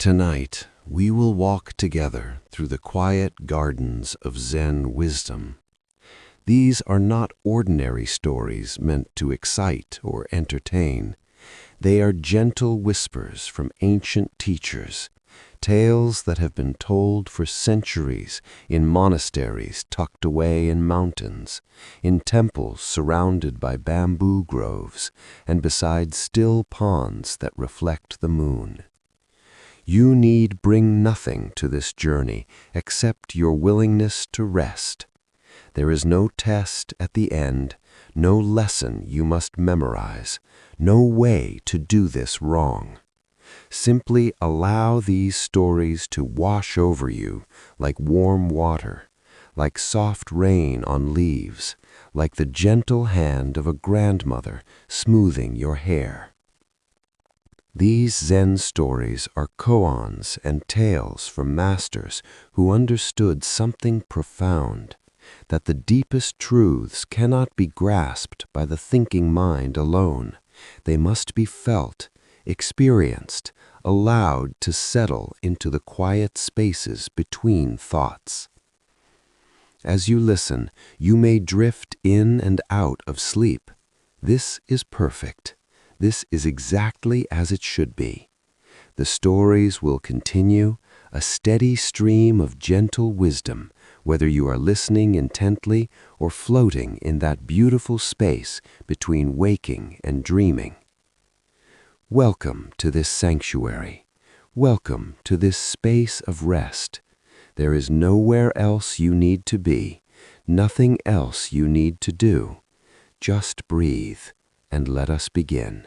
Tonight, we will walk together through the quiet gardens of Zen wisdom. These are not ordinary stories meant to excite or entertain. They are gentle whispers from ancient teachers, tales that have been told for centuries in monasteries tucked away in mountains, in temples surrounded by bamboo groves, and beside still ponds that reflect the moon. You need bring nothing to this journey except your willingness to rest. There is no test at the end, no lesson you must memorize, no way to do this wrong. Simply allow these stories to wash over you like warm water, like soft rain on leaves, like the gentle hand of a grandmother smoothing your hair. These Zen stories are koans and tales from masters who understood something profound, that the deepest truths cannot be grasped by the thinking mind alone. They must be felt, experienced, allowed to settle into the quiet spaces between thoughts. As you listen, you may drift in and out of sleep. This is perfect. This is exactly as it should be. The stories will continue, a steady stream of gentle wisdom, whether you are listening intently or floating in that beautiful space between waking and dreaming. Welcome to this sanctuary. Welcome to this space of rest. There is nowhere else you need to be, nothing else you need to do. Just breathe and let us begin.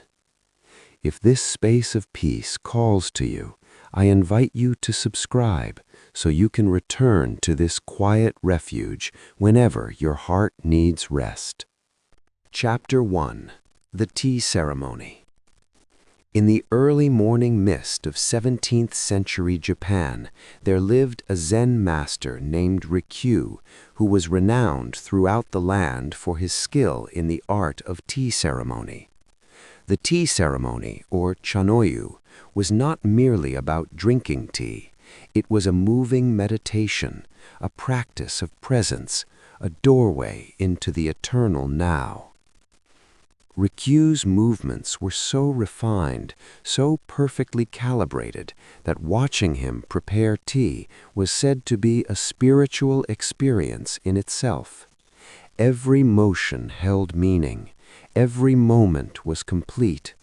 If this space of peace calls to you, I invite you to subscribe so you can return to this quiet refuge whenever your heart needs rest. Chapter 1. The Tea Ceremony. In the early morning mist of 17th century Japan, there lived a Zen master named Rikyū, who was renowned throughout the land for his skill in the art of tea ceremony. The tea ceremony, or chanoyu, was not merely about drinking tea. It was a moving meditation, a practice of presence, a doorway into the eternal now. Rikyū's movements were so refined, so perfectly calibrated, that watching him prepare tea was said to be a spiritual experience in itself. Every motion held meaning. Every moment was complete.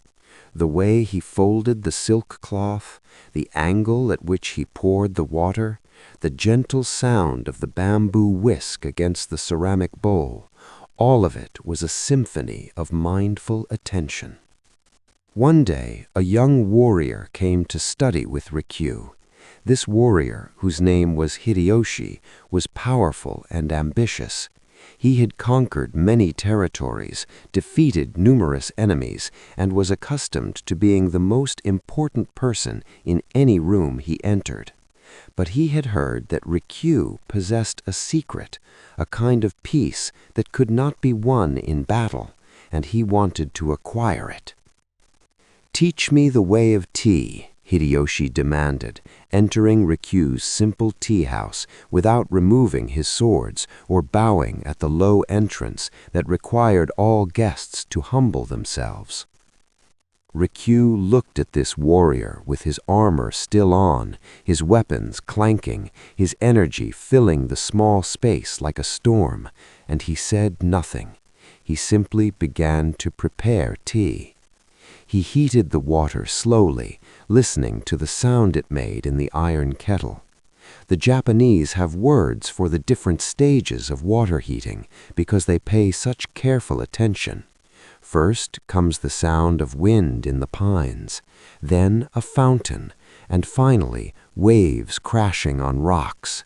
The way he folded the silk cloth, the angle at which he poured the water, the gentle sound of the bamboo whisk against the ceramic bowl, all of it was a symphony of mindful attention. One day, a young warrior came to study with Rikyū. This warrior, whose name was Hideyoshi, was powerful and ambitious. He had conquered many territories, defeated numerous enemies, and was accustomed to being the most important person in any room he entered. But he had heard that Rikyū possessed a secret, a kind of peace that could not be won in battle, and he wanted to acquire it. "Teach me the way of tea," Hideyoshi demanded, entering Rikyū's simple tea house without removing his swords or bowing at the low entrance that required all guests to humble themselves. Rikyū looked at this warrior with his armor still on, his weapons clanking, his energy filling the small space like a storm, and he said nothing. He simply began to prepare tea. He heated the water slowly, listening to the sound it made in the iron kettle. The Japanese have words for the different stages of water heating because they pay such careful attention. First comes the sound of wind in the pines, then a fountain, and finally waves crashing on rocks.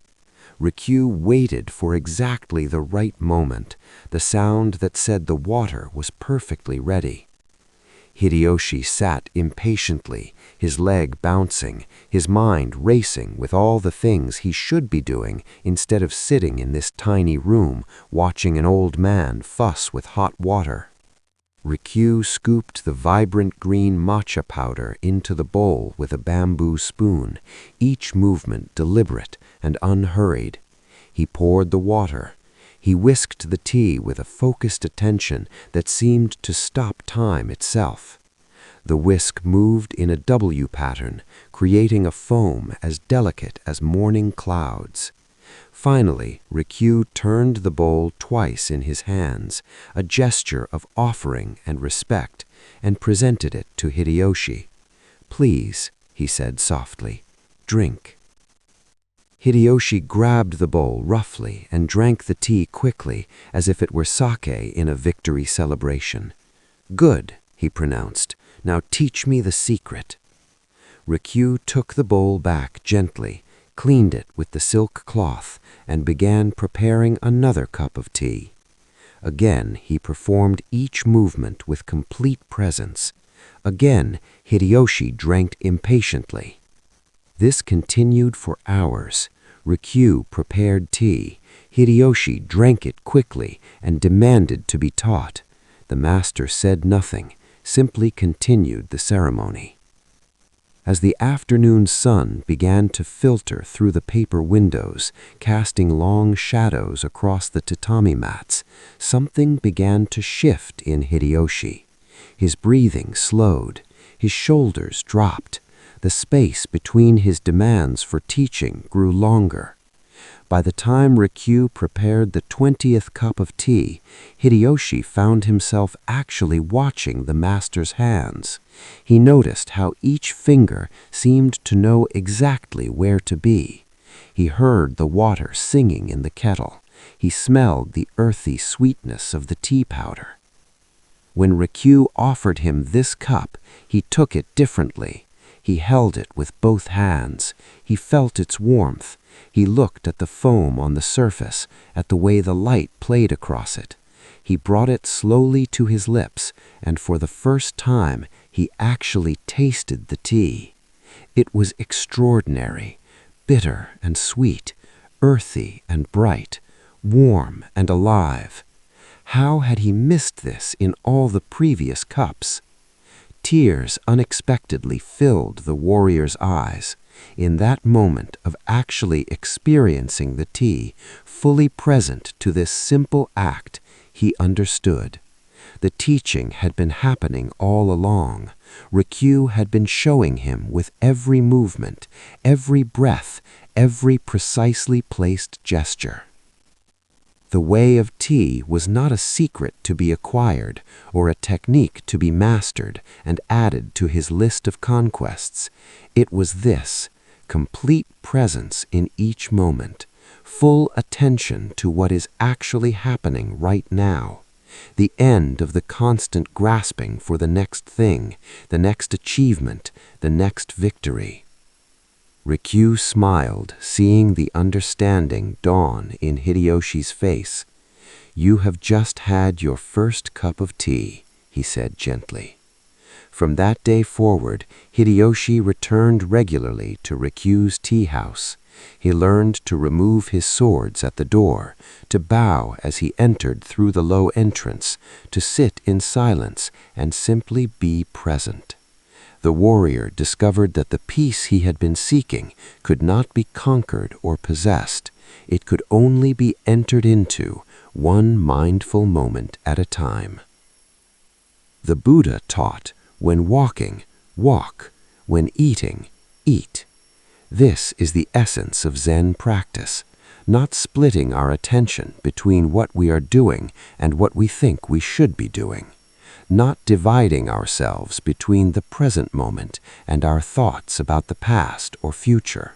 Rikyū waited for exactly the right moment, the sound that said the water was perfectly ready. Hideyoshi sat impatiently, his leg bouncing, his mind racing with all the things he should be doing instead of sitting in this tiny room watching an old man fuss with hot water. Rikyu scooped the vibrant green matcha powder into the bowl with a bamboo spoon, each movement deliberate and unhurried. He poured the water. He whisked the tea with a focused attention that seemed to stop time itself. The whisk moved in a W pattern, creating a foam as delicate as morning clouds. Finally, Rikyu turned the bowl twice in his hands, a gesture of offering and respect, and presented it to Hideyoshi. "Please," he said softly, "drink." Hideyoshi grabbed the bowl roughly and drank the tea quickly, as if it were sake in a victory celebration. "Good," he pronounced. "Now teach me the secret." Rikyu took the bowl back gently, cleaned it with the silk cloth, and began preparing another cup of tea. Again, he performed each movement with complete presence. Again, Hideyoshi drank impatiently. This continued for hours. Rikyu prepared tea. Hideyoshi drank it quickly and demanded to be taught. The master said nothing, simply continued the ceremony. As the afternoon sun began to filter through the paper windows, casting long shadows across the tatami mats, something began to shift in Hideyoshi. His breathing slowed. His shoulders dropped. The space between his demands for teaching grew longer. By the time Rikyu prepared the 20th cup of tea, Hideyoshi found himself actually watching the master's hands. He noticed how each finger seemed to know exactly where to be. He heard the water singing in the kettle. He smelled the earthy sweetness of the tea powder. When Rikyu offered him this cup, he took it differently. He held it with both hands. He felt its warmth. He looked at the foam on the surface, at the way the light played across it. He brought it slowly to his lips, and for the first time, he actually tasted the tea. It was extraordinary, bitter and sweet, earthy and bright, warm and alive. How had he missed this in all the previous cups? Tears unexpectedly filled the warrior's eyes. In that moment of actually experiencing the tea, fully present to this simple act, he understood. The teaching had been happening all along. Rikyu had been showing him with every movement, every breath, every precisely placed gesture. The way of tea was not a secret to be acquired or a technique to be mastered and added to his list of conquests. It was this: complete presence in each moment, full attention to what is actually happening right now. The end of the constant grasping for the next thing, the next achievement, the next victory. Rikyu smiled, seeing the understanding dawn in Hideyoshi's face. "You have just had your first cup of tea," he said gently. From that day forward, Hideyoshi returned regularly to Rikyu's tea house. He learned to remove his swords at the door, to bow as he entered through the low entrance, to sit in silence and simply be present. The warrior discovered that the peace he had been seeking could not be conquered or possessed. It could only be entered into, one mindful moment at a time. The Buddha taught, when walking, walk; when eating, eat. This is the essence of Zen practice, not splitting our attention between what we are doing and what we think we should be doing, not dividing ourselves between the present moment and our thoughts about the past or future.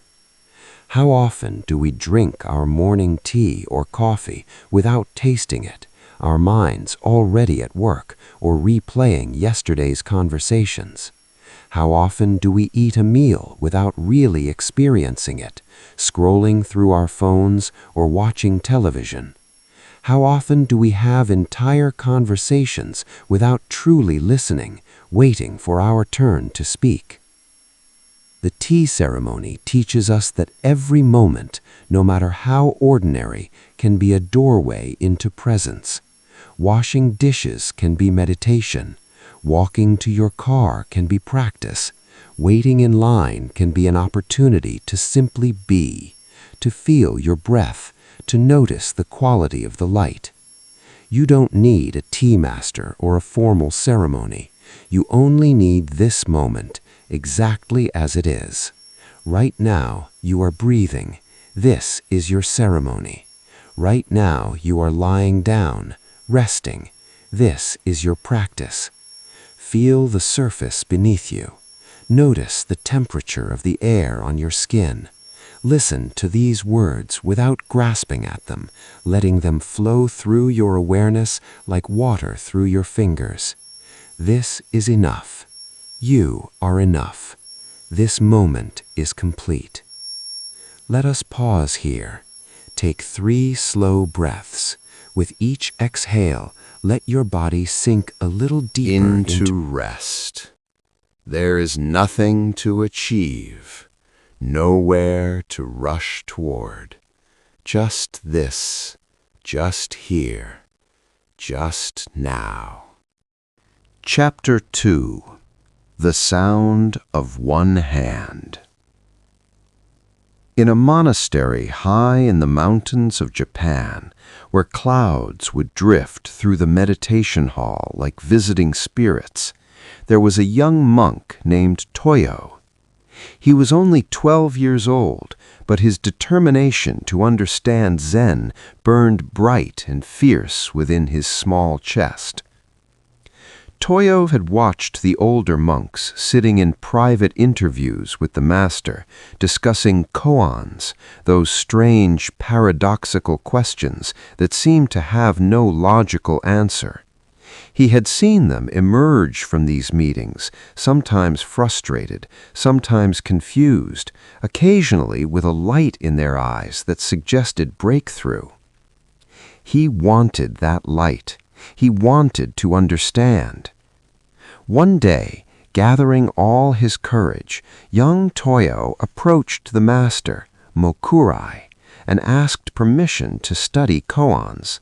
How often do we drink our morning tea or coffee without tasting it, our minds already at work or replaying yesterday's conversations? How often do we eat a meal without really experiencing it, scrolling through our phones or watching television? How often do we have entire conversations without truly listening, waiting for our turn to speak? The tea ceremony teaches us that every moment, no matter how ordinary, can be a doorway into presence. Washing dishes can be meditation. Walking to your car can be practice. Waiting in line can be an opportunity to simply be, to feel your breath, to notice the quality of the light. You don't need a tea master or a formal ceremony. You only need this moment, exactly as it is. Right now, you are breathing. This is your ceremony. Right now, you are lying down, resting. This is your practice. Feel the surface beneath you. Notice the temperature of the air on your skin. Listen to these words without grasping at them, letting them flow through your awareness like water through your fingers. This is enough. You are enough. This moment is complete. Let us pause here. Take 3 slow breaths. With each exhale, let your body sink a little deeper into rest. There is nothing to achieve, nowhere to rush toward. Just this, just here, just now. Chapter 2. The Sound of One Hand. In a monastery high in the mountains of Japan, where clouds would drift through the meditation hall like visiting spirits, there was a young monk named Toyo. He was only 12 years old, but his determination to understand Zen burned bright and fierce within his small chest. Toyo had watched the older monks sitting in private interviews with the master, discussing koans, those strange, paradoxical questions that seemed to have no logical answer. He had seen them emerge from these meetings, sometimes frustrated, sometimes confused, occasionally with a light in their eyes that suggested breakthrough. He wanted that light. He wanted to understand. One day, gathering all his courage, young Toyo approached the master, Mokurai, and asked permission to study koans.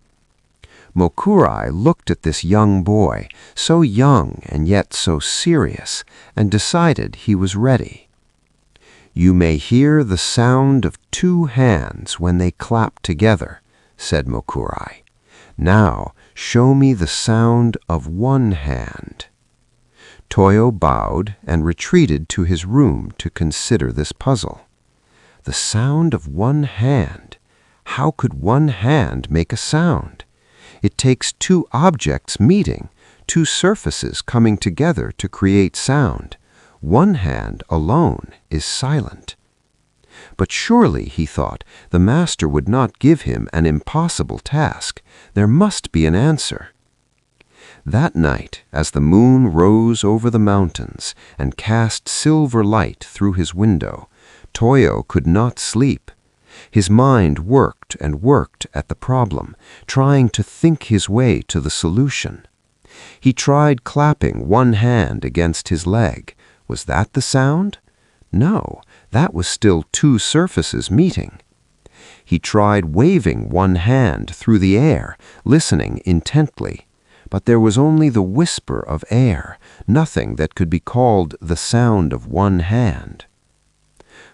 Mokurai looked at this young boy, so young and yet so serious, and decided he was ready. "You may hear the sound of 2 hands when they clap together," said Mokurai. "Now, show me the sound of 1 hand." Toyo bowed and retreated to his room to consider this puzzle. The sound of 1 hand. How could 1 hand make a sound? It takes 2 objects meeting, 2 surfaces coming together to create sound. 1 hand alone is silent. But surely, he thought, the master would not give him an impossible task. There must be an answer. That night, as the moon rose over the mountains and cast silver light through his window, Toyo could not sleep. His mind worked and worked at the problem, trying to think his way to the solution. He tried clapping 1 hand against his leg. Was that the sound? No, that was still 2 surfaces meeting. He tried waving 1 hand through the air, listening intently. But there was only the whisper of air, nothing that could be called the sound of 1 hand.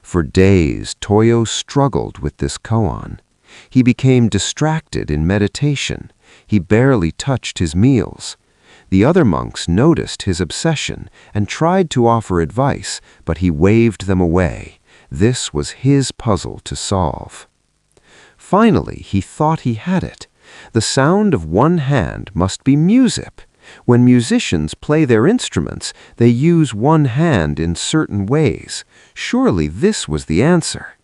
For days, Toyo struggled with this koan. He became distracted in meditation. He barely touched his meals. The other monks noticed his obsession and tried to offer advice, but he waved them away. This was his puzzle to solve. Finally, he thought he had it. The sound of 1 hand must be music. When musicians play their instruments, they use 1 hand in certain ways. Surely this was the answer.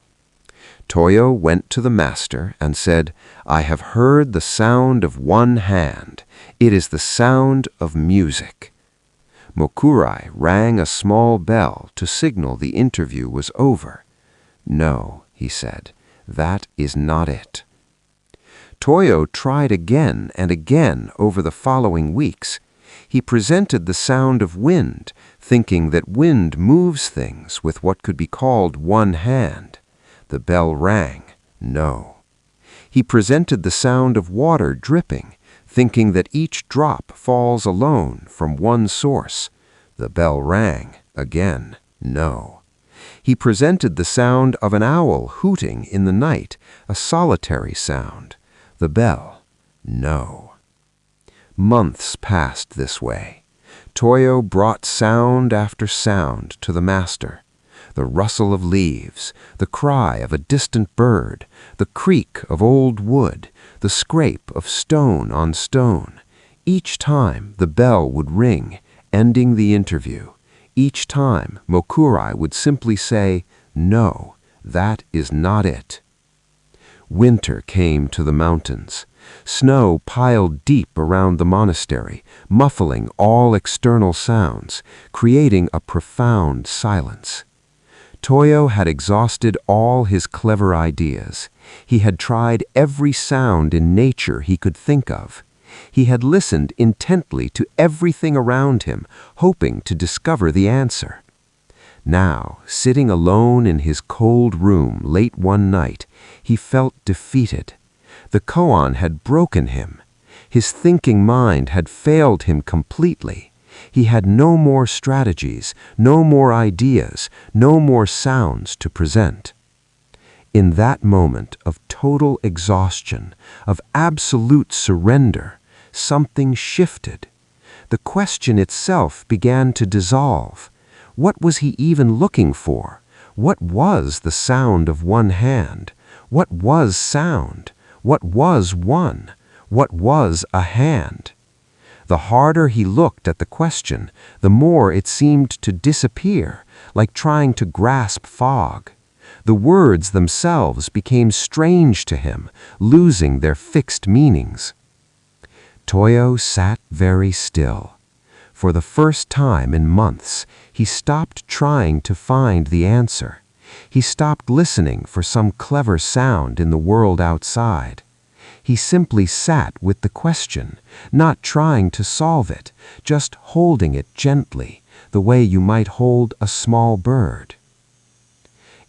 Toyo went to the master and said, "I have heard the sound of 1 hand. It is the sound of music." Mokurai rang a small bell to signal the interview was over. "No," he said, "that is not it." Toyo tried again and again over the following weeks. He presented the sound of wind, thinking that wind moves things with what could be called 1 hand. The bell rang. No. He presented the sound of water dripping, thinking that each drop falls alone from one source. The bell rang. Again, no. He presented the sound of an owl hooting in the night, a solitary sound. The bell, no. Months passed this way. Toyo brought sound after sound to the master. The rustle of leaves, the cry of a distant bird, the creak of old wood, the scrape of stone on stone. Each time the bell would ring, ending the interview. Each time Mokurai would simply say, "No, that is not it." Winter came to the mountains. Snow piled deep around the monastery, muffling all external sounds, creating a profound silence. Toyo had exhausted all his clever ideas. He had tried every sound in nature he could think of. He had listened intently to everything around him, hoping to discover the answer. Now, sitting alone in his cold room late one night, he felt defeated. The koan had broken him. His thinking mind had failed him completely. He had no more strategies, no more ideas, no more sounds to present. In that moment of total exhaustion, of absolute surrender, something shifted. The question itself began to dissolve. What was he even looking for? What was the sound of one hand? What was sound? What was one? What was a hand? The harder he looked at the question, the more it seemed to disappear, like trying to grasp fog. The words themselves became strange to him, losing their fixed meanings. Toyo sat very still. For the first time in months, he stopped trying to find the answer. He stopped listening for some clever sound in the world outside. He simply sat with the question, not trying to solve it, just holding it gently, the way you might hold a small bird.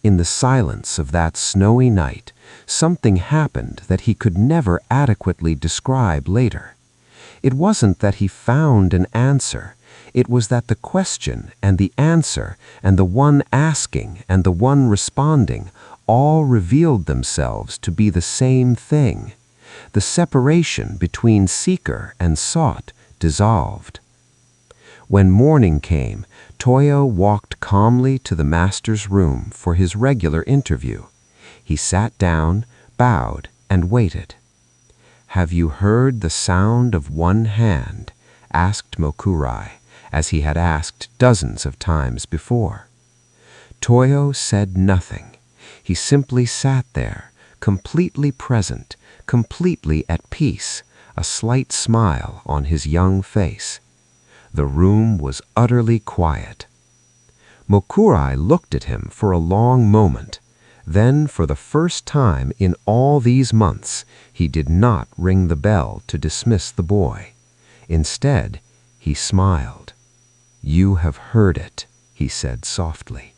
In the silence of that snowy night, something happened that he could never adequately describe later. It wasn't that he found an answer. It was that the question and the answer and the one asking and the one responding all revealed themselves to be the same thing. The separation between seeker and sought dissolved. When morning came, Toyo walked calmly to the master's room for his regular interview. He sat down, bowed, and waited. "Have you heard the sound of one hand?" asked Mokurai, as he had asked dozens of times before. Toyo said nothing. He simply sat there, completely present, completely at peace, a slight smile on his young face. The room was utterly quiet. Mokurai looked at him for a long moment. Then, for the first time in all these months, he did not ring the bell to dismiss the boy. Instead, he smiled. "You have heard it," he said softly.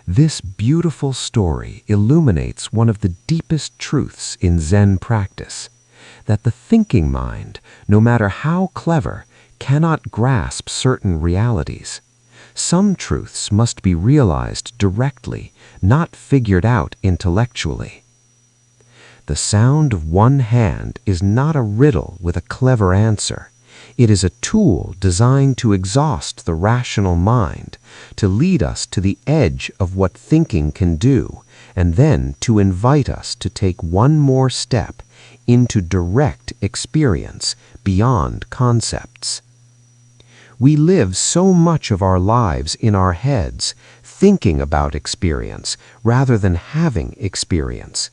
This beautiful story illuminates one of the deepest truths in Zen practice, that the thinking mind, no matter how clever, cannot grasp certain realities. Some truths must be realized directly, not figured out intellectually. The sound of one hand is not a riddle with a clever answer. It is a tool designed to exhaust the rational mind, to lead us to the edge of what thinking can do, and then to invite us to take one more step into direct experience beyond concepts. We live so much of our lives in our heads, thinking about experience rather than having experience.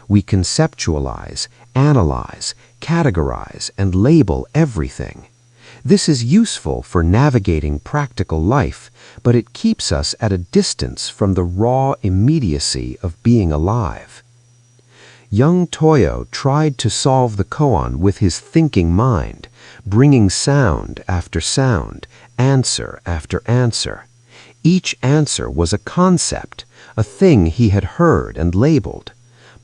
We conceptualize, analyze, categorize, and label everything. This is useful for navigating practical life, but it keeps us at a distance from the raw immediacy of being alive. Young Toyo tried to solve the koan with his thinking mind, bringing sound after sound, answer after answer. Each answer was a concept, a thing he had heard and labeled.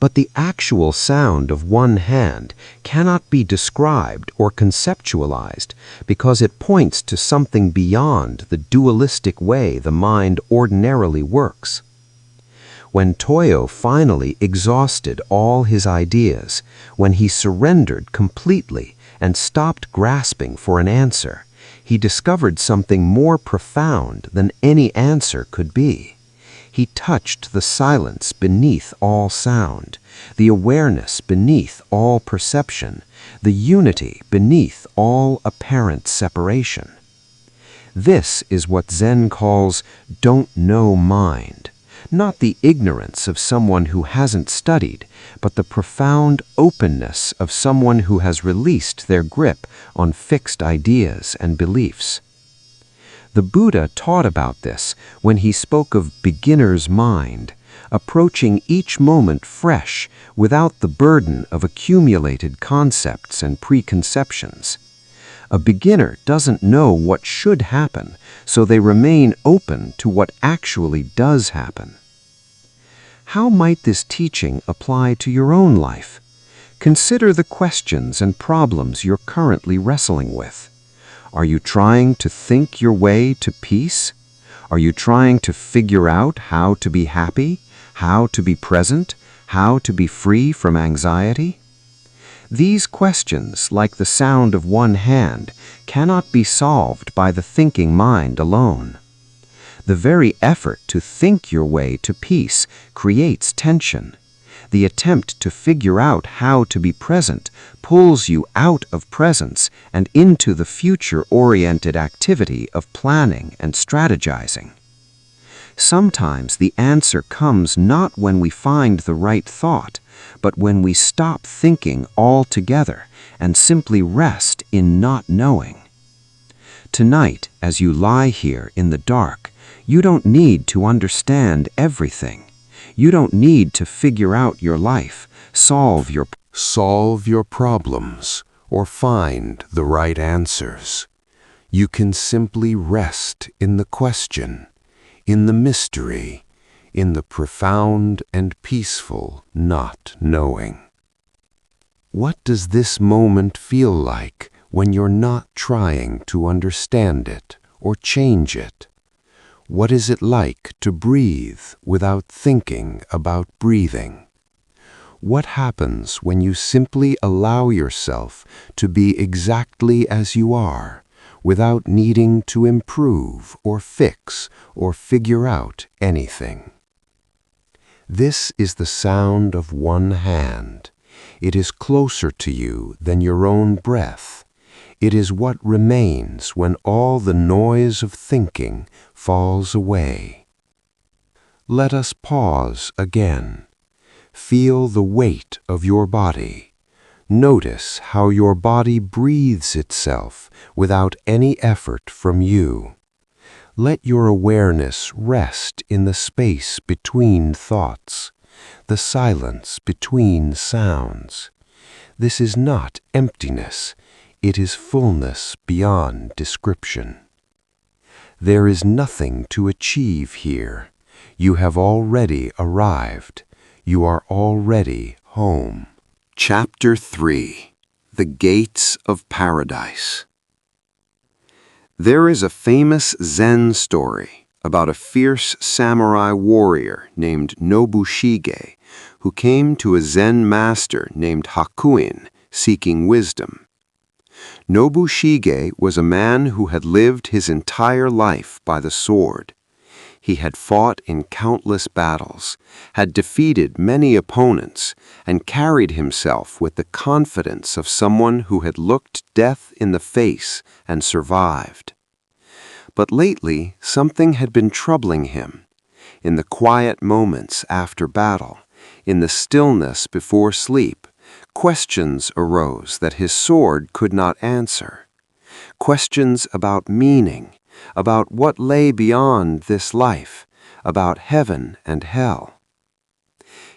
But the actual sound of one hand cannot be described or conceptualized because it points to something beyond the dualistic way the mind ordinarily works. When Toyo finally exhausted all his ideas, when he surrendered completely and stopped grasping for an answer, he discovered something more profound than any answer could be. He touched the silence beneath all sound, the awareness beneath all perception, the unity beneath all apparent separation. This is what Zen calls don't know mind. Not the ignorance of someone who hasn't studied, but the profound openness of someone who has released their grip on fixed ideas and beliefs. The Buddha taught about this when he spoke of beginner's mind, approaching each moment fresh without the burden of accumulated concepts and preconceptions. A beginner doesn't know what should happen, so they remain open to what actually does happen. How might this teaching apply to your own life? Consider the questions and problems you're currently wrestling with. Are you trying to think your way to peace? Are you trying to figure out how to be happy, how to be present, how to be free from anxiety? These questions, like the sound of one hand, cannot be solved by the thinking mind alone. The very effort to think your way to peace creates tension. The attempt to figure out how to be present pulls you out of presence and into the future-oriented activity of planning and strategizing. Sometimes the answer comes not when we find the right thought, but when we stop thinking altogether and simply rest in not knowing. Tonight, as you lie here in the dark, you don't need to understand everything. You don't need to figure out your life, solve your problems, or find the right answers. You can simply rest in the question, in the mystery, in the profound and peaceful not knowing. What does this moment feel like when you're not trying to understand it or change it? What is it like to breathe without thinking about breathing? What happens when you simply allow yourself to be exactly as you are, without needing to improve or fix or figure out anything? This is the sound of one hand. It is closer to you than your own breath. It is what remains when all the noise of thinking falls away. Let us pause again. Feel the weight of your body. Notice how your body breathes itself without any effort from you. Let your awareness rest in the space between thoughts, the silence between sounds. This is not emptiness. It is fullness beyond description. There is nothing to achieve here. You have already arrived. You are already home. Chapter 3. The Gates of Paradise. There is a famous Zen story about a fierce samurai warrior named Nobushige who came to a Zen master named Hakuin seeking wisdom. Nobushige was a man who had lived his entire life by the sword. He had fought in countless battles, had defeated many opponents, and carried himself with the confidence of someone who had looked death in the face and survived. But lately, something had been troubling him. In the quiet moments after battle, in the stillness before sleep, questions arose that his sword could not answer. Questions about meaning, about what lay beyond this life, about heaven and hell.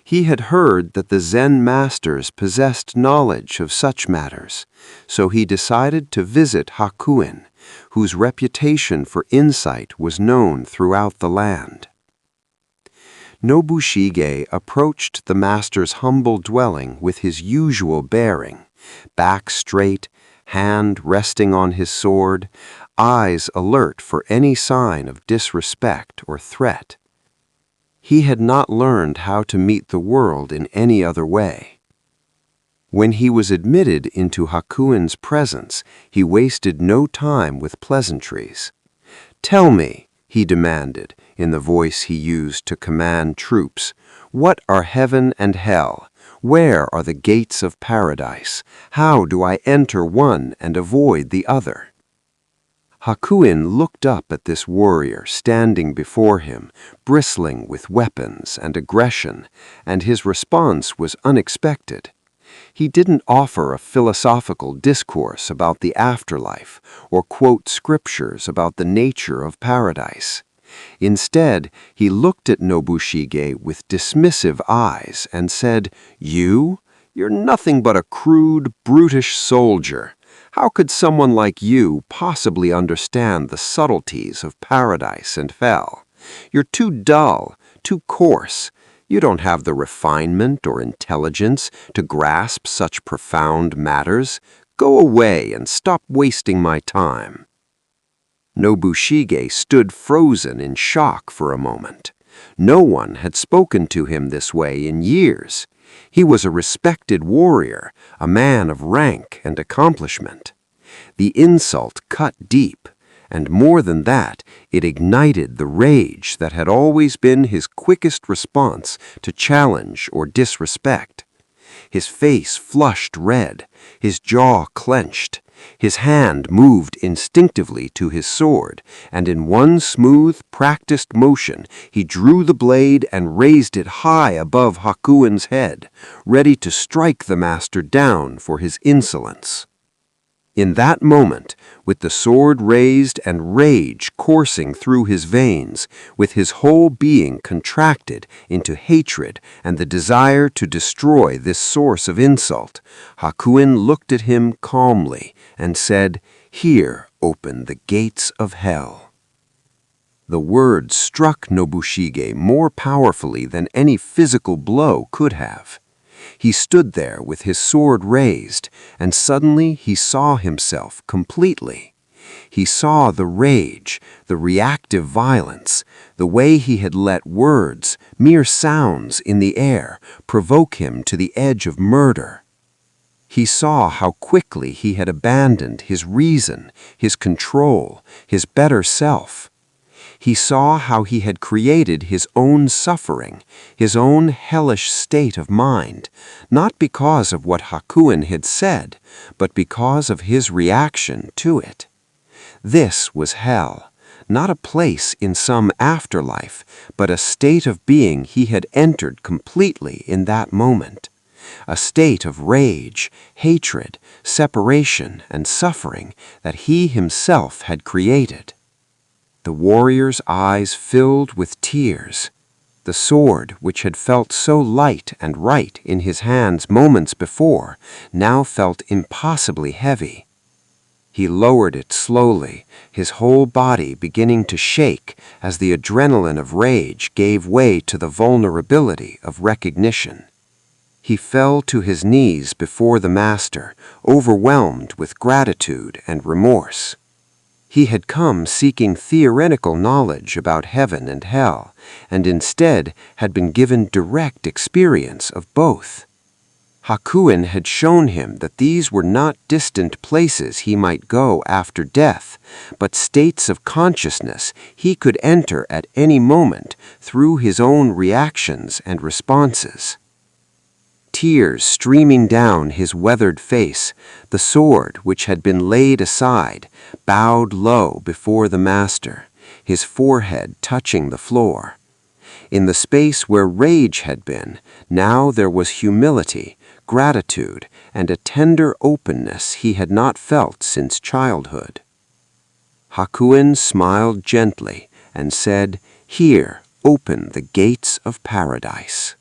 He had heard that the Zen masters possessed knowledge of such matters, so he decided to visit Hakuin, whose reputation for insight was known throughout the land. Nobushige approached the master's humble dwelling with his usual bearing, back straight, hand resting on his sword, eyes alert for any sign of disrespect or threat. He had not learned how to meet the world in any other way. When he was admitted into Hakuin's presence, he wasted no time with pleasantries. "Tell me," he demanded, in the voice he used to command troops, "what are heaven and hell? Where are the gates of paradise? How do I enter one and avoid the other?" Hakuin looked up at this warrior standing before him, bristling with weapons and aggression, and his response was unexpected. He didn't offer a philosophical discourse about the afterlife or quote scriptures about the nature of paradise. Instead, he looked at Nobushige with dismissive eyes and said, "You're nothing but a crude, brutish soldier. How could someone like you possibly understand the subtleties of paradise and hell? You're too dull, too coarse. You don't have the refinement or intelligence to grasp such profound matters. Go away and stop wasting my time." Nobushige stood frozen in shock for a moment. No one had spoken to him this way in years. He was a respected warrior, a man of rank and accomplishment. The insult cut deep, and more than that, it ignited the rage that had always been his quickest response to challenge or disrespect. His face flushed red, his jaw clenched. His hand moved instinctively to his sword, and in one smooth, practiced motion, he drew the blade and raised it high above Hakuin's head, ready to strike the master down for his insolence. In that moment, with the sword raised and rage coursing through his veins, with his whole being contracted into hatred and the desire to destroy this source of insult, Hakuin looked at him calmly and said, "Here open the gates of hell." The words struck Nobushige more powerfully than any physical blow could have. He stood there with his sword raised, and suddenly he saw himself completely. He saw the rage, the reactive violence, the way he had let words, mere sounds in the air, provoke him to the edge of murder. He saw how quickly he had abandoned his reason, his control, his better self. He saw how he had created his own suffering, his own hellish state of mind, not because of what Hakuin had said, but because of his reaction to it. This was hell, not a place in some afterlife, but a state of being he had entered completely in that moment. A state of rage, hatred, separation, and suffering that he himself had created. The warrior's eyes filled with tears. The sword, which had felt so light and right in his hands moments before, now felt impossibly heavy. He lowered it slowly, his whole body beginning to shake as the adrenaline of rage gave way to the vulnerability of recognition. He fell to his knees before the master, overwhelmed with gratitude and remorse. He had come seeking theoretical knowledge about heaven and hell, and instead had been given direct experience of both. Hakuin had shown him that these were not distant places he might go after death, but states of consciousness he could enter at any moment through his own reactions and responses. Tears streaming down his weathered face, the sword, which had been laid aside, bowed low before the master, his forehead touching the floor. In the space where rage had been, now there was humility, gratitude, and a tender openness he had not felt since childhood. Hakuin smiled gently and said, "Here open the gates of paradise."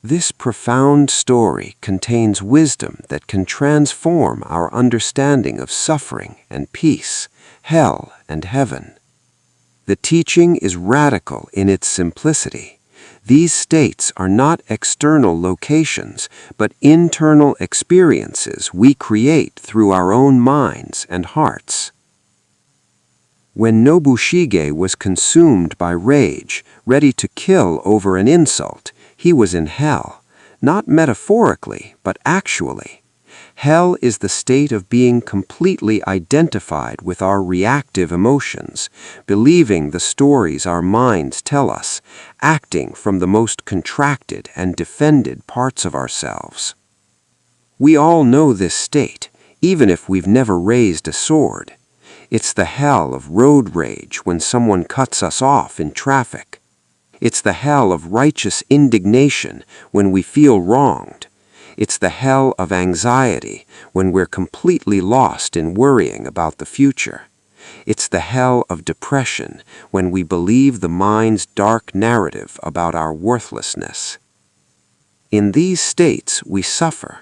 This profound story contains wisdom that can transform our understanding of suffering and peace, hell and heaven. The teaching is radical in its simplicity. These states are not external locations, but internal experiences we create through our own minds and hearts. When Nobushige was consumed by rage, ready to kill over an insult, he was in hell, not metaphorically, but actually. Hell is the state of being completely identified with our reactive emotions, believing the stories our minds tell us, acting from the most contracted and defended parts of ourselves. We all know this state, even if we've never raised a sword. It's the hell of road rage when someone cuts us off in traffic. It's the hell of righteous indignation when we feel wronged. It's the hell of anxiety when we're completely lost in worrying about the future. It's the hell of depression when we believe the mind's dark narrative about our worthlessness. In these states we suffer,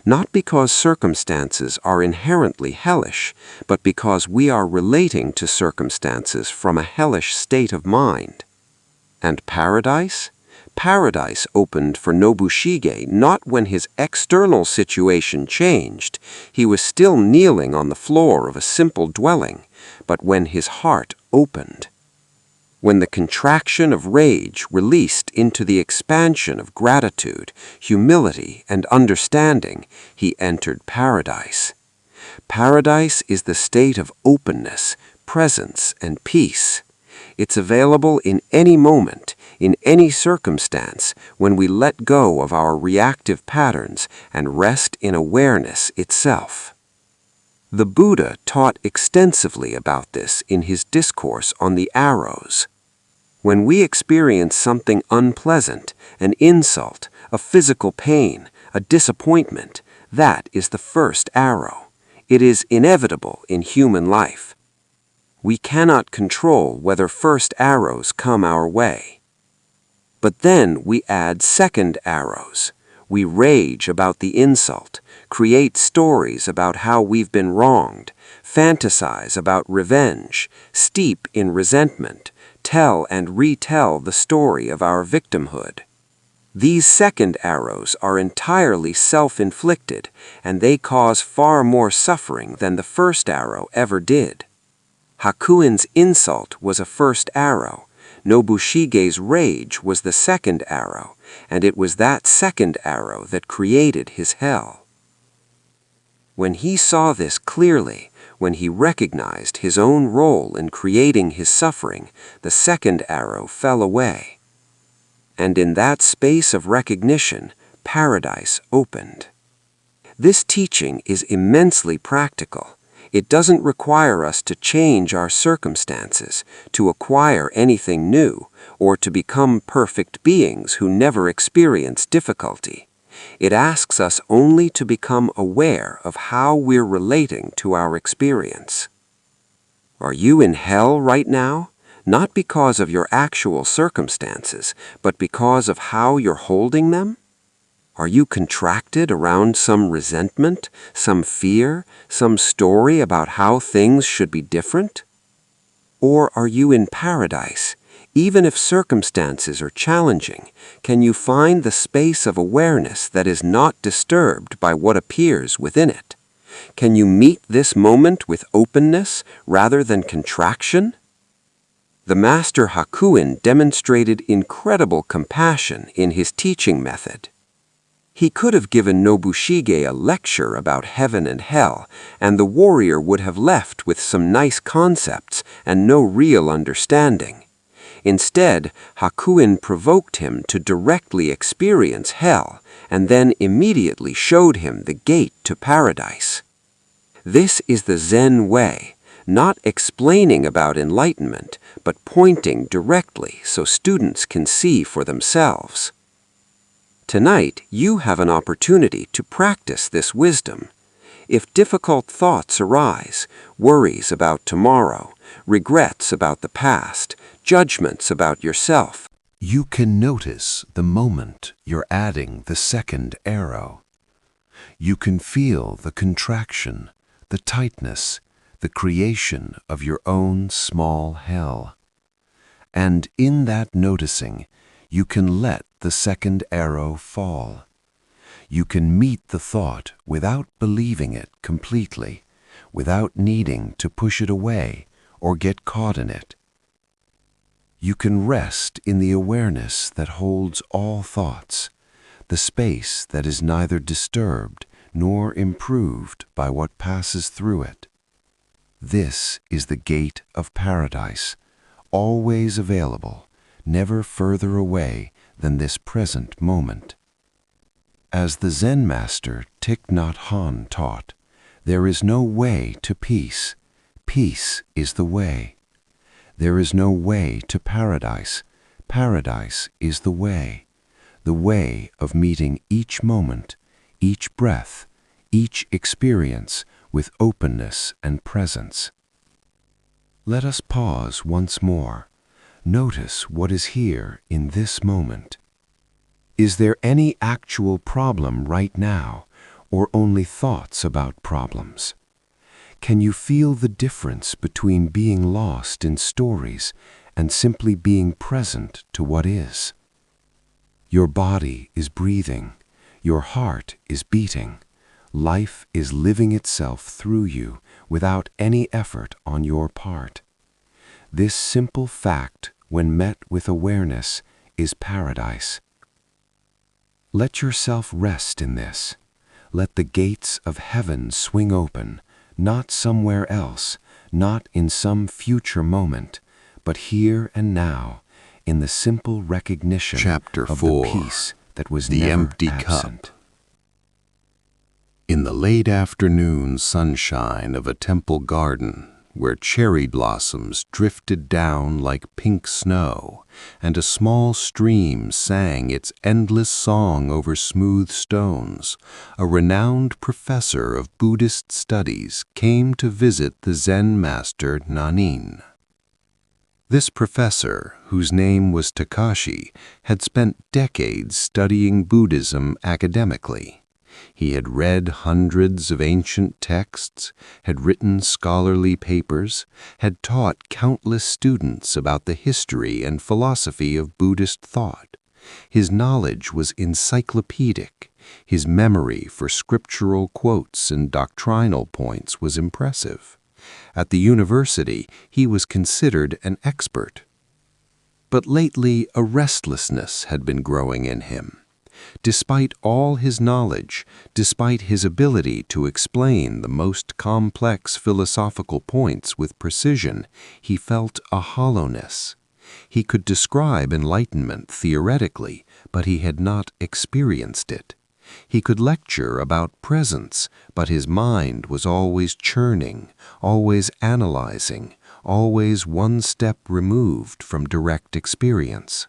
not because circumstances are inherently hellish, but because we are relating to circumstances from a hellish state of mind. And paradise? Paradise opened for Nobushige not when his external situation changed, he was still kneeling on the floor of a simple dwelling, but when his heart opened. When the contraction of rage released into the expansion of gratitude, humility, and understanding, he entered paradise. Paradise is the state of openness, presence, and peace. It's available in any moment, in any circumstance, when we let go of our reactive patterns and rest in awareness itself. The Buddha taught extensively about this in his discourse on the arrows. When we experience something unpleasant, an insult, a physical pain, a disappointment, that is the first arrow. It is inevitable in human life. We cannot control whether first arrows come our way. But then we add second arrows. We rage about the insult, create stories about how we've been wronged, fantasize about revenge, steep in resentment, tell and retell the story of our victimhood. These second arrows are entirely self-inflicted, and they cause far more suffering than the first arrow ever did. Hakuin's insult was a first arrow, Nobushige's rage was the second arrow, and it was that second arrow that created his hell. When he saw this clearly, when he recognized his own role in creating his suffering, the second arrow fell away. And in that space of recognition, paradise opened. This teaching is immensely practical. It doesn't require us to change our circumstances, to acquire anything new, or to become perfect beings who never experience difficulty. It asks us only to become aware of how we're relating to our experience. Are you in hell right now? Not because of your actual circumstances, but because of how you're holding them? Are you contracted around some resentment, some fear, some story about how things should be different? Or are you in paradise? Even if circumstances are challenging, can you find the space of awareness that is not disturbed by what appears within it? Can you meet this moment with openness rather than contraction? The Master Hakuin demonstrated incredible compassion in his teaching method. He could have given Nobushige a lecture about heaven and hell, and the warrior would have left with some nice concepts and no real understanding. Instead, Hakuin provoked him to directly experience hell, and then immediately showed him the gate to paradise. This is the Zen way, not explaining about enlightenment, but pointing directly so students can see for themselves. Tonight, you have an opportunity to practice this wisdom. If difficult thoughts arise, worries about tomorrow, regrets about the past, judgments about yourself, You can notice the moment you're adding the second arrow. You can feel the contraction, the tightness, the creation of your own small hell. And in that noticing, you can let the second arrow fall. You can meet the thought without believing it completely, without needing to push it away or get caught in it. You can rest in the awareness that holds all thoughts, the space that is neither disturbed nor improved by what passes through it. This is the gate of paradise, always available, never further away than this present moment. As the Zen master Thich Nhat Hanh taught, there is no way to peace. Peace is the way. There is no way to paradise. Paradise is the way of meeting each moment, each breath, each experience with openness and presence. Let us pause once more. Notice what is here in this moment. Is there any actual problem right now, or only thoughts about problems? Can you feel the difference between being lost in stories and simply being present to what is? Your body is breathing. Your heart is beating. Life is living itself through you without any effort on your part. This simple fact, when met with awareness, is paradise. Let yourself rest in this. Let the gates of heaven swing open, not somewhere else, not in some future moment, but here and now, in the simple recognition Chapter of 4, the peace that was The never Empty absent. Cup. In the late afternoon sunshine of a temple garden, where cherry blossoms drifted down like pink snow, and a small stream sang its endless song over smooth stones, a renowned professor of Buddhist studies came to visit the Zen master Nanin. This professor, whose name was Takashi, had spent decades studying Buddhism academically. He had read hundreds of ancient texts, had written scholarly papers, had taught countless students about the history and philosophy of Buddhist thought. His knowledge was encyclopedic. His memory for scriptural quotes and doctrinal points was impressive. At the university, he was considered an expert. But lately, a restlessness had been growing in him. Despite all his knowledge, despite his ability to explain the most complex philosophical points with precision, he felt a hollowness. He could describe enlightenment theoretically, but he had not experienced it. He could lecture about presence, but his mind was always churning, always analyzing, always one step removed from direct experience.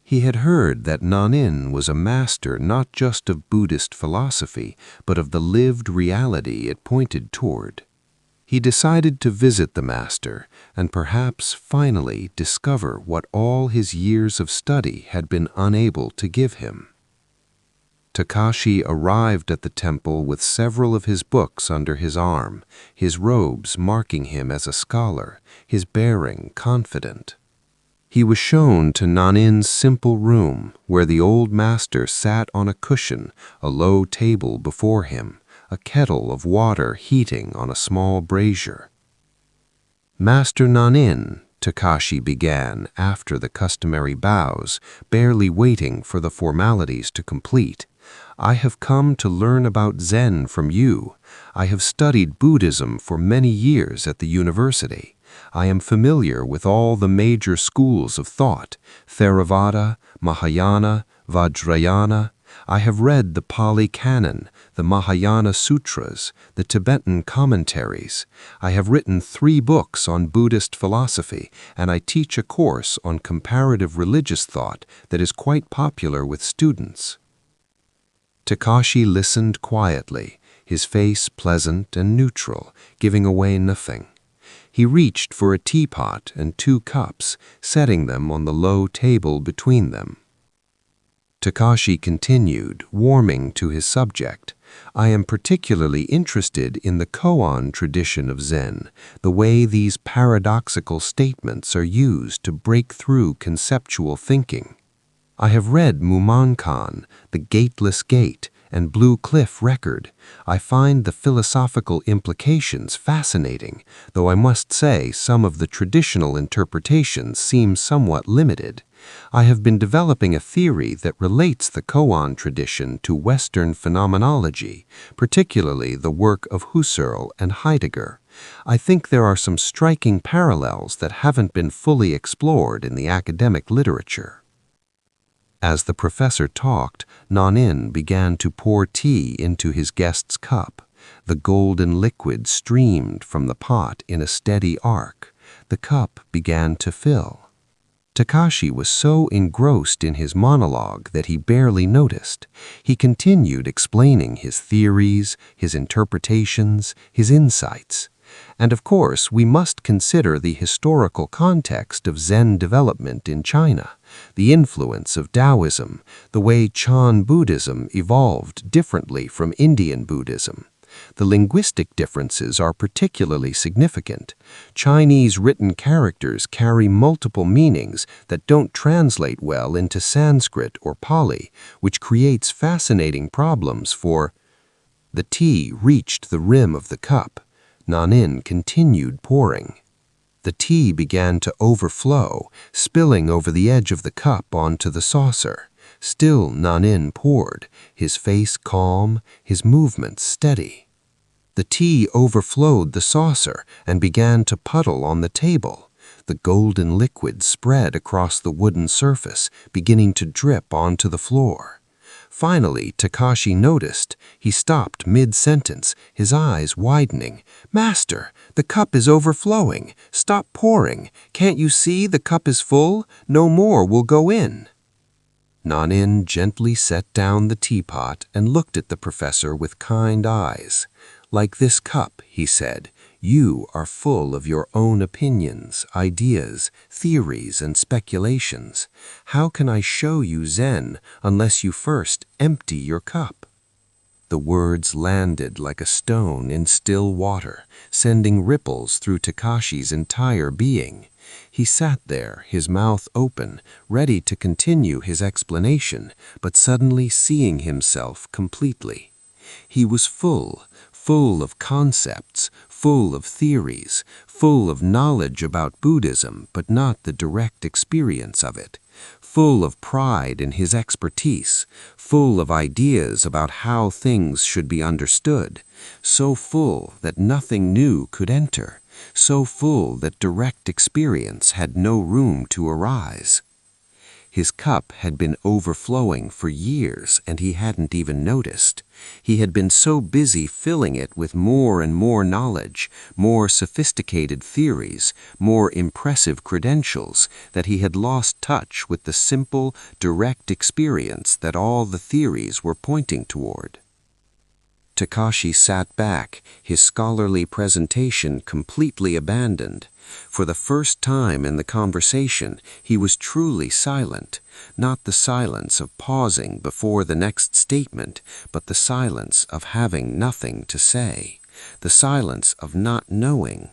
He had heard that Nanin was a master not just of Buddhist philosophy, but of the lived reality it pointed toward. He decided to visit the master and perhaps finally discover what all his years of study had been unable to give him. Takashi arrived at the temple with several of his books under his arm, his robes marking him as a scholar, his bearing confident. He was shown to Nanin's simple room, where the old master sat on a cushion, a low table before him, a kettle of water heating on a small brazier. "Master Nanin," Takashi began after the customary bows, barely waiting for the formalities to complete, "I have come to learn about Zen from you. I have studied Buddhism for many years at the university. I am familiar with all the major schools of thought, Theravada, Mahayana, Vajrayana. I have read the Pali Canon, the Mahayana Sutras, the Tibetan commentaries. I have written 3 books on Buddhist philosophy, and I teach a course on comparative religious thought that is quite popular with students." Takashi listened quietly, his face pleasant and neutral, giving away nothing. He reached for a teapot and 2 cups, setting them on the low table between them. Takashi continued, warming to his subject. I am particularly interested in the koan tradition of Zen, the way these paradoxical statements are used to break through conceptual thinking. I have read Mumonkan, The Gateless Gate, and Blue Cliff Record. I find the philosophical implications fascinating, though I must say some of the traditional interpretations seem somewhat limited. I have been developing a theory that relates the koan tradition to Western phenomenology, particularly the work of Husserl and Heidegger. I think there are some striking parallels that haven't been fully explored in the academic literature. As the professor talked, Nanin began to pour tea into his guest's cup. The golden liquid streamed from the pot in a steady arc. The cup began to fill. Takashi was so engrossed in his monologue that he barely noticed. He continued explaining his theories, his interpretations, his insights. And of course, we must consider the historical context of Zen development in China, the influence of Taoism, the way Chan Buddhism evolved differently from Indian Buddhism. The linguistic differences are particularly significant. Chinese written characters carry multiple meanings that don't translate well into Sanskrit or Pali, which creates fascinating problems for... The tea reached the rim of the cup. Nanin continued pouring. The tea began to overflow, spilling over the edge of the cup onto the saucer. Still Nanin poured, his face calm, his movements steady. The tea overflowed the saucer and began to puddle on the table. The golden liquid spread across the wooden surface, beginning to drip onto the floor. Finally, Takashi noticed. He stopped mid-sentence, his eyes widening. "Master, the cup is overflowing. Stop pouring. Can't you see the cup is full? No more will go in." Nanin gently set down the teapot and looked at the professor with kind eyes. "Like this cup," he said, "you are full of your own opinions, ideas, theories, and speculations. How can I show you Zen unless you first empty your cup?" The words landed like a stone in still water, sending ripples through Takashi's entire being. He sat there, his mouth open, ready to continue his explanation, but suddenly seeing himself completely. He was full of concepts, full of theories, full of knowledge about Buddhism, but not the direct experience of it, full of pride in his expertise, full of ideas about how things should be understood, so full that nothing new could enter, so full that direct experience had no room to arise. His cup had been overflowing for years, and he hadn't even noticed. He had been so busy filling it with more and more knowledge, more sophisticated theories, more impressive credentials, that he had lost touch with the simple, direct experience that all the theories were pointing toward. Takashi sat back, his scholarly presentation completely abandoned. For the first time in the conversation, he was truly silent, not the silence of pausing before the next statement, but the silence of having nothing to say, the silence of not knowing.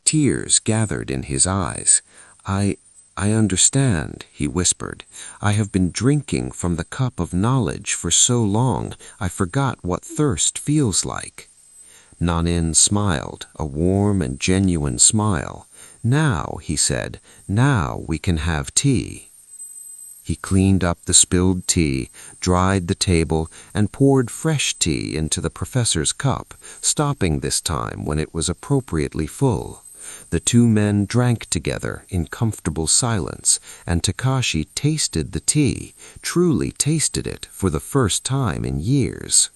Tears gathered in his eyes. I understand," he whispered. "I have been drinking from the cup of knowledge for so long, I forgot what thirst feels like." Nanin smiled, a warm and genuine smile. "Now," he said, "now we can have tea." He cleaned up the spilled tea, dried the table, and poured fresh tea into the professor's cup, stopping this time when it was appropriately full. The two men drank together in comfortable silence, and Takashi tasted the tea, truly tasted it for the first time in years.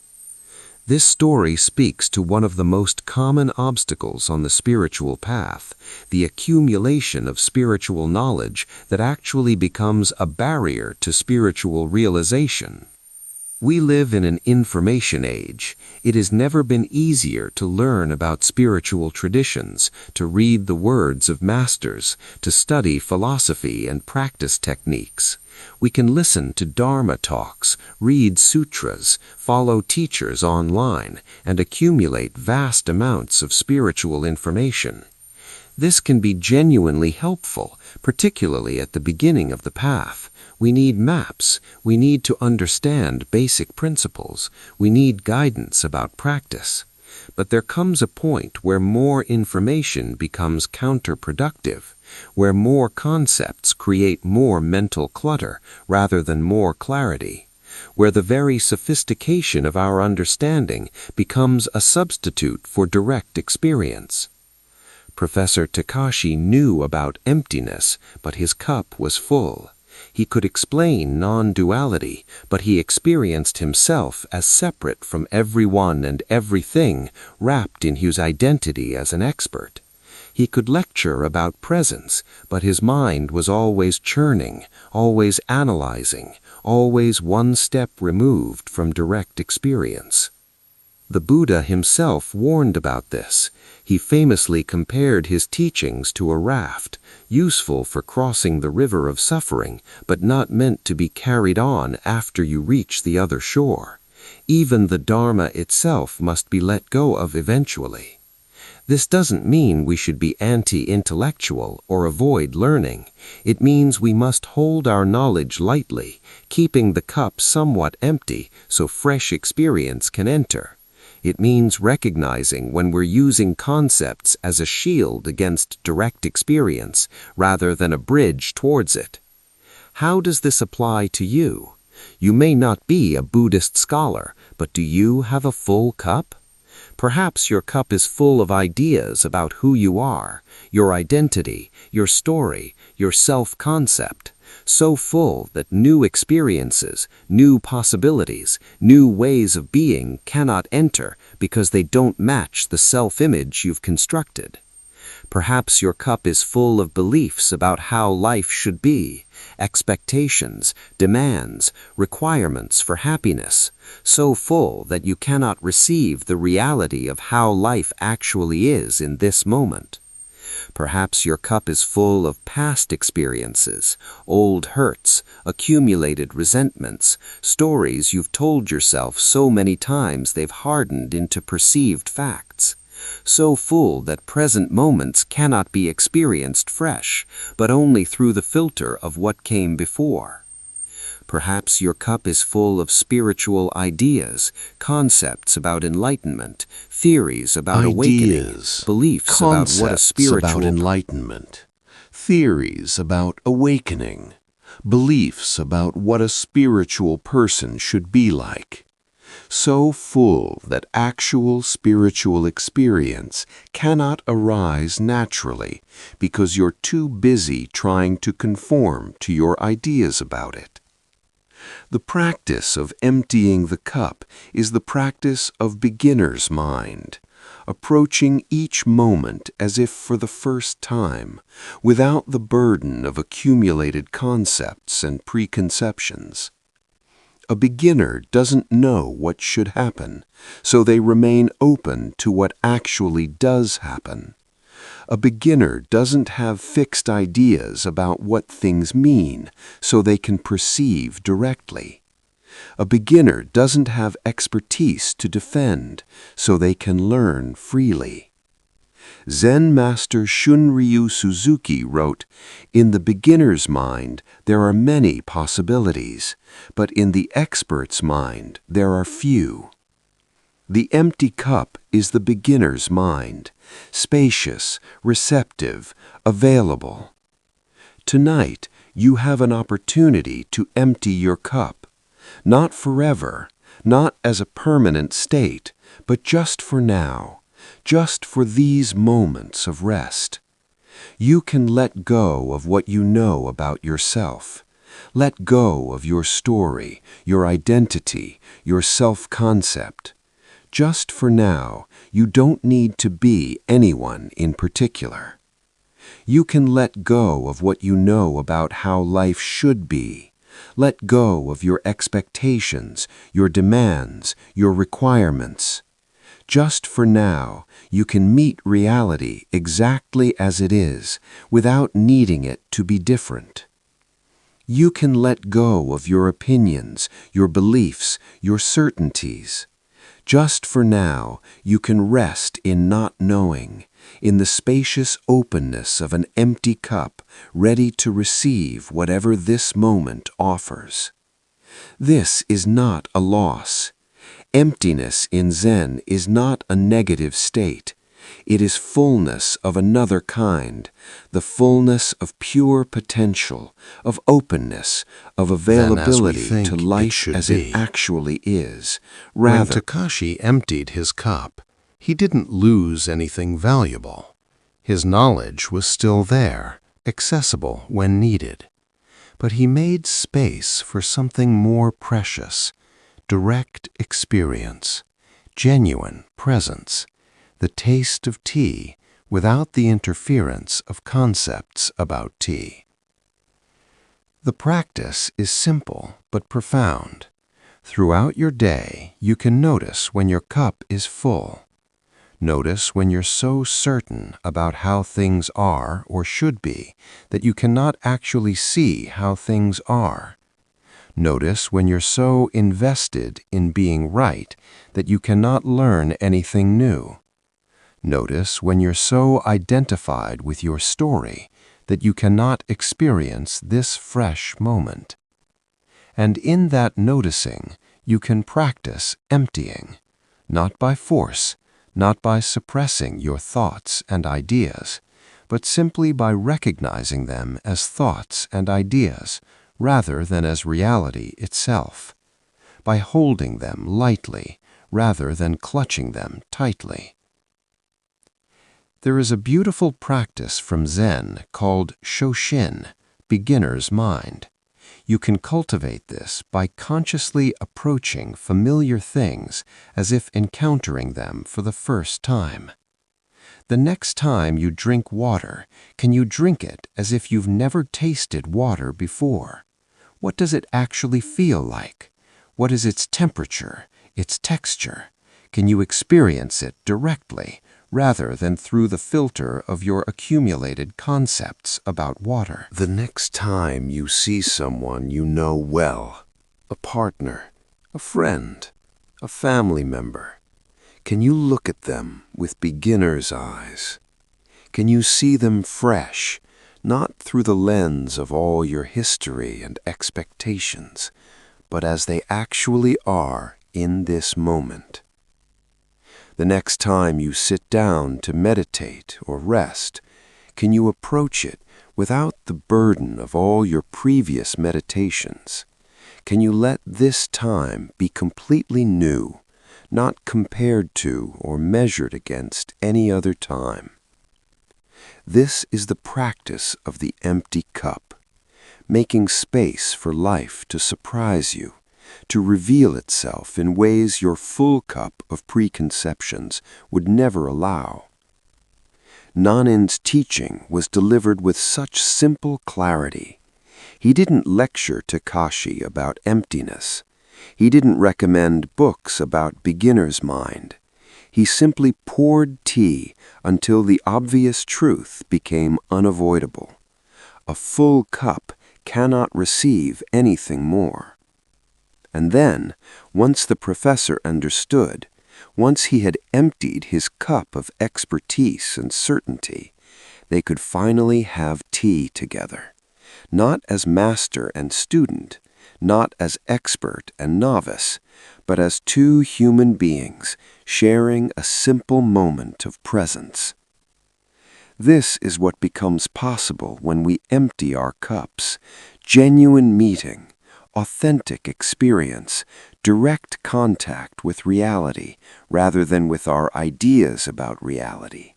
This story speaks to one of the most common obstacles on the spiritual path, the accumulation of spiritual knowledge that actually becomes a barrier to spiritual realization. We live in an information age. It has never been easier to learn about spiritual traditions, to read the words of masters, to study philosophy and practice techniques. We can listen to Dharma talks, read sutras, follow teachers online, and accumulate vast amounts of spiritual information. This can be genuinely helpful, particularly at the beginning of the path. We need maps. We need to understand basic principles. We need guidance about practice. But there comes a point where more information becomes counterproductive, where more concepts create more mental clutter rather than more clarity, where the very sophistication of our understanding becomes a substitute for direct experience. Professor Takashi knew about emptiness, but his cup was full. He could explain non-duality, but he experienced himself as separate from everyone and everything, wrapped in his identity as an expert. He could lecture about presence, but his mind was always churning, always analyzing, always one step removed from direct experience. The Buddha himself warned about this. He famously compared his teachings to a raft, useful for crossing the river of suffering, but not meant to be carried on after you reach the other shore. Even the Dharma itself must be let go of eventually. This doesn't mean we should be anti-intellectual or avoid learning. It means we must hold our knowledge lightly, keeping the cup somewhat empty so fresh experience can enter. It means recognizing when we're using concepts as a shield against direct experience rather than a bridge towards it. How does this apply to you? You may not be a Buddhist scholar, but do you have a full cup? Perhaps your cup is full of ideas about who you are, your identity, your story, your self-concept, so full that new experiences, new possibilities, new ways of being cannot enter because they don't match the self-image you've constructed. Perhaps your cup is full of beliefs about how life should be, expectations, demands, requirements for happiness, so full that you cannot receive the reality of how life actually is in this moment. Perhaps your cup is full of past experiences, old hurts, accumulated resentments, stories you've told yourself so many times they've hardened into perceived facts. So full that present moments cannot be experienced fresh, but only through the filter of what came before. Perhaps your cup is full of spiritual ideas, concepts about enlightenment, theories about awakening, beliefs about what a spiritual about enlightenment, theories about awakening, beliefs about what a spiritual person should be like. So full that actual spiritual experience cannot arise naturally because you're too busy trying to conform to your ideas about it. The practice of emptying the cup is the practice of beginner's mind, approaching each moment as if for the first time, without the burden of accumulated concepts and preconceptions. A beginner doesn't know what should happen, so they remain open to what actually does happen. A beginner doesn't have fixed ideas about what things mean, so they can perceive directly. A beginner doesn't have expertise to defend, so they can learn freely. Zen master Shunryu Suzuki wrote, "In the beginner's mind, there are many possibilities, but in the expert's mind, there are few." The empty cup is the beginner's mind, spacious, receptive, available. Tonight, you have an opportunity to empty your cup, not forever, not as a permanent state, but just for now. Just for these moments of rest. You can let go of what you know about yourself. Let go of your story, your identity, your self-concept. Just for now, you don't need to be anyone in particular. You can let go of what you know about how life should be, Let go of your expectations, your demands, your requirements. Just for now, you can meet reality exactly as it is, without needing it to be different. You can let go of your opinions, your beliefs, your certainties. Just for now, you can rest in not knowing, in the spacious openness of an empty cup, ready to receive whatever this moment offers. This is not a loss. Emptiness in Zen is not a negative state. It is fullness of another kind, the fullness of pure potential, of openness, of availability to life as it actually is, rather. When Takashi emptied his cup, he didn't lose anything valuable. His knowledge was still there, accessible when needed. But he made space for something more precious, direct experience, genuine presence, the taste of tea without the interference of concepts about tea. The practice is simple but profound. Throughout your day, you can notice when your cup is full. Notice when you're so certain about how things are or should be that you cannot actually see how things are. Notice when you're so invested in being right that you cannot learn anything new. Notice when you're so identified with your story that you cannot experience this fresh moment. And in that noticing, you can practice emptying, not by force, not by suppressing your thoughts and ideas, but simply by recognizing them as thoughts and ideas rather than as reality itself, by holding them lightly rather than clutching them tightly. There is a beautiful practice from Zen called Shoshin, beginner's mind. You can cultivate this by consciously approaching familiar things as if encountering them for the first time. The next time you drink water, can you drink it as if you've never tasted water before? What does it actually feel like? What is its temperature, its texture? Can you experience it directly, rather than through the filter of your accumulated concepts about water? The next time you see someone you know well, a partner, a friend, a family member, can you look at them with beginner's eyes? Can you see them fresh, not through the lens of all your history and expectations, but as they actually are in this moment? The next time you sit down to meditate or rest, can you approach it without the burden of all your previous meditations? Can you let this time be completely new, not compared to or measured against any other time? This is the practice of the empty cup, making space for life to surprise you, to reveal itself in ways your full cup of preconceptions would never allow. Nanin's teaching was delivered with such simple clarity. He didn't lecture Takashi about emptiness. He didn't recommend books about beginner's mind. He simply poured tea until the obvious truth became unavoidable. A full cup cannot receive anything more. And then, once the professor understood, once he had emptied his cup of expertise and certainty, they could finally have tea together, not as master and student, not as expert and novice, but as two human beings sharing a simple moment of presence. This is what becomes possible when we empty our cups: genuine meeting, authentic experience, direct contact with reality rather than with our ideas about reality.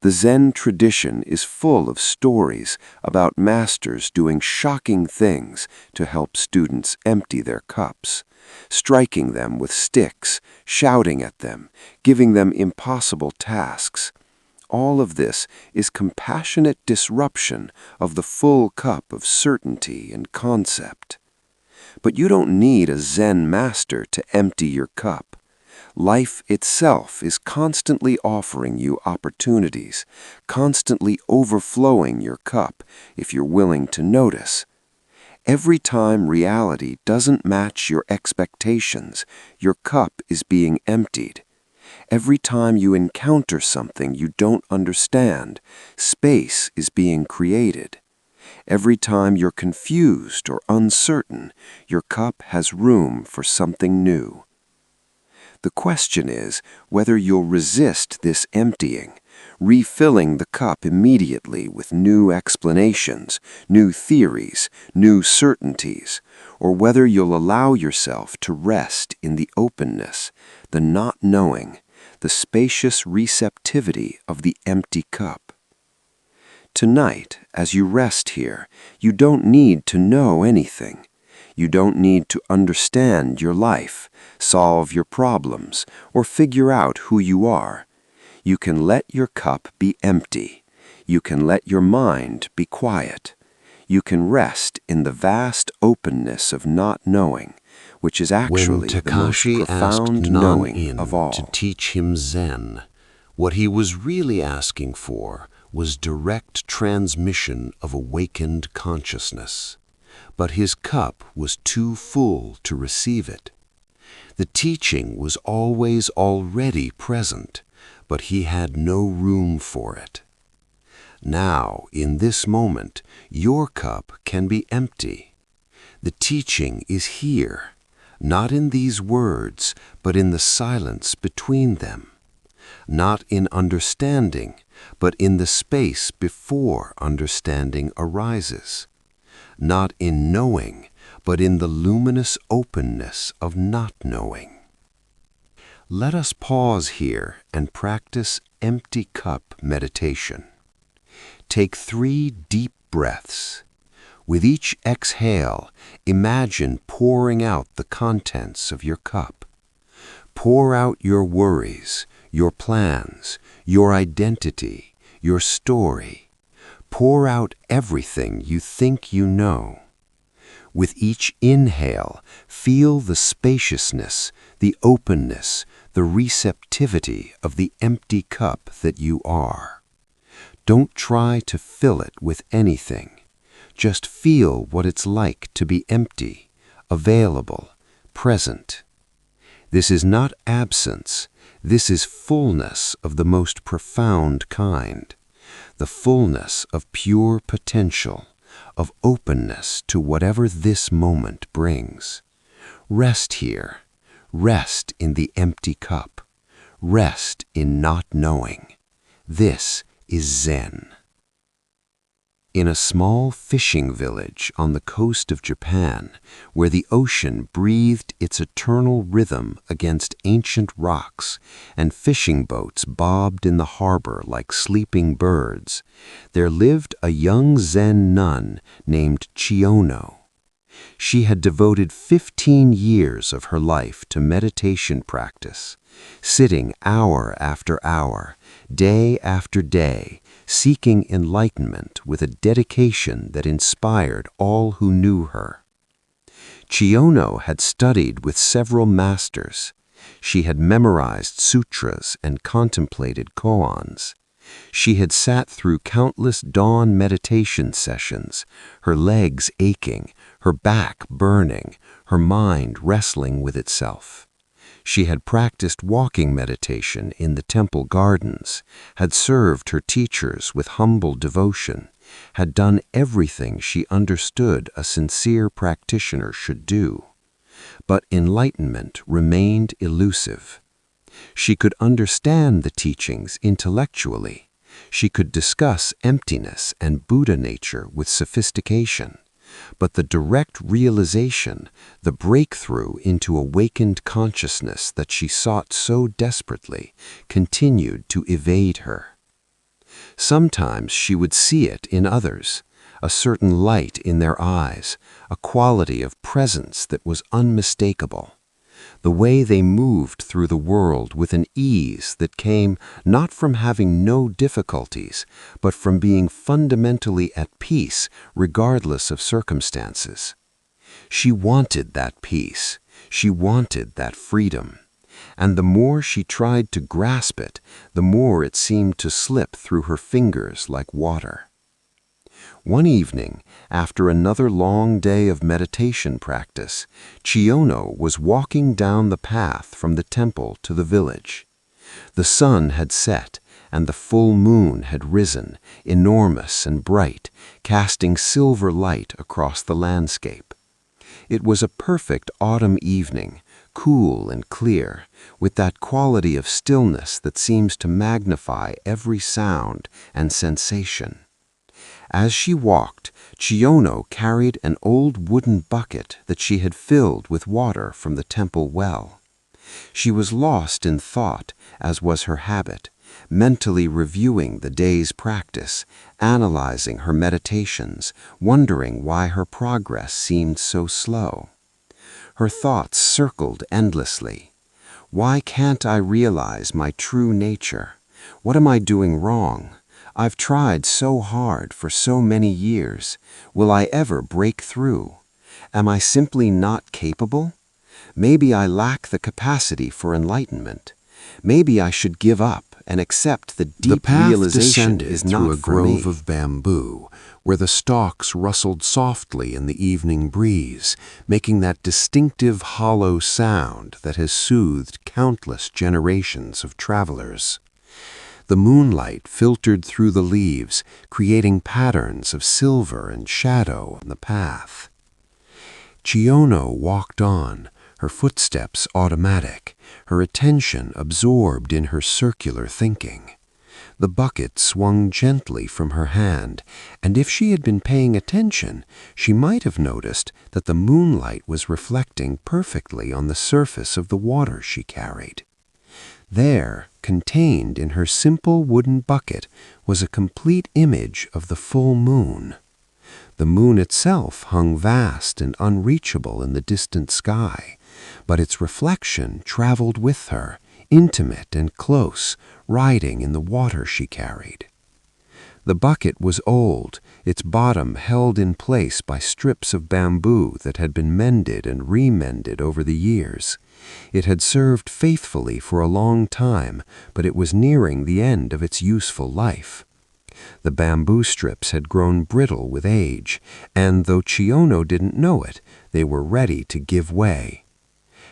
The Zen tradition is full of stories about masters doing shocking things to help students empty their cups, striking them with sticks, shouting at them, giving them impossible tasks, All of this is compassionate disruption of the full cup of certainty and concept. But you don't need a Zen master to empty your cup. Life itself is constantly offering you opportunities, constantly overflowing your cup if you're willing to notice. Every time reality doesn't match your expectations, your cup is being emptied. Every time you encounter something you don't understand, space is being created. Every time you're confused or uncertain, your cup has room for something new. The question is whether you'll resist this emptying, refilling the cup immediately with new explanations, new theories, new certainties, or whether you'll allow yourself to rest in the openness, the not knowing, the spacious receptivity of the empty cup. Tonight, as you rest here, you don't need to know anything. You don't need to understand your life, solve your problems, or figure out who you are. You can let your cup be empty. You can let your mind be quiet. You can rest in the vast openness of not knowing, which is actually the most When Takashi asked profound knowing of Nan-in all. to teach him Zen, what he was really asking for was direct transmission of awakened consciousness. But his cup was too full to receive it. The teaching was always already present, but he had no room for it. Now, in this moment, your cup can be empty. The teaching is here, not in these words, but in the silence between them. Not in understanding, but in the space before understanding arises. Not in knowing, but in the luminous openness of not knowing. Let us pause here and practice empty cup meditation. Take 3 deep breaths. With each exhale, imagine pouring out the contents of your cup. Pour out your worries, your plans, your identity, your story. Pour out everything you think you know. With each inhale, feel the spaciousness, the openness, the receptivity of the empty cup that you are. Don't try to fill it with anything. Just feel what it's like to be empty, available, present. This is not absence. This is fullness of the most profound kind. The fullness of pure potential, of openness to whatever this moment brings. Rest here. Rest in the empty cup. Rest in not knowing. This is Zen. In a small fishing village on the coast of Japan, where the ocean breathed its eternal rhythm against ancient rocks and fishing boats bobbed in the harbor like sleeping birds, there lived a young Zen nun named Chiono. She had devoted 15 years of her life to meditation practice, sitting hour after hour, day after day, seeking enlightenment with a dedication that inspired all who knew her. Chiono had studied with several masters. She had memorized sutras and contemplated koans. She had sat through countless dawn meditation sessions, her legs aching, her back burning, her mind wrestling with itself. She had practiced walking meditation in the temple gardens, had served her teachers with humble devotion, had done everything she understood a sincere practitioner should do. But enlightenment remained elusive. She could understand the teachings intellectually. She could discuss emptiness and Buddha nature with sophistication. But the direct realization, the breakthrough into awakened consciousness that she sought so desperately, continued to evade her. Sometimes she would see it in others, a certain light in their eyes, a quality of presence that was unmistakable. the way they moved through the world with an ease that came not from having no difficulties, but from being fundamentally at peace regardless of circumstances. She wanted that peace. She wanted that freedom. And the more she tried to grasp it, the more it seemed to slip through her fingers like water. One evening, after another long day of meditation practice, Chiono was walking down the path from the temple to the village. The sun had set, and the full moon had risen, enormous and bright, casting silver light across the landscape. It was a perfect autumn evening, cool and clear, with that quality of stillness that seems to magnify every sound and sensation. As she walked, Chiono carried an old wooden bucket that she had filled with water from the temple well. She was lost in thought, as was her habit, mentally reviewing the day's practice, analyzing her meditations, wondering why her progress seemed so slow. Her thoughts circled endlessly. Why can't I realize my true nature? What am I doing wrong? I've tried so hard for so many years. Will I ever break through? Am I simply not capable? Maybe I lack the capacity for enlightenment. Maybe I should give up and accept the deep realization is not through a for me. grove of bamboo, where the stalks rustled softly in the evening breeze, making that distinctive hollow sound that has soothed countless generations of travelers. The moonlight filtered through the leaves, creating patterns of silver and shadow on the path. Chiono walked on, her footsteps automatic, her attention absorbed in her circular thinking. The bucket swung gently from her hand, and if she had been paying attention, she might have noticed that the moonlight was reflecting perfectly on the surface of the water she carried. There, contained in her simple wooden bucket, was a complete image of the full moon. The moon itself hung vast and unreachable in the distant sky, but its reflection traveled with her, intimate and close, riding in the water she carried. The bucket was old, its bottom held in place by strips of bamboo that had been mended and remended over the years. It had served faithfully for a long time, but it was nearing the end of its useful life. The bamboo strips had grown brittle with age, and though Chiono didn't know it, they were ready to give way.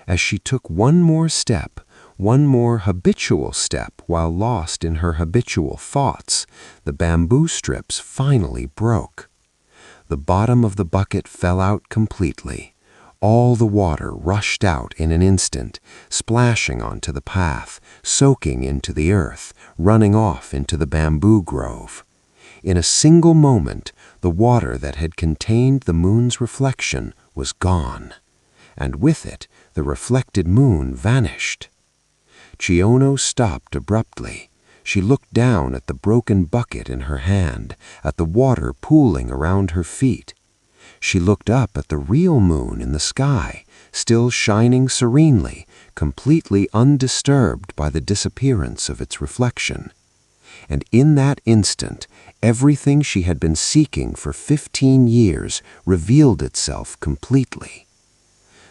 As she took one more step, one more habitual step while lost in her habitual thoughts, the bamboo strips finally broke. The bottom of the bucket fell out completely. All the water rushed out in an instant, splashing onto the path, soaking into the earth, running off into the bamboo grove. In a single moment, the water that had contained the moon's reflection was gone, and with it, the reflected moon vanished. Chiono stopped abruptly. She looked down at the broken bucket in her hand, at the water pooling around her feet. She looked up at the real moon in the sky, still shining serenely, completely undisturbed by the disappearance of its reflection. And in that instant, everything she had been seeking for 15 years revealed itself completely.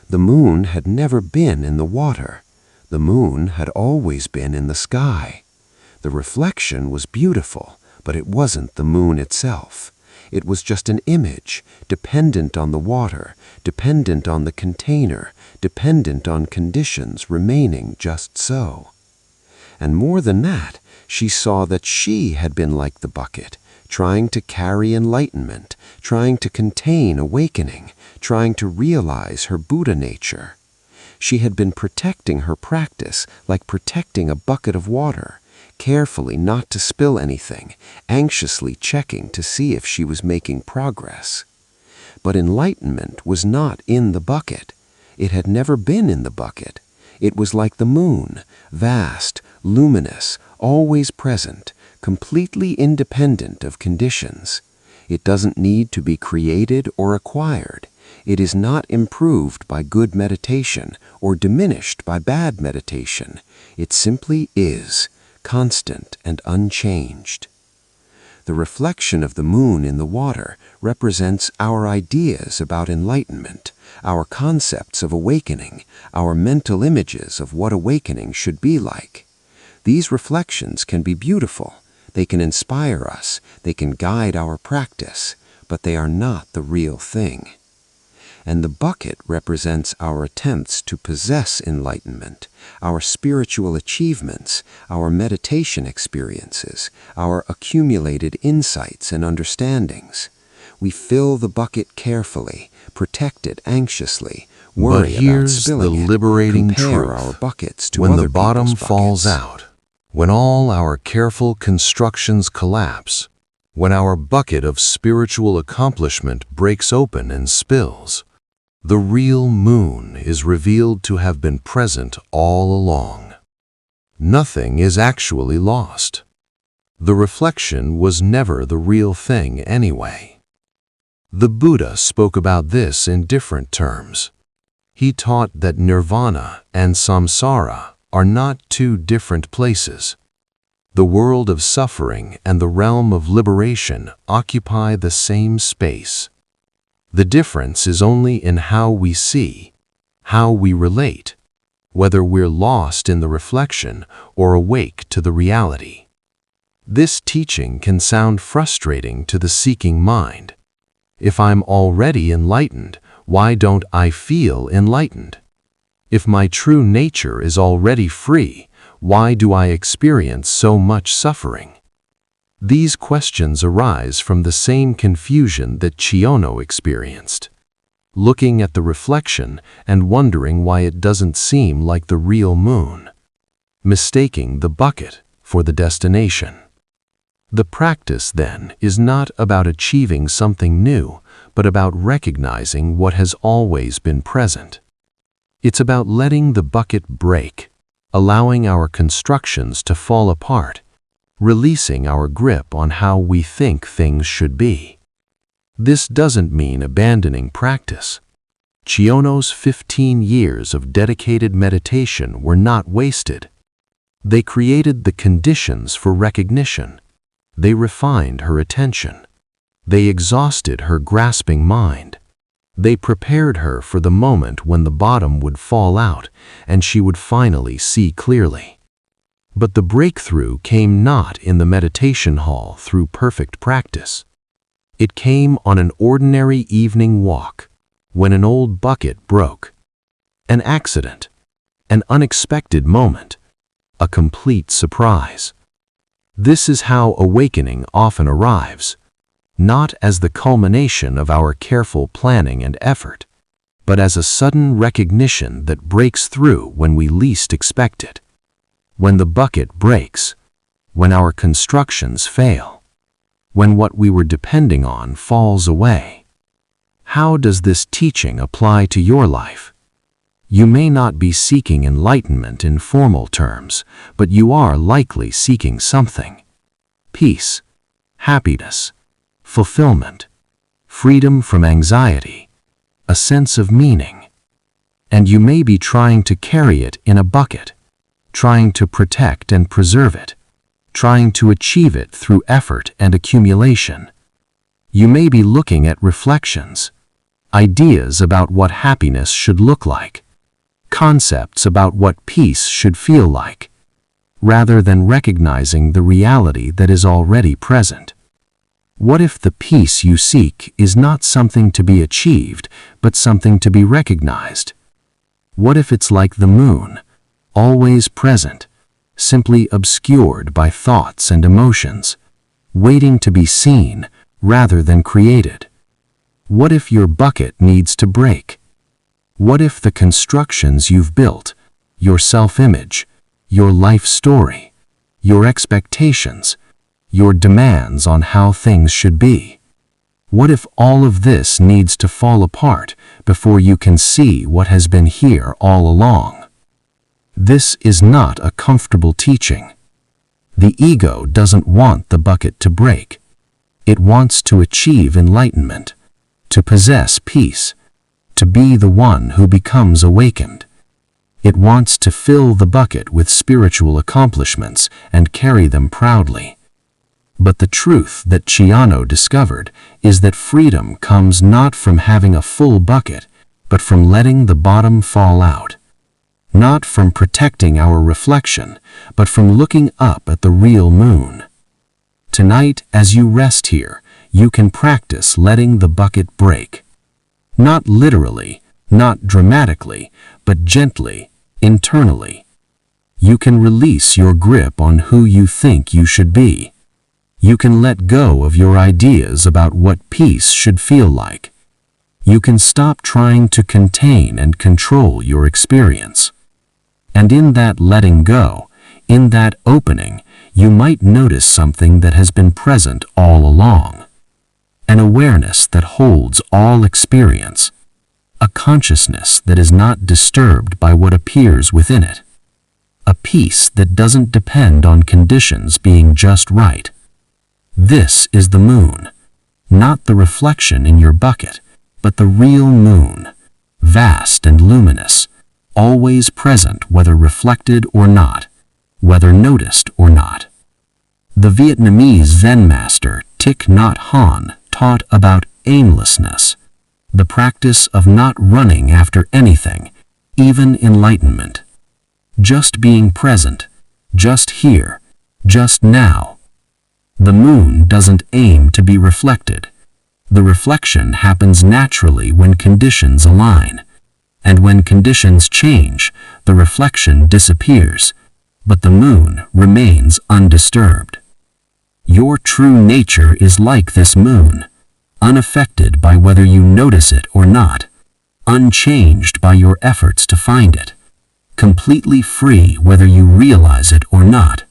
The moon had never been in the water. The moon had always been in the sky. The reflection was beautiful, but it wasn't the moon itself. It was just an image, dependent on the water, dependent on the container, dependent on conditions remaining just so. And more than that, she saw that she had been like the bucket, trying to carry enlightenment, trying to contain awakening, trying to realize her Buddha nature. She had been protecting her practice like protecting a bucket of water, carefully not to spill anything, anxiously checking to see if she was making progress. But enlightenment was not in the bucket. It had never been in the bucket. It was like the moon, vast, luminous, always present, completely independent of conditions. It doesn't need to be created or acquired. It is not improved by good meditation or diminished by bad meditation. It simply is, constant and unchanged. The reflection of the moon in the water represents our ideas about enlightenment, our concepts of awakening, our mental images of what awakening should be like. These reflections can be beautiful, they can inspire us, they can guide our practice, but they are not the real thing. And the bucket represents our attempts to possess enlightenment, our spiritual achievements, our meditation experiences, our accumulated insights and understandings. We fill the bucket carefully, protect it anxiously, worry But here's about spilling the liberating it, compare truth. our buckets to When other the bottom people's falls buckets. out, when all our careful constructions collapse, when our bucket of spiritual accomplishment breaks open and spills, the real moon is revealed to have been present all along. Nothing is actually lost. The reflection was never the real thing anyway. The Buddha spoke about this in different terms. He taught that nirvana and samsara are not two different places. The world of suffering and the realm of liberation occupy the same space. The difference is only in how we see, how we relate, whether we're lost in the reflection or awake to the reality. This teaching can sound frustrating to the seeking mind. If I'm already enlightened, why don't I feel enlightened? If my true nature is already free, why do I experience so much suffering? These questions arise from the same confusion that Chiono experienced, looking at the reflection and wondering why it doesn't seem like the real moon, mistaking the bucket for the destination. The practice, then, is not about achieving something new, but about recognizing what has always been present. It's about letting the bucket break, allowing our constructions to fall apart, releasing our grip on how we think things should be. This doesn't mean abandoning practice. Chiono's 15 years of dedicated meditation were not wasted. They created the conditions for recognition. They refined her attention. They exhausted her grasping mind. They prepared her for the moment when the bottom would fall out and she would finally see clearly. But the breakthrough came not in the meditation hall through perfect practice. It came on an ordinary evening walk, when an old bucket broke. An accident, an unexpected moment, a complete surprise. This is how awakening often arrives, not as the culmination of our careful planning and effort, but as a sudden recognition that breaks through when we least expect it. When the bucket breaks, when our constructions fail, when what we were depending on falls away. How does this teaching apply to your life? You may not be seeking enlightenment in formal terms, but you are likely seeking something. Peace, happiness, fulfillment, freedom from anxiety, a sense of meaning. And you may be trying to carry it in a bucket, trying to protect and preserve it, trying to achieve it through effort and accumulation. You may be looking at reflections, ideas about what happiness should look like, concepts about what peace should feel like, rather than recognizing the reality that is already present. What if the peace you seek is not something to be achieved, but something to be recognized? What if it's like the moon, always present, simply obscured by thoughts and emotions, waiting to be seen rather than created? What if your bucket needs to break? What if the constructions you've built, your self-image, your life story, your expectations, your demands on how things should be? What if all of this needs to fall apart before you can see what has been here all along? This is not a comfortable teaching. The ego doesn't want the bucket to break. It wants to achieve enlightenment, to possess peace, to be the one who becomes awakened. It wants to fill the bucket with spiritual accomplishments and carry them proudly. But the truth that Chiano discovered is that freedom comes not from having a full bucket, but from letting the bottom fall out. Not from protecting our reflection, but from looking up at the real moon. Tonight, as you rest here, you can practice letting the bucket break. Not literally, not dramatically, but gently, internally. You can release your grip on who you think you should be. You can let go of your ideas about what peace should feel like. You can stop trying to contain and control your experience. And in that letting go, in that opening, you might notice something that has been present all along. An awareness that holds all experience. A consciousness that is not disturbed by what appears within it. A peace that doesn't depend on conditions being just right. This is the moon, not the reflection in your bucket, but the real moon, vast and luminous, always present whether reflected or not, whether noticed or not. The Vietnamese Zen master Thich Nhat Hanh taught about aimlessness, the practice of not running after anything, even enlightenment. Just being present, just here, just now. The moon doesn't aim to be reflected. The reflection happens naturally when conditions align. And when conditions change, the reflection disappears, but the moon remains undisturbed. Your true nature is like this moon, unaffected by whether you notice it or not, unchanged by your efforts to find it, completely free whether you realize it or not.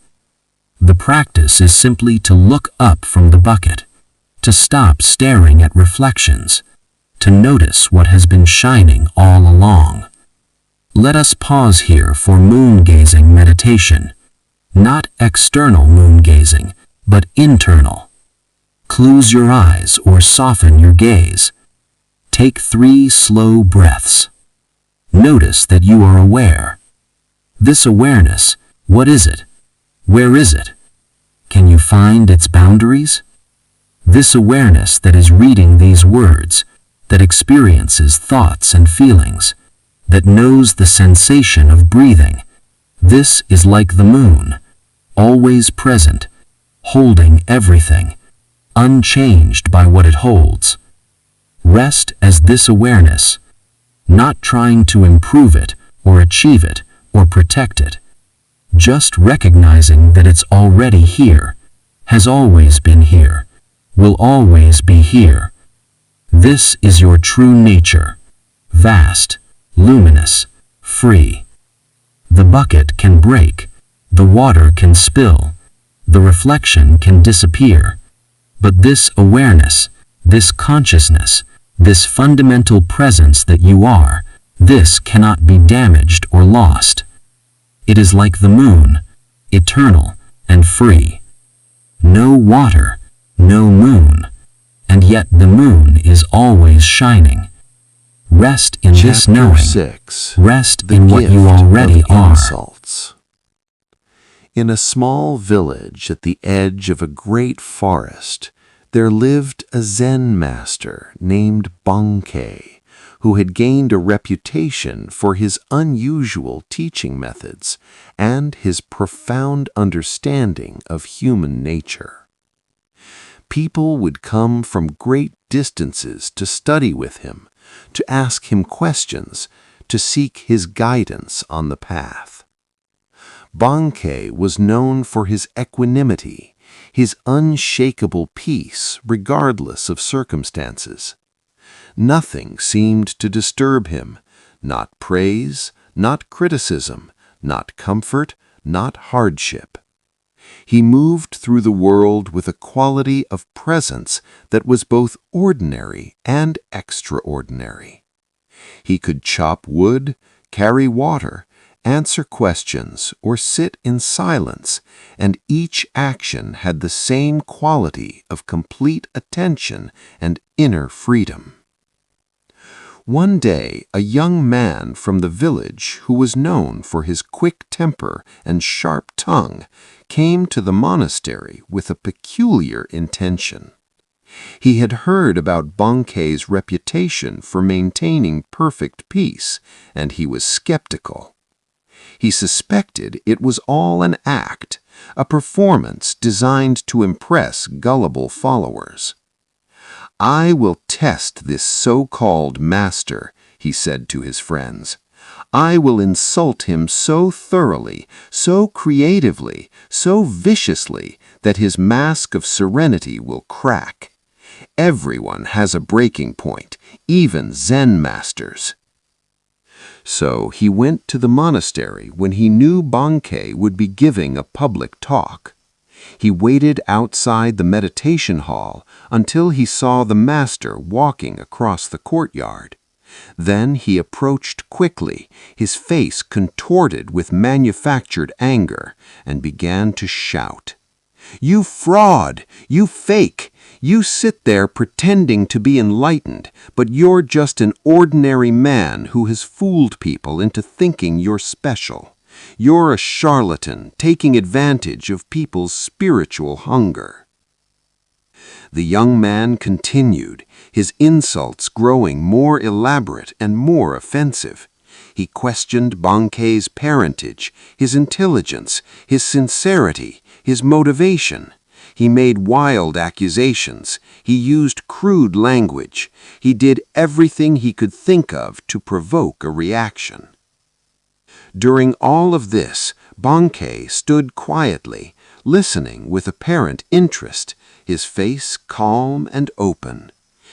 The practice is simply to look up from the bucket, to stop staring at reflections, to notice what has been shining all along. Let us pause here for moon-gazing meditation, not external moon-gazing, but internal. Close your eyes or soften your gaze. Take 3 slow breaths. Notice that you are aware. This awareness, what is it? Where is it? Can you find its boundaries? This awareness that is reading these words, that experiences thoughts and feelings, that knows the sensation of breathing, this is like the moon, always present, holding everything, unchanged by what it holds. Rest as this awareness, not trying to improve it or achieve it or protect it, just recognizing that it's already here, has always been here, will always be here. This is your true nature, vast, luminous, free. The bucket can break, the water can spill, the reflection can disappear, but this awareness, this consciousness, this fundamental presence that you are, this cannot be damaged or lost. It is like the moon, eternal and free. No water, no moon, and yet the moon is always shining. Rest in this knowing. 6. Rest in what you already are. Insults. In a small village at the edge of a great forest, there lived a Zen master named Bankei, who had gained a reputation for his unusual teaching methods and his profound understanding of human nature. People would come from great distances to study with him, to ask him questions, to seek his guidance on the path. Bankei was known for his equanimity, his unshakable peace regardless of circumstances. Nothing seemed to disturb him, not praise, not criticism, not comfort, not hardship. He moved through the world with a quality of presence that was both ordinary and extraordinary. He could chop wood, carry water, answer questions, or sit in silence, and each action had the same quality of complete attention and inner freedom. One day, a young man from the village who was known for his quick temper and sharp tongue came to the monastery with a peculiar intention. He had heard about Bankei's reputation for maintaining perfect peace, and he was skeptical. He suspected it was all an act, a performance designed to impress gullible followers. "I will test this so-called master," he said to his friends. "I will insult him so thoroughly, so creatively, so viciously, that his mask of serenity will crack. Everyone has a breaking point, even Zen masters." So he went to the monastery when he knew Bankei would be giving a public talk. He waited outside the meditation hall until he saw the master walking across the courtyard. Then he approached quickly, his face contorted with manufactured anger, and began to shout. "You fraud! You fake! You sit there pretending to be enlightened, but you're just an ordinary man who has fooled people into thinking you're special. You're a charlatan taking advantage of people's spiritual hunger." The young man continued, his insults growing more elaborate and more offensive. He questioned Bankei's parentage, his intelligence, his sincerity, his motivation. He made wild accusations. He used crude language. He did everything he could think of to provoke a reaction. During all of this, Bankei stood quietly, listening with apparent interest, his face calm and open.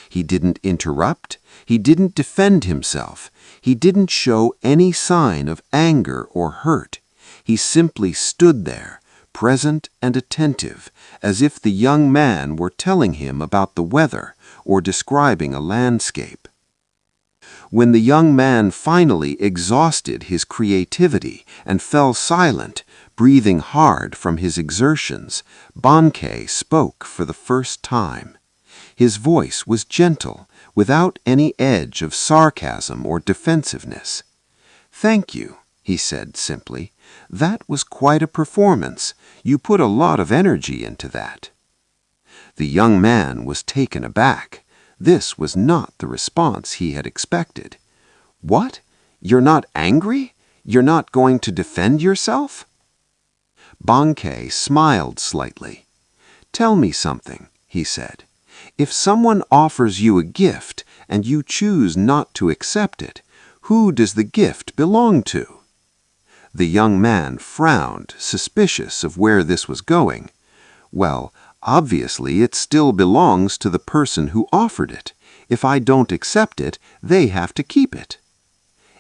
He didn't interrupt. He didn't defend himself. He didn't show any sign of anger or hurt. He simply stood there, present and attentive, as if the young man were telling him about the weather or describing a landscape. When the young man finally exhausted his creativity and fell silent, breathing hard from his exertions, Bankei spoke for the first time. His voice was gentle, without any edge of sarcasm or defensiveness. "Thank you," he said simply. "That was quite a performance. You put a lot of energy into that." The young man was taken aback. This was not the response he had expected. "What? You're not angry? You're not going to defend yourself?" Bankei smiled slightly. "Tell me something," he said. "If someone offers you a gift and you choose not to accept it, who does the gift belong to?" The young man frowned, suspicious of where this was going. "Well, obviously it still belongs to the person who offered it. If I don't accept it, they have to keep it."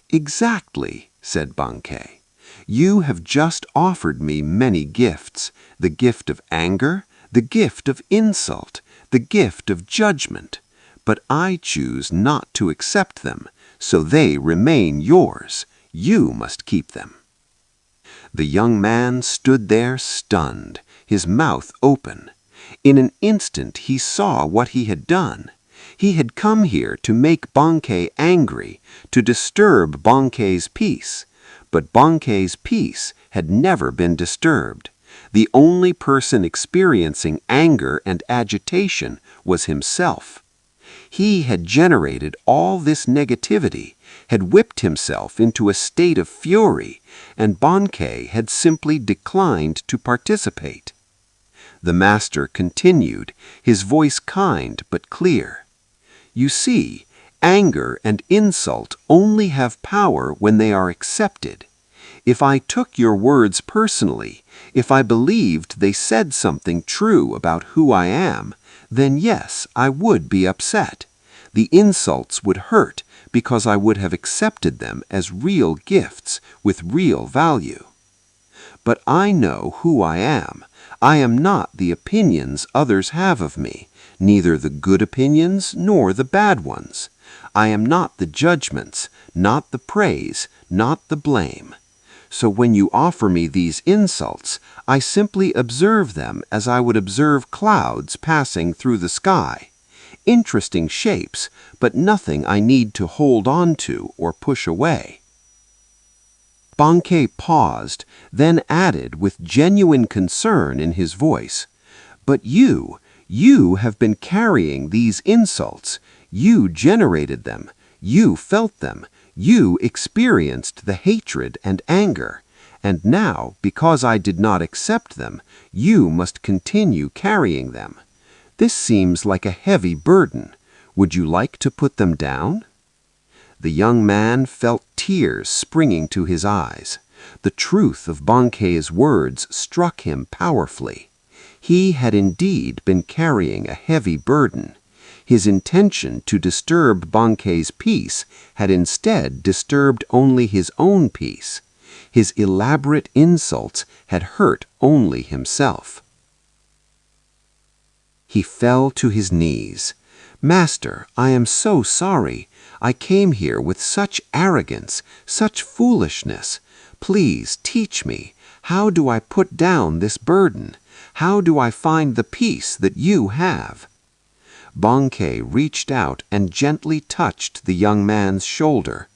"Exactly," said Bankei. "You have just offered me many gifts, the gift of anger, the gift of insult, the gift of judgment, but I choose not to accept them, so they remain yours. You must keep them." The young man stood there stunned, his mouth open. In an instant he saw what he had done. He had come here to make Bankei angry, to disturb Bankei's peace. But Bankei's peace had never been disturbed. The only person experiencing anger and agitation was himself. He had generated all this negativity, had whipped himself into a state of fury, and Bankei had simply declined to participate. The master continued, his voice kind but clear. "You see, anger and insult only have power when they are accepted. If I took your words personally, if I believed they said something true about who I am, then yes, I would be upset. The insults would hurt because I would have accepted them as real gifts with real value. But I know who I am. I am not the opinions others have of me, neither the good opinions nor the bad ones. I am not the judgments, not the praise, not the blame. So when you offer me these insults, I simply observe them as I would observe clouds passing through the sky. interesting shapes, but nothing I need to hold on to or push away." Bankei paused, then added with genuine concern in his voice, "But you have been carrying these insults. You generated them. You felt them. You experienced the hatred and anger. And now, because I did not accept them, you must continue carrying them. This seems like a heavy burden. Would you like to put them down?" The young man felt tears springing to his eyes. The truth of Bankei's words struck him powerfully. He had indeed been carrying a heavy burden. His intention to disturb Bankei's peace had instead disturbed only his own peace. His elaborate insults had hurt only himself. He fell to his knees. "Master, I am so sorry. I came here with such arrogance, such foolishness. Please teach me. How do I put down this burden? How do I find the peace that you have?" Bankei reached out and gently touched the young man's shoulder.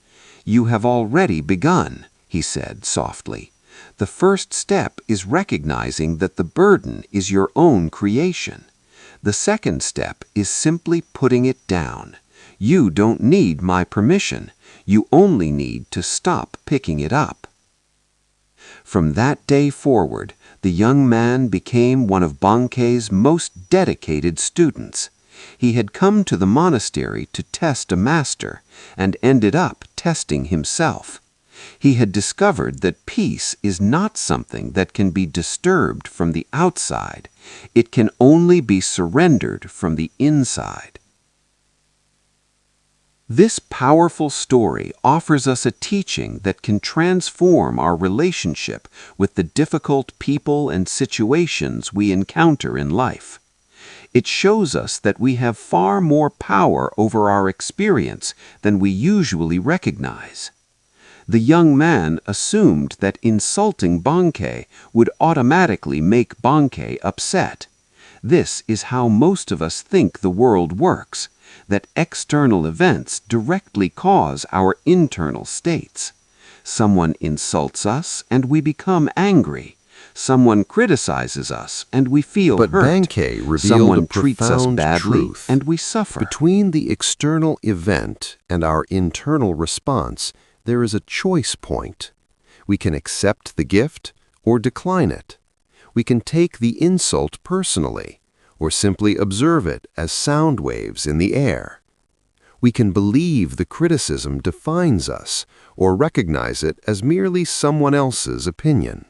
"You have already begun," he said softly. "The first step is recognizing that the burden is your own creation. The second step is simply putting it down. You don't need my permission. You only need to stop picking it up." From that day forward, the young man became one of Bankei's most dedicated students. He had come to the monastery to test a master and ended up testing himself. He had discovered that peace is not something that can be disturbed from the outside. It can only be surrendered from the inside. This powerful story offers us a teaching that can transform our relationship with the difficult people and situations we encounter in life. It shows us that we have far more power over our experience than we usually recognize. The young man assumed that insulting Bankei would automatically make Bankei upset. This is how most of us think the world works, that external events directly cause our internal states. Someone insults us and we become angry. Someone criticizes us and we feel hurt. But Bankei revealed Someone a treats us profound badly truth. and we suffer. Between the external event and our internal response, there is a choice point. We can accept the gift or decline it. We can take the insult personally, or simply observe it as sound waves in the air. We can believe the criticism defines us, or recognize it as merely someone else's opinion.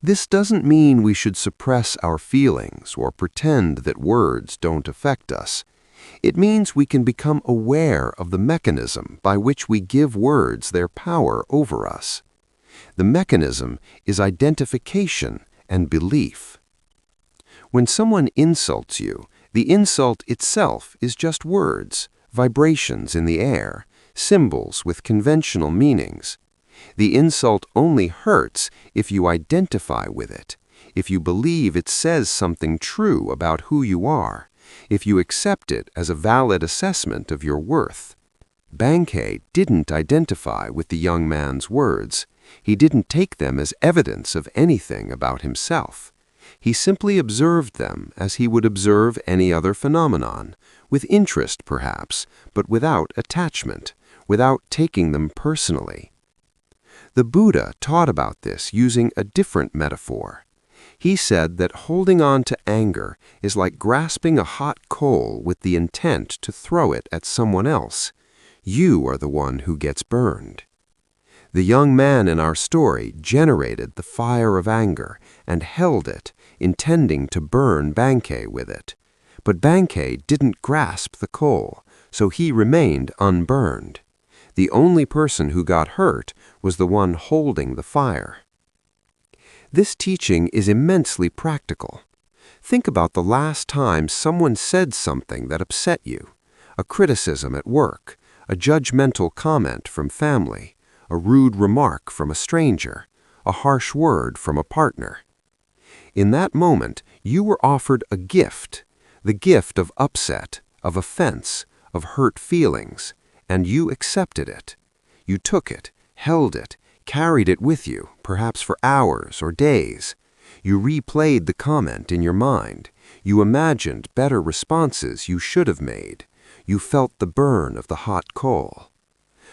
This doesn't mean we should suppress our feelings or pretend that words don't affect us. It means we can become aware of the mechanism by which we give words their power over us. The mechanism is identification and belief. When someone insults you, the insult itself is just words, vibrations in the air, symbols with conventional meanings. The insult only hurts if you identify with it, if you believe it says something true about who you are, if you accept it as a valid assessment of your worth. Bankei didn't identify with the young man's words. He didn't take them as evidence of anything about himself. He simply observed them as he would observe any other phenomenon, with interest perhaps, but without attachment, without taking them personally. The Buddha taught about this using a different metaphor. He said that holding on to anger is like grasping a hot coal with the intent to throw it at someone else. You are the one who gets burned. The young man in our story generated the fire of anger and held it, intending to burn Bankei with it. But Bankei didn't grasp the coal, so he remained unburned. The only person who got hurt was the one holding the fire. This teaching is immensely practical. Think about the last time someone said something that upset you. A criticism at work, a judgmental comment from family, a rude remark from a stranger, a harsh word from a partner. In that moment, you were offered a gift, the gift of upset, of offense, of hurt feelings, and you accepted it. You took it, held it, carried it with you, perhaps for hours or days. You replayed the comment in your mind. You imagined better responses you should have made. You felt the burn of the hot coal.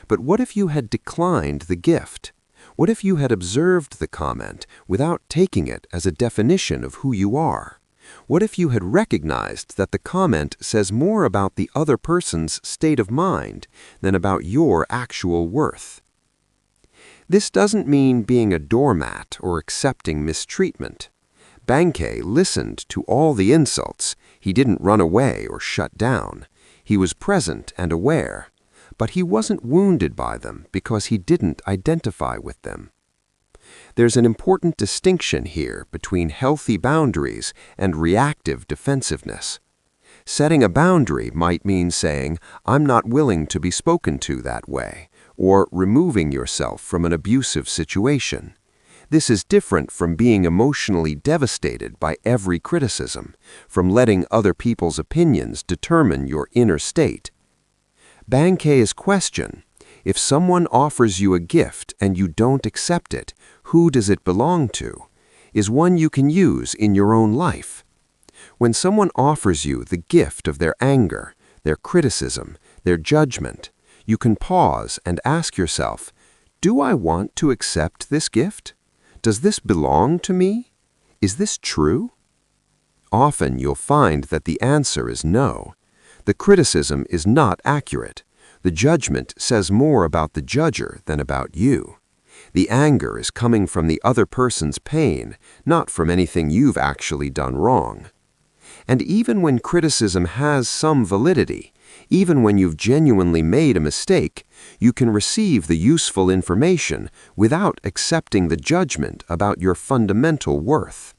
But what if you had declined the gift? What if you had observed the comment without taking it as a definition of who you are? What if you had recognized that the comment says more about the other person's state of mind than about your actual worth? This doesn't mean being a doormat or accepting mistreatment. Bankei listened to all the insults. He didn't run away or shut down. He was present and aware, but he wasn't wounded by them because he didn't identify with them. There's an important distinction here between healthy boundaries and reactive defensiveness. Setting a boundary might mean saying, "I'm not willing to be spoken to that way," or removing yourself from an abusive situation. This is different from being emotionally devastated by every criticism, from letting other people's opinions determine your inner state. Bankei's question, if someone offers you a gift and you don't accept it, who does it belong to, is one you can use in your own life. When someone offers you the gift of their anger, their criticism, their judgment, you can pause and ask yourself, do I want to accept this gift? Does this belong to me? Is this true? Often you'll find that the answer is no. The criticism is not accurate. The judgment says more about the judger than about you. The anger is coming from the other person's pain, not from anything you've actually done wrong. And even when criticism has some validity, even when you've genuinely made a mistake, you can receive the useful information without accepting the judgment about your fundamental worth.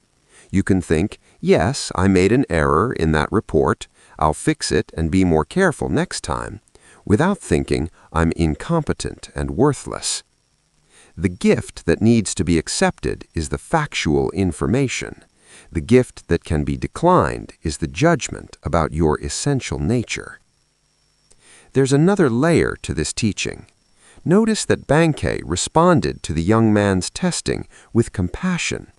You can think, yes, I made an error in that report, I'll fix it and be more careful next time, without thinking I'm incompetent and worthless. The gift that needs to be accepted is the factual information. The gift that can be declined is the judgment about your essential nature. There's another layer to this teaching. Notice that Bankei responded to the young man's testing with compassion.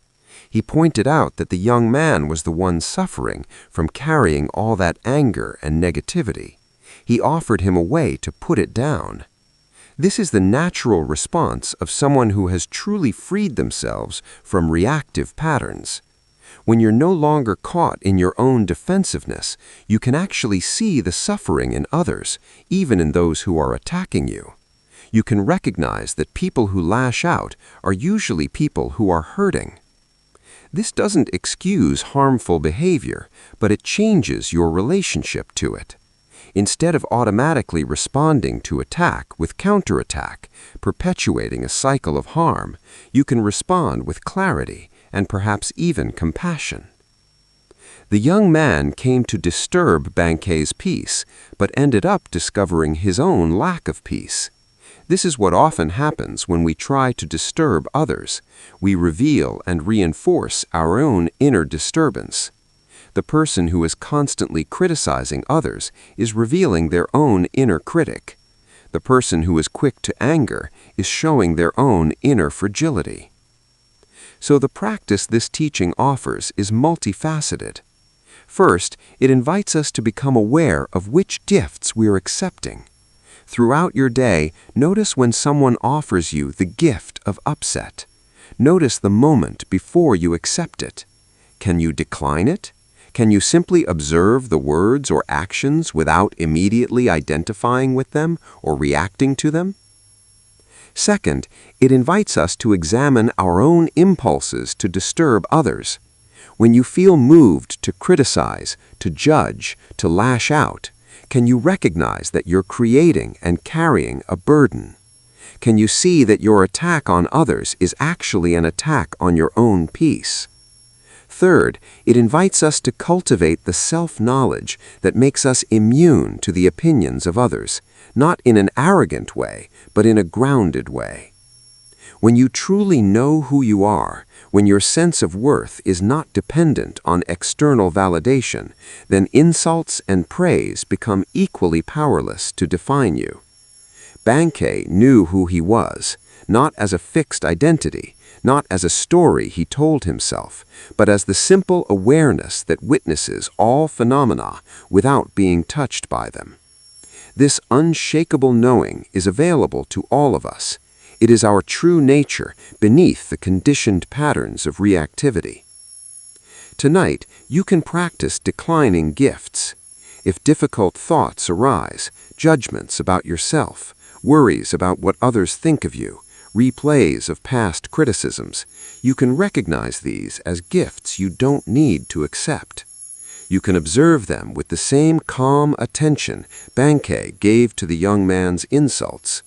He pointed out that the young man was the one suffering from carrying all that anger and negativity. He offered him a way to put it down. This is the natural response of someone who has truly freed themselves from reactive patterns. When you're no longer caught in your own defensiveness, you can actually see the suffering in others, even in those who are attacking you. You can recognize that people who lash out are usually people who are hurting. This doesn't excuse harmful behavior, but it changes your relationship to it. Instead of automatically responding to attack with counterattack, perpetuating a cycle of harm, you can respond with clarity and perhaps even compassion. The young man came to disturb Bankei's peace, but ended up discovering his own lack of peace. This is what often happens when we try to disturb others. We reveal and reinforce our own inner disturbance. The person who is constantly criticizing others is revealing their own inner critic. The person who is quick to anger is showing their own inner fragility. So the practice this teaching offers is multifaceted. First, it invites us to become aware of which gifts we're accepting. Throughout your day, notice when someone offers you the gift of upset. Notice the moment before you accept it. Can you decline it? Can you simply observe the words or actions without immediately identifying with them or reacting to them? Second, it invites us to examine our own impulses to disturb others. When you feel moved to criticize, to judge, to lash out, can you recognize that you're creating and carrying a burden? Can you see that your attack on others is actually an attack on your own peace? Third, it invites us to cultivate the self-knowledge that makes us immune to the opinions of others, not in an arrogant way, but in a grounded way. When you truly know who you are, when your sense of worth is not dependent on external validation, then insults and praise become equally powerless to define you. Bankei knew who he was, not as a fixed identity, not as a story he told himself, but as the simple awareness that witnesses all phenomena without being touched by them. This unshakable knowing is available to all of us. It is our true nature beneath the conditioned patterns of reactivity. Tonight, you can practice declining gifts. If difficult thoughts arise, judgments about yourself, worries about what others think of you, replays of past criticisms, you can recognize these as gifts you don't need to accept. You can observe them with the same calm attention Bankei gave to the young man's insults.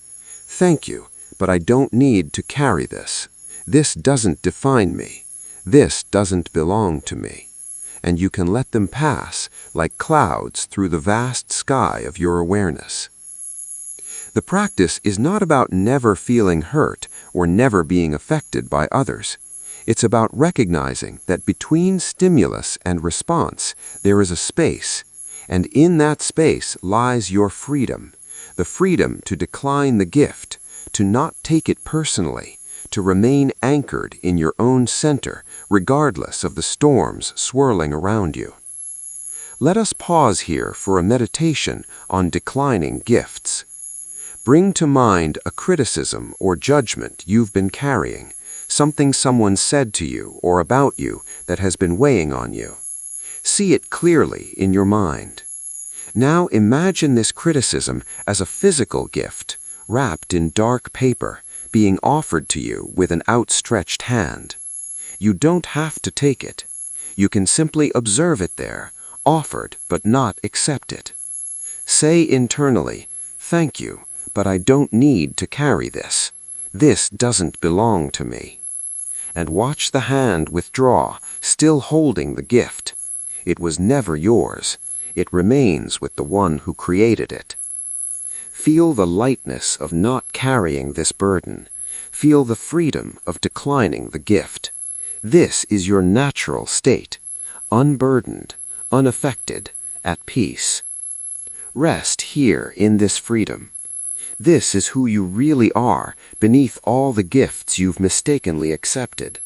Thank you, but I don't need to carry this. This doesn't define me. This doesn't belong to me. And you can let them pass like clouds through the vast sky of your awareness. The practice is not about never feeling hurt or never being affected by others. It's about recognizing that between stimulus and response, there is a space, and in that space lies your freedom, the freedom to decline the gift, to not take it personally, to remain anchored in your own center, regardless of the storms swirling around you. Let us pause here for a meditation on declining gifts. Bring to mind a criticism or judgment you've been carrying, something someone said to you or about you that has been weighing on you. See it clearly in your mind. Now imagine this criticism as a physical gift, wrapped in dark paper, being offered to you with an outstretched hand. You don't have to take it. You can simply observe it there, offered but not accept it. Say internally, "Thank you, but I don't need to carry this. This doesn't belong to me." And watch the hand withdraw, still holding the gift. It was never yours. It remains with the one who created it. Feel the lightness of not carrying this burden. Feel the freedom of declining the gift. This is your natural state, unburdened, unaffected, at peace. Rest here in this freedom. This is who you really are beneath all the gifts you've mistakenly accepted.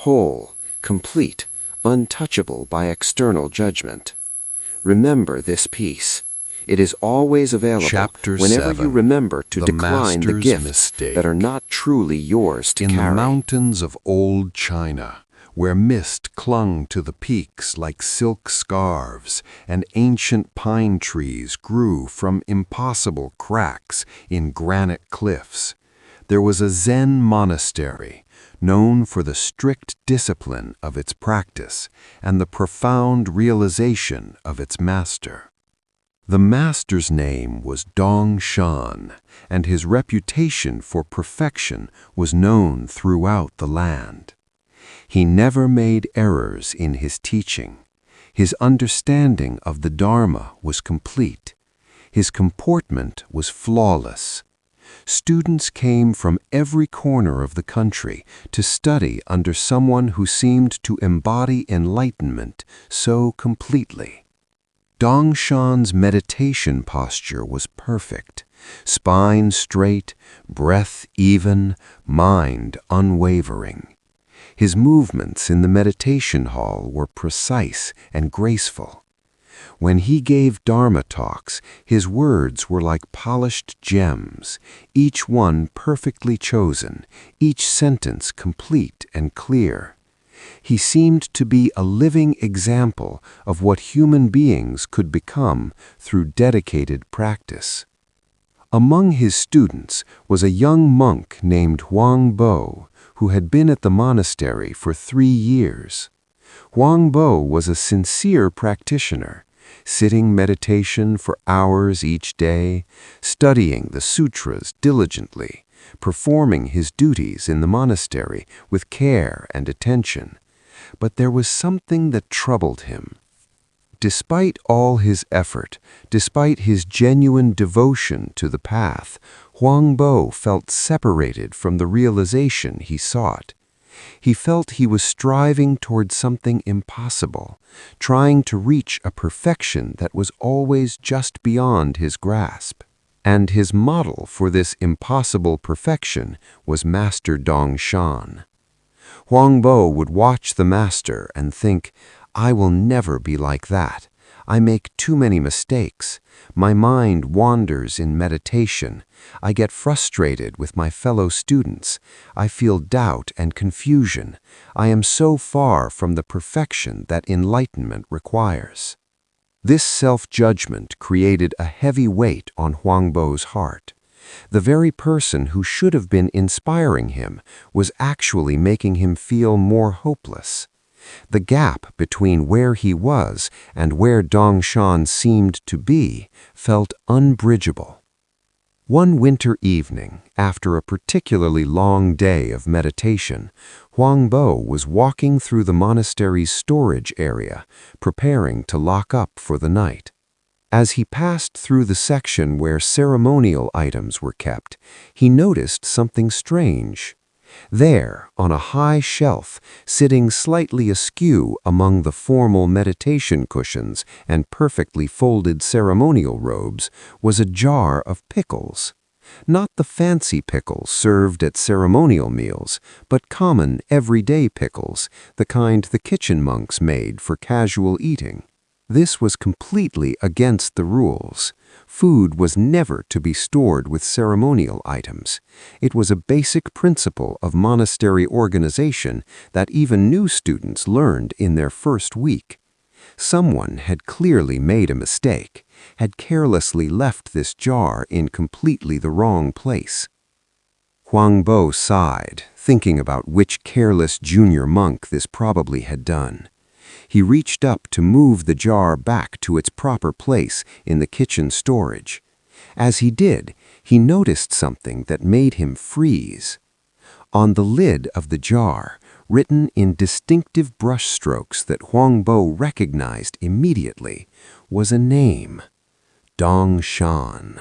Whole, complete, untouchable by external judgment. Remember this peace. It is always available Chapter whenever 7, you remember to The decline the Master's gifts Mistake. that are not truly yours to In carry. the mountains of old China, where mist clung to the peaks like silk scarves, and ancient pine trees grew from impossible cracks in granite cliffs, there was a Zen monastery, known for the strict discipline of its practice and the profound realization of its master. The master's name was Dong Shan, and his reputation for perfection was known throughout the land. He never made errors in his teaching. His understanding of the Dharma was complete. His comportment was flawless. Students came from every corner of the country to study under someone who seemed to embody enlightenment so completely. Dong Shan's meditation posture was perfect, spine straight, breath even, mind unwavering. His movements in the meditation hall were precise and graceful. When he gave Dharma talks, his words were like polished gems, each one perfectly chosen, each sentence complete and clear. He seemed to be a living example of what human beings could become through dedicated practice. Among his students was a young monk named Huang Bo, who had been at the monastery for 3 years. Huang Bo was a sincere practitioner, sitting meditation for hours each day, studying the sutras diligently, performing his duties in the monastery with care and attention. But there was something that troubled him. Despite all his effort, despite his genuine devotion to the path, Huang Bo felt separated from the realization he sought. He felt he was striving toward something impossible, trying to reach a perfection that was always just beyond his grasp. And his model for this impossible perfection was Master Dongshan. Huang Bo would watch the master and think, "I will never be like that. I make too many mistakes. My mind wanders in meditation. I get frustrated with my fellow students. I feel doubt and confusion. I am so far from the perfection that enlightenment requires." This self-judgment created a heavy weight on Huang Bo's heart. The very person who should have been inspiring him was actually making him feel more hopeless. The gap between where he was and where Dongshan seemed to be felt unbridgeable. One winter evening, after a particularly long day of meditation, Huang Bo was walking through the monastery's storage area, preparing to lock up for the night. As he passed through the section where ceremonial items were kept, he noticed something strange. There, on a high shelf, sitting slightly askew among the formal meditation cushions and perfectly folded ceremonial robes, was a jar of pickles. Not the fancy pickles served at ceremonial meals, but common, everyday pickles, the kind the kitchen monks made for casual eating. This was completely against the rules. Food was never to be stored with ceremonial items. It was a basic principle of monastery organization that even new students learned in their first week. Someone had clearly made a mistake, had carelessly left this jar in completely the wrong place. Huang Bo sighed, thinking about which careless junior monk this probably had done. He reached up to move the jar back to its proper place in the kitchen storage. As he did, he noticed something that made him freeze. On the lid of the jar, written in distinctive brushstrokes that Huang Bo recognized immediately, was a name: Dongshan.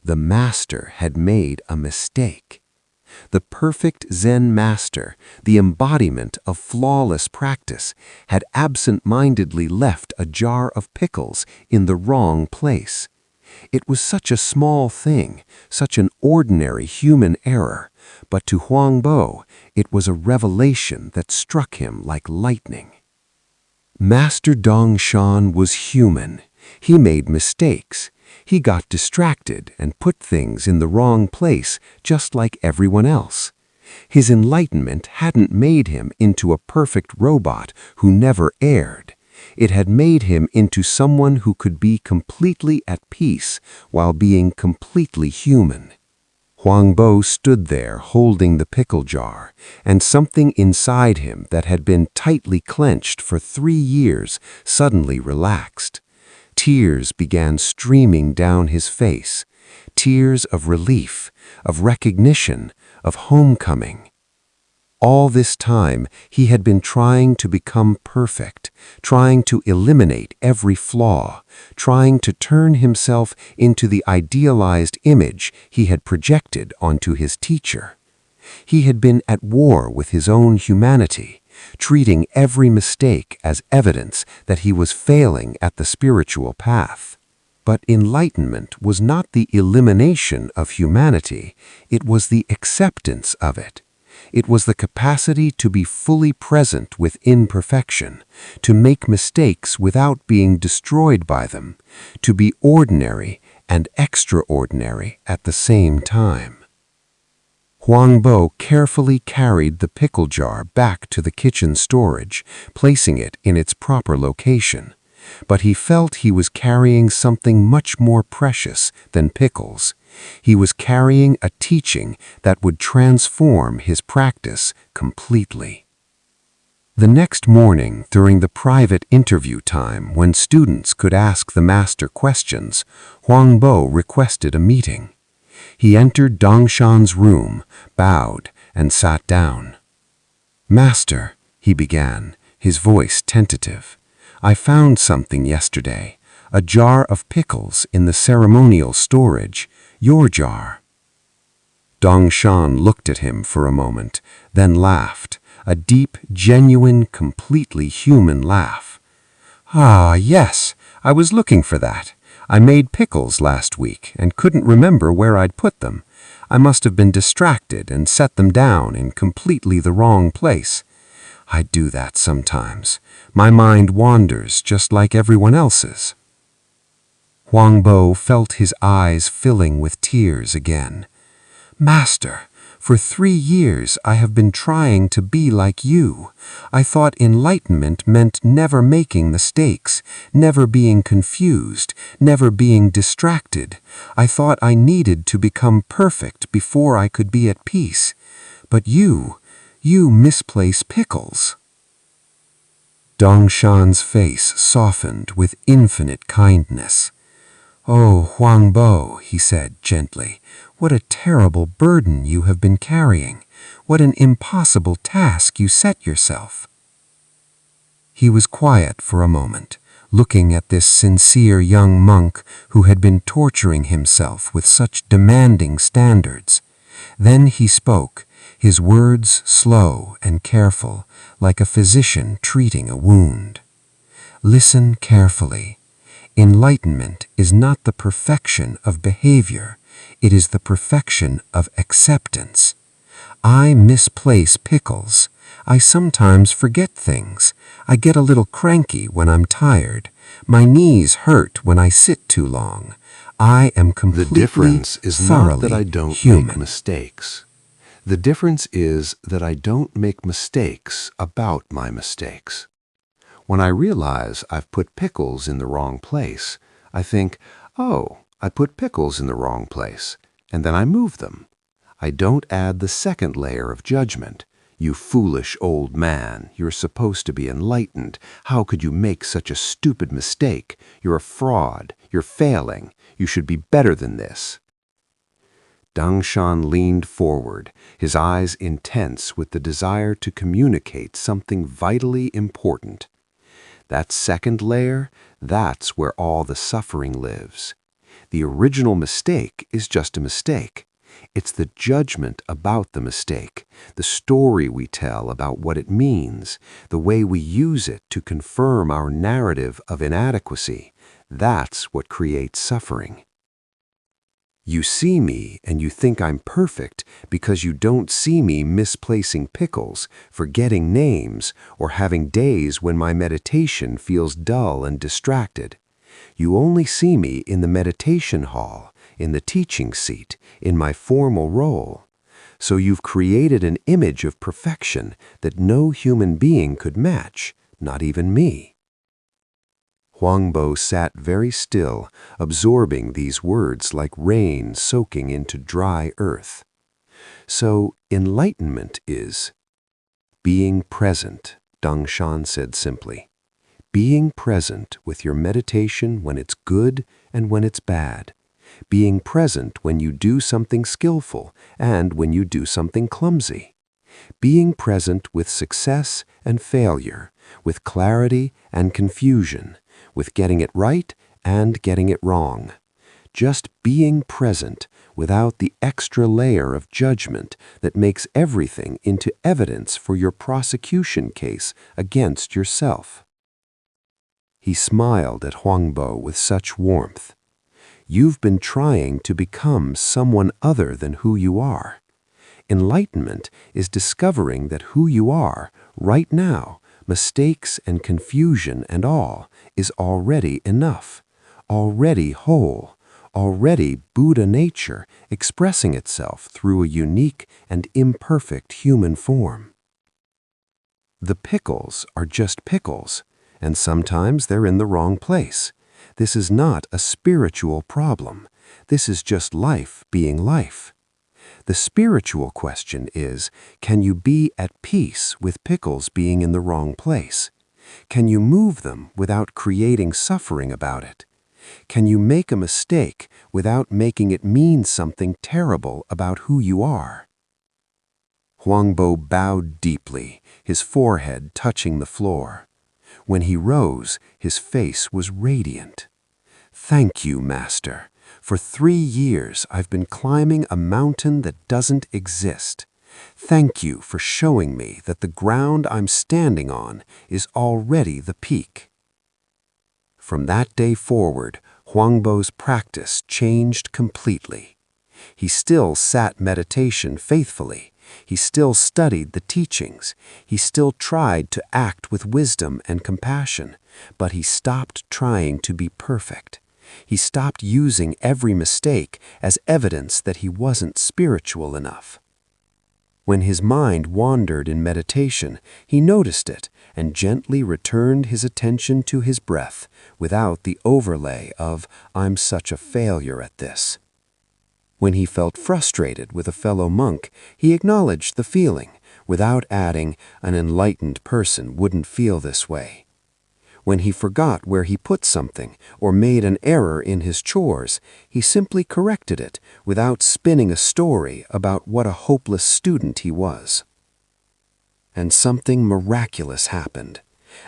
The master had made a mistake. The perfect Zen master, the embodiment of flawless practice, had absent-mindedly left a jar of pickles in the wrong place. It was such a small thing, such an ordinary human error, but to Huang Bo it was a revelation that struck him like lightning. Master Dongshan was human. He made mistakes. He got distracted and put things in the wrong place, just like everyone else. His enlightenment hadn't made him into a perfect robot who never erred. It had made him into someone who could be completely at peace while being completely human. Huang Bo stood there holding the pickle jar, and something inside him that had been tightly clenched for 3 years suddenly relaxed. Tears began streaming down his face, tears of relief, of recognition, of homecoming. All this time, he had been trying to become perfect, trying to eliminate every flaw, trying to turn himself into the idealized image he had projected onto his teacher. He had been at war with his own humanity, treating every mistake as evidence that he was failing at the spiritual path. But enlightenment was not the elimination of humanity, it was the acceptance of it. It was the capacity to be fully present with imperfection, to make mistakes without being destroyed by them, to be ordinary and extraordinary at the same time. Huang Bo carefully carried the pickle jar back to the kitchen storage, placing it in its proper location. But he felt he was carrying something much more precious than pickles. He was carrying a teaching that would transform his practice completely. The next morning, during the private interview time when students could ask the master questions, Huang Bo requested a meeting. He entered Dongshan's room, bowed, and sat down. "Master," he began, his voice tentative, I found something yesterday, a jar of pickles in the ceremonial storage, your jar." Dongshan looked at him for a moment, then laughed, a deep, genuine, completely human laugh. "Ah, yes, I was looking for that. I made pickles last week and couldn't remember where I'd put them. I must have been distracted and set them down in completely the wrong place. I do that sometimes. My mind wanders just like everyone else's." Huangbo felt his eyes filling with tears again. "Master, for 3 years I have been trying to be like you. I thought enlightenment meant never making mistakes, never being confused, never being distracted. I thought I needed to become perfect before I could be at peace. But you misplace pickles." Dongshan's face softened with infinite kindness. "Oh, Huangbo," he said gently, "what a terrible burden you have been carrying. What an impossible task you set yourself." He was quiet for a moment, looking at this sincere young monk who had been torturing himself with such demanding standards. Then he spoke, his words slow and careful, like a physician treating a wound. "Listen carefully. Enlightenment is not the perfection of behavior, it is the perfection of acceptance. I misplace pickles. I sometimes forget things. I get a little cranky when I'm tired. My knees hurt when I sit too long. I am completely, The difference is not that I don't human. make mistakes. The difference is that I don't make mistakes about my mistakes. When I realize I've put pickles in the wrong place, I think, oh, I put pickles in the wrong place, and then I move them. I don't add the second layer of judgment. You foolish old man, you're supposed to be enlightened. How could you make such a stupid mistake? You're a fraud. You're failing. You should be better than this." Dongshan leaned forward, his eyes intense with the desire to communicate something vitally important. That second layer, that's where all the suffering lives. The original mistake is just a mistake. It's the judgment about the mistake, the story we tell about what it means, the way we use it to confirm our narrative of inadequacy. That's what creates suffering. You see me and you think I'm perfect because you don't see me misplacing pickles, forgetting names, or having days when my meditation feels dull and distracted. You only see me in the meditation hall, in the teaching seat, in my formal role. So you've created an image of perfection that no human being could match, not even me." Huangbo sat very still, absorbing these words like rain soaking into dry earth. "So enlightenment is being present," Dongshan said simply. "Being present with your meditation when it's good and when it's bad. Being present when you do something skillful and when you do something clumsy. Being present with success and failure, with clarity and confusion, with getting it right and getting it wrong. Just being present without the extra layer of judgment that makes everything into evidence for your prosecution case against yourself." He smiled at Huangbo with such warmth. "You've been trying to become someone other than who you are. Enlightenment is discovering that who you are right now, mistakes and confusion and all, is already enough, already whole, already Buddha nature expressing itself through a unique and imperfect human form. The pickles are just pickles, and sometimes they're in the wrong place. This is not a spiritual problem. This is just life being life. The spiritual question is, can you be at peace with pickles being in the wrong place? Can you move them without creating suffering about it? Can you make a mistake without making it mean something terrible about who you are?" Huangbo bowed deeply, his forehead touching the floor. When he rose, his face was radiant. "Thank you, Master. For 3 years I've been climbing a mountain that doesn't exist. Thank you for showing me that the ground I'm standing on is already the peak." From that day forward, Huangbo's practice changed completely. He still sat meditation faithfully. He still studied the teachings. He still tried to act with wisdom and compassion, but he stopped trying to be perfect. He stopped using every mistake as evidence that he wasn't spiritual enough. When his mind wandered in meditation, he noticed it and gently returned his attention to his breath without the overlay of, "I'm such a failure at this." When he felt frustrated with a fellow monk, he acknowledged the feeling without adding, "An enlightened person wouldn't feel this way." When he forgot where he put something or made an error in his chores, he simply corrected it without spinning a story about what a hopeless student he was. And something miraculous happened.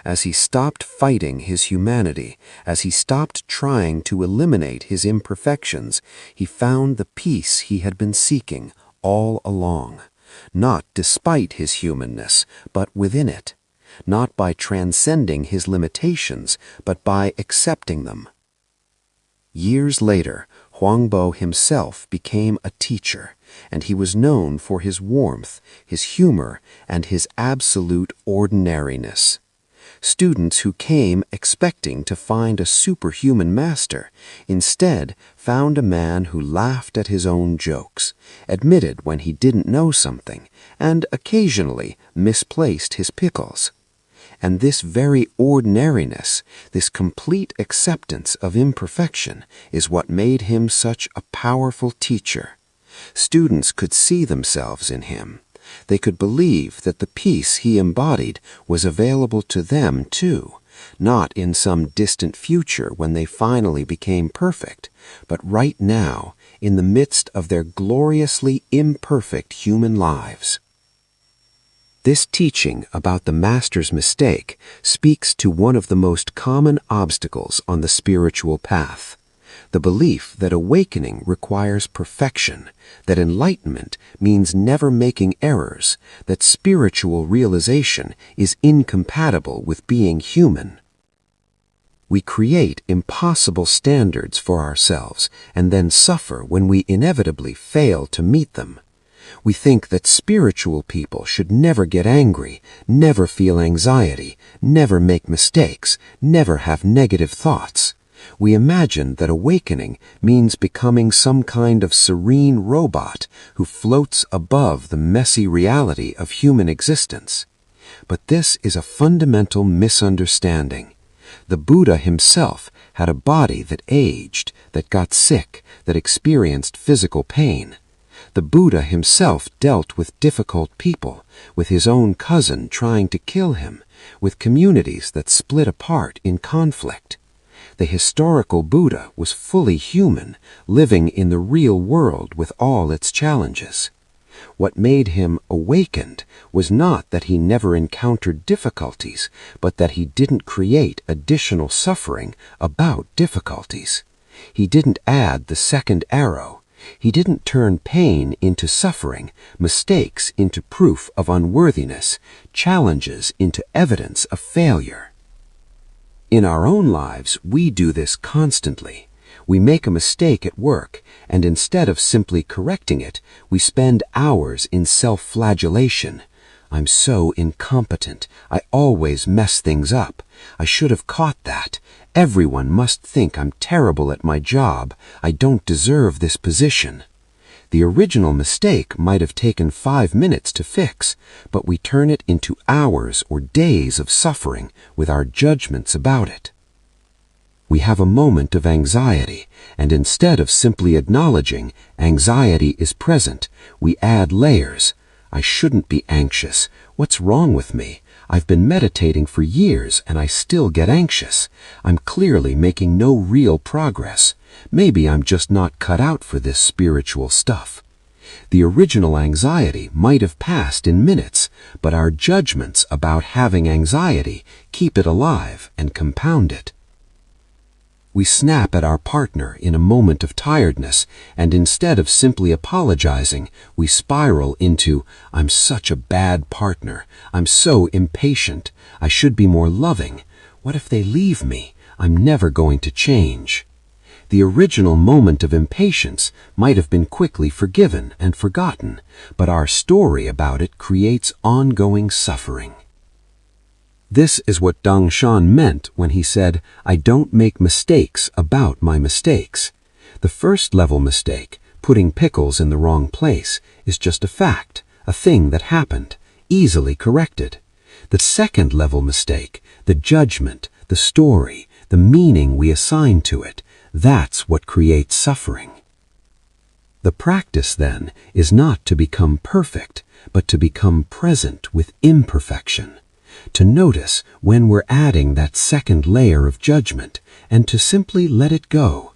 As he stopped fighting his humanity, as he stopped trying to eliminate his imperfections, he found the peace he had been seeking all along, not despite his humanness, but within it. Not by transcending his limitations, but by accepting them. Years later, Huangbo himself became a teacher, and he was known for his warmth, his humor, and his absolute ordinariness. Students who came expecting to find a superhuman master instead found a man who laughed at his own jokes, admitted when he didn't know something, and occasionally misplaced his pickles. And this very ordinariness, this complete acceptance of imperfection, is what made him such a powerful teacher. Students could see themselves in him. They could believe that the peace he embodied was available to them too, not in some distant future when they finally became perfect, but right now, in the midst of their gloriously imperfect human lives. This teaching about the Master's mistake speaks to one of the most common obstacles on the spiritual path, the belief that awakening requires perfection, that enlightenment means never making errors, that spiritual realization is incompatible with being human. We create impossible standards for ourselves and then suffer when we inevitably fail to meet them. We think that spiritual people should never get angry, never feel anxiety, never make mistakes, never have negative thoughts. We imagine that awakening means becoming some kind of serene robot who floats above the messy reality of human existence. But this is a fundamental misunderstanding. The Buddha himself had a body that aged, that got sick, that experienced physical pain. The Buddha himself dealt with difficult people, with his own cousin trying to kill him, with communities that split apart in conflict. The historical Buddha was fully human, living in the real world with all its challenges. What made him awakened was not that he never encountered difficulties, but that he didn't create additional suffering about difficulties. He didn't add the second arrow. He didn't turn pain into suffering, mistakes into proof of unworthiness, challenges into evidence of failure. In our own lives, we do this constantly. We make a mistake at work, and instead of simply correcting it, we spend hours in self-flagellation. I'm so incompetent. I always mess things up. I should have caught that. Everyone must think I'm terrible at my job. I don't deserve this position. The original mistake might have taken 5 minutes to fix, but we turn it into hours or days of suffering with our judgments about it. We have a moment of anxiety, and instead of simply acknowledging anxiety is present, we add layers. I shouldn't be anxious. What's wrong with me? I've been meditating for years and I still get anxious. I'm clearly making no real progress. Maybe I'm just not cut out for this spiritual stuff. The original anxiety might have passed in minutes, but our judgments about having anxiety keep it alive and compound it. We snap at our partner in a moment of tiredness, and instead of simply apologizing, we spiral into, "I'm such a bad partner. I'm so impatient. I should be more loving. What if they leave me? I'm never going to change." The original moment of impatience might have been quickly forgiven and forgotten, but our story about it creates ongoing suffering. This is what Deng Shan meant when he said, "I don't make mistakes about my mistakes." The first level mistake, putting pickles in the wrong place, is just a fact, a thing that happened, easily corrected. The second level mistake, the judgment, the story, the meaning we assign to it, that's what creates suffering. The practice, then, is not to become perfect, but to become present with imperfection. To notice when we're adding that second layer of judgment, and to simply let it go.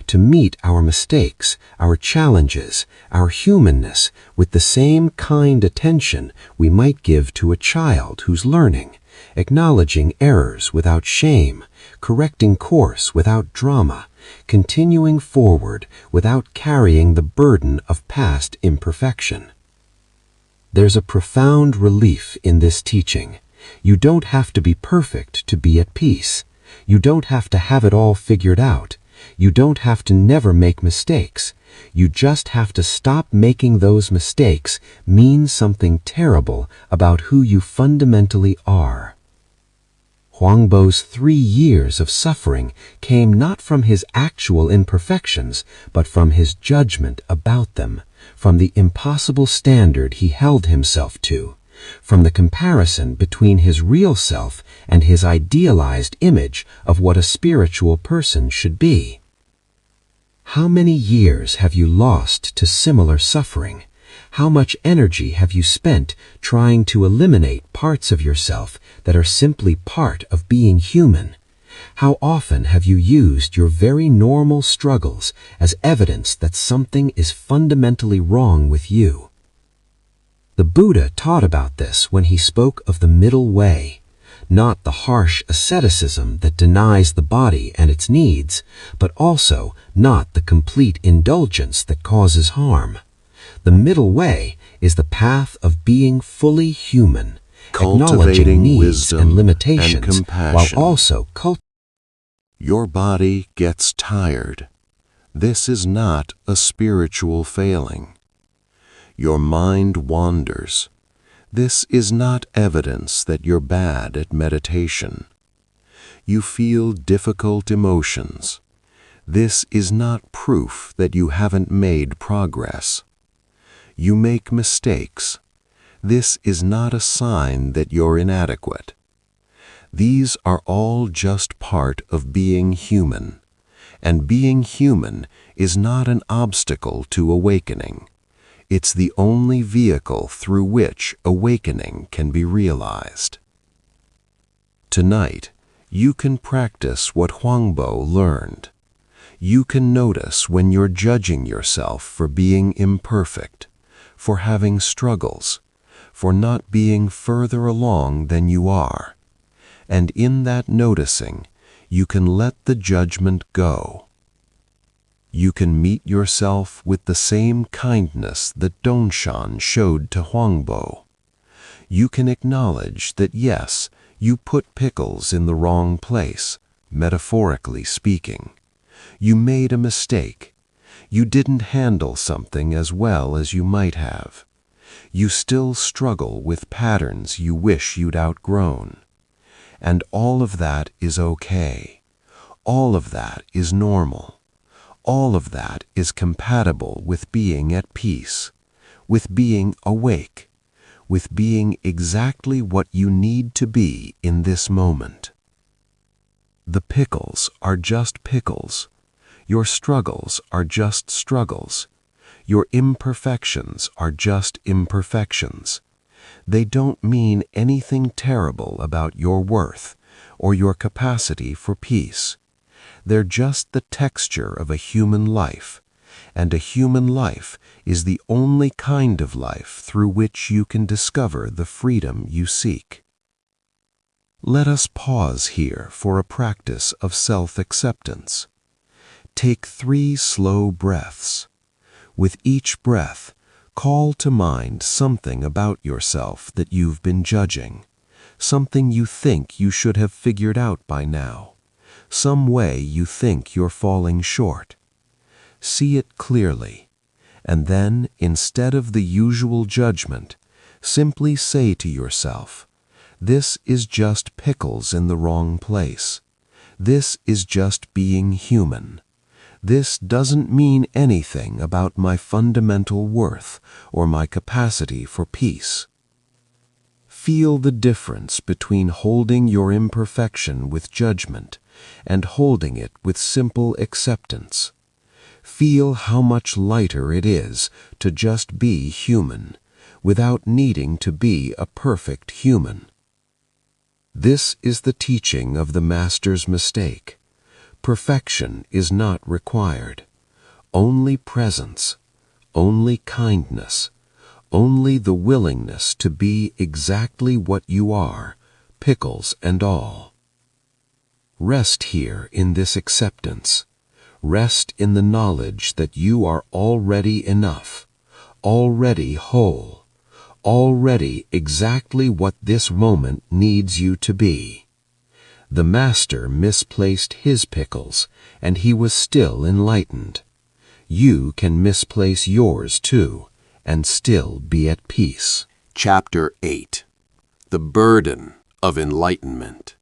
To meet our mistakes, our challenges, our humanness with the same kind attention we might give to a child who's learning, acknowledging errors without shame, correcting course without drama, continuing forward without carrying the burden of past imperfection. There's a profound relief in this teaching. You don't have to be perfect to be at peace. You don't have to have it all figured out. You don't have to never make mistakes. You just have to stop making those mistakes mean something terrible about who you fundamentally are. Huangbo's 3 years of suffering came not from his actual imperfections, but from his judgment about them, from the impossible standard he held himself to, from the comparison between his real self and his idealized image of what a spiritual person should be. How many years have you lost to similar suffering? How much energy have you spent trying to eliminate parts of yourself that are simply part of being human? How often have you used your very normal struggles as evidence that something is fundamentally wrong with you? The Buddha taught about this when he spoke of the middle way, not the harsh asceticism that denies the body and its needs, but also not the complete indulgence that causes harm. The middle way is the path of being fully human, acknowledging Cultivating needs wisdom and limitations, and compassion. while also Your body gets tired. This is not a spiritual failing. Your mind wanders. This is not evidence that you're bad at meditation. You feel difficult emotions. This is not proof that you haven't made progress. You make mistakes. This is not a sign that you're inadequate. These are all just part of being human, and being human is not an obstacle to awakening. It's the only vehicle through which awakening can be realized. Tonight, you can practice what Huangbo learned. You can notice when you're judging yourself for being imperfect, for having struggles, for not being further along than you are. And in that noticing, you can let the judgment go. You can meet yourself with the same kindness that Dongshan showed to Huangbo. You can acknowledge that yes, you put pickles in the wrong place, metaphorically speaking. You made a mistake. You didn't handle something as well as you might have. You still struggle with patterns you wish you'd outgrown. And all of that is okay. All of that is normal. All of that is compatible with being at peace, with being awake, with being exactly what you need to be in this moment. The pickles are just pickles. Your struggles are just struggles. Your imperfections are just imperfections. They don't mean anything terrible about your worth or your capacity for peace. They're just the texture of a human life, and a human life is the only kind of life through which you can discover the freedom you seek. Let us pause here for a practice of self-acceptance. Take 3 slow breaths. With each breath, call to mind something about yourself that you've been judging, something you think you should have figured out by now, some way you think you're falling short. See it clearly, and then, instead of the usual judgment, simply say to yourself, "This is just pickles in the wrong place. This is just being human. This doesn't mean anything about my fundamental worth or my capacity for peace." Feel the difference between holding your imperfection with judgment and holding it with simple acceptance. Feel how much lighter it is to just be human, without needing to be a perfect human. This is the teaching of the Master's mistake. Perfection is not required. Only presence, only kindness, only the willingness to be exactly what you are, pickles and all. Rest here in this acceptance. Rest in the knowledge that you are already enough, already whole, already exactly what this moment needs you to be. The Master misplaced his pickles, and he was still enlightened. You can misplace yours too, and still be at peace. Chapter 8. The Burden of Enlightenment.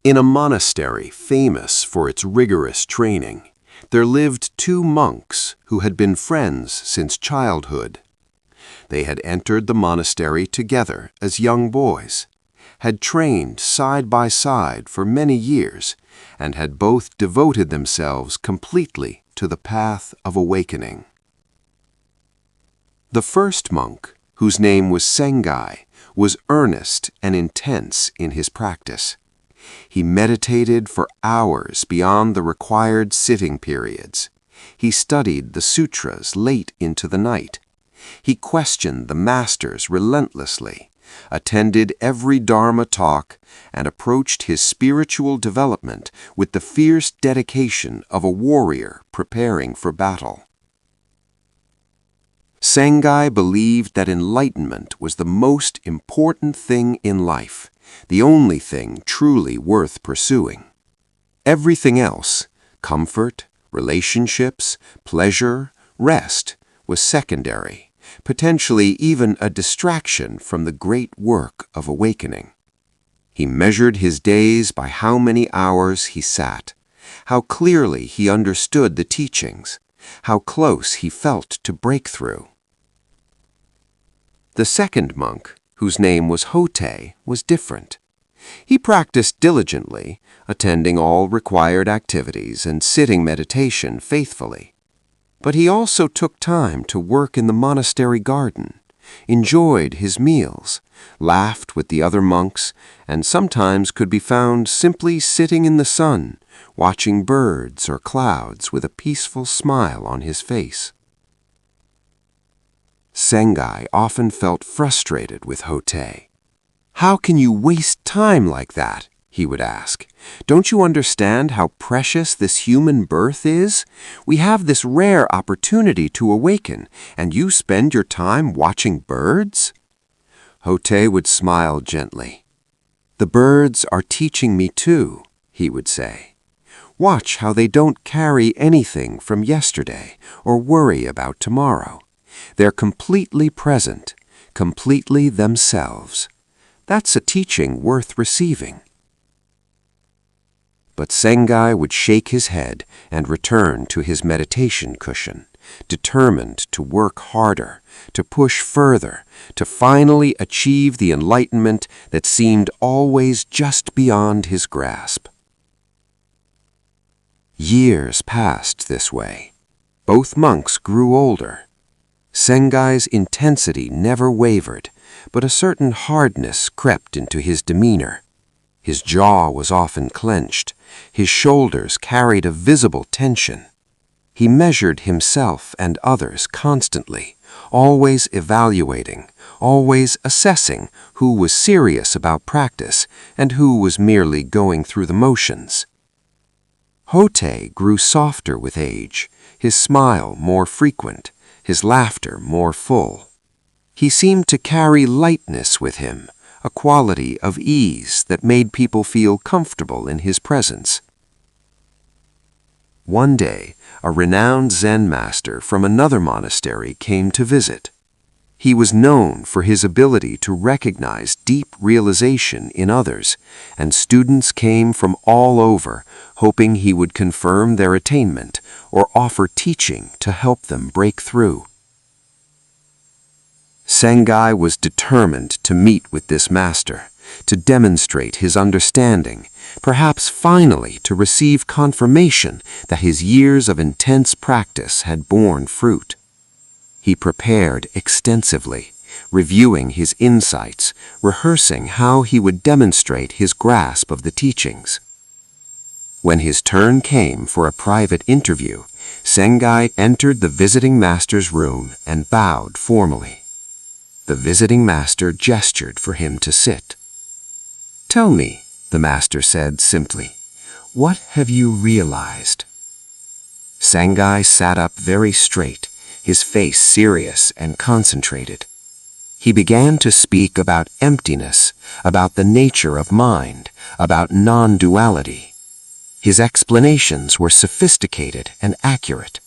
In a monastery famous for its rigorous training, there lived 2 monks who had been friends since childhood. They had entered the monastery together as young boys, had trained side by side for many years, and had both devoted themselves completely to the path of awakening. The first monk, whose name was Sengai, was earnest and intense in his practice. He meditated for hours beyond the required sitting periods. He studied the sutras late into the night. He questioned the masters relentlessly, attended every Dharma talk, and approached his spiritual development with the fierce dedication of a warrior preparing for battle. Sengai believed that enlightenment was the most important thing in life, the only thing truly worth pursuing. Everything else, comfort, relationships, pleasure, rest, was secondary, potentially even a distraction from the great work of awakening. He measured his days by how many hours he sat, how clearly he understood the teachings, how close he felt to breakthrough. The second monk, whose name was Hote, was different. He practiced diligently, attending all required activities and sitting meditation faithfully. But he also took time to work in the monastery garden, enjoyed his meals, laughed with the other monks, and sometimes could be found simply sitting in the sun, watching birds or clouds with a peaceful smile on his face. Sengai often felt frustrated with Hote. "How can you waste time like that?" he would ask. "Don't you understand how precious this human birth is? We have this rare opportunity to awaken, and you spend your time watching birds?" Hote would smile gently. "The birds are teaching me too," he would say. "Watch how they don't carry anything from yesterday or worry about tomorrow. They're completely present, completely themselves. That's a teaching worth receiving." But Sengai would shake his head and return to his meditation cushion, determined to work harder, to push further, to finally achieve the enlightenment that seemed always just beyond his grasp. Years passed this way. Both monks grew older. Sengai's intensity never wavered, but a certain hardness crept into his demeanor. His jaw was often clenched. His shoulders carried a visible tension. He measured himself and others constantly, always evaluating, always assessing who was serious about practice and who was merely going through the motions. Hote grew softer with age, his smile more frequent, his laughter more full. He seemed to carry lightness with him, a quality of ease that made people feel comfortable in his presence. One day, a renowned Zen master from another monastery came to visit. He was known for his ability to recognize deep realization in others, and students came from all over, hoping he would confirm their attainment or offer teaching to help them break through. Sengai was determined to meet with this master, to demonstrate his understanding, perhaps finally to receive confirmation that his years of intense practice had borne fruit. He prepared extensively, reviewing his insights, rehearsing how he would demonstrate his grasp of the teachings. When his turn came for a private interview, Sengai entered the visiting master's room and bowed formally. The visiting master gestured for him to sit. "Tell me," the master said simply, "what have you realized?" Sengai sat up very straight, his face serious and concentrated. He began to speak about emptiness, about the nature of mind, about non-duality. His explanations were sophisticated and accurate.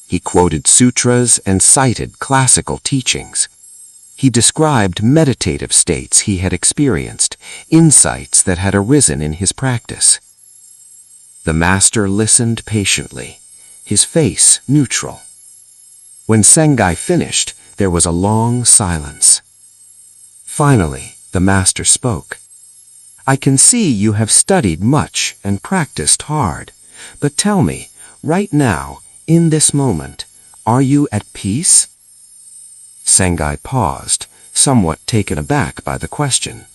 He quoted sutras and cited classical teachings. He described meditative states he had experienced, insights that had arisen in his practice. The master listened patiently, his face neutral. When Sengai finished, there was a long silence. Finally, the master spoke. "I can see you have studied much and practiced hard, but tell me, right now, in this moment, are you at peace?" Sengai paused, somewhat taken aback by the question.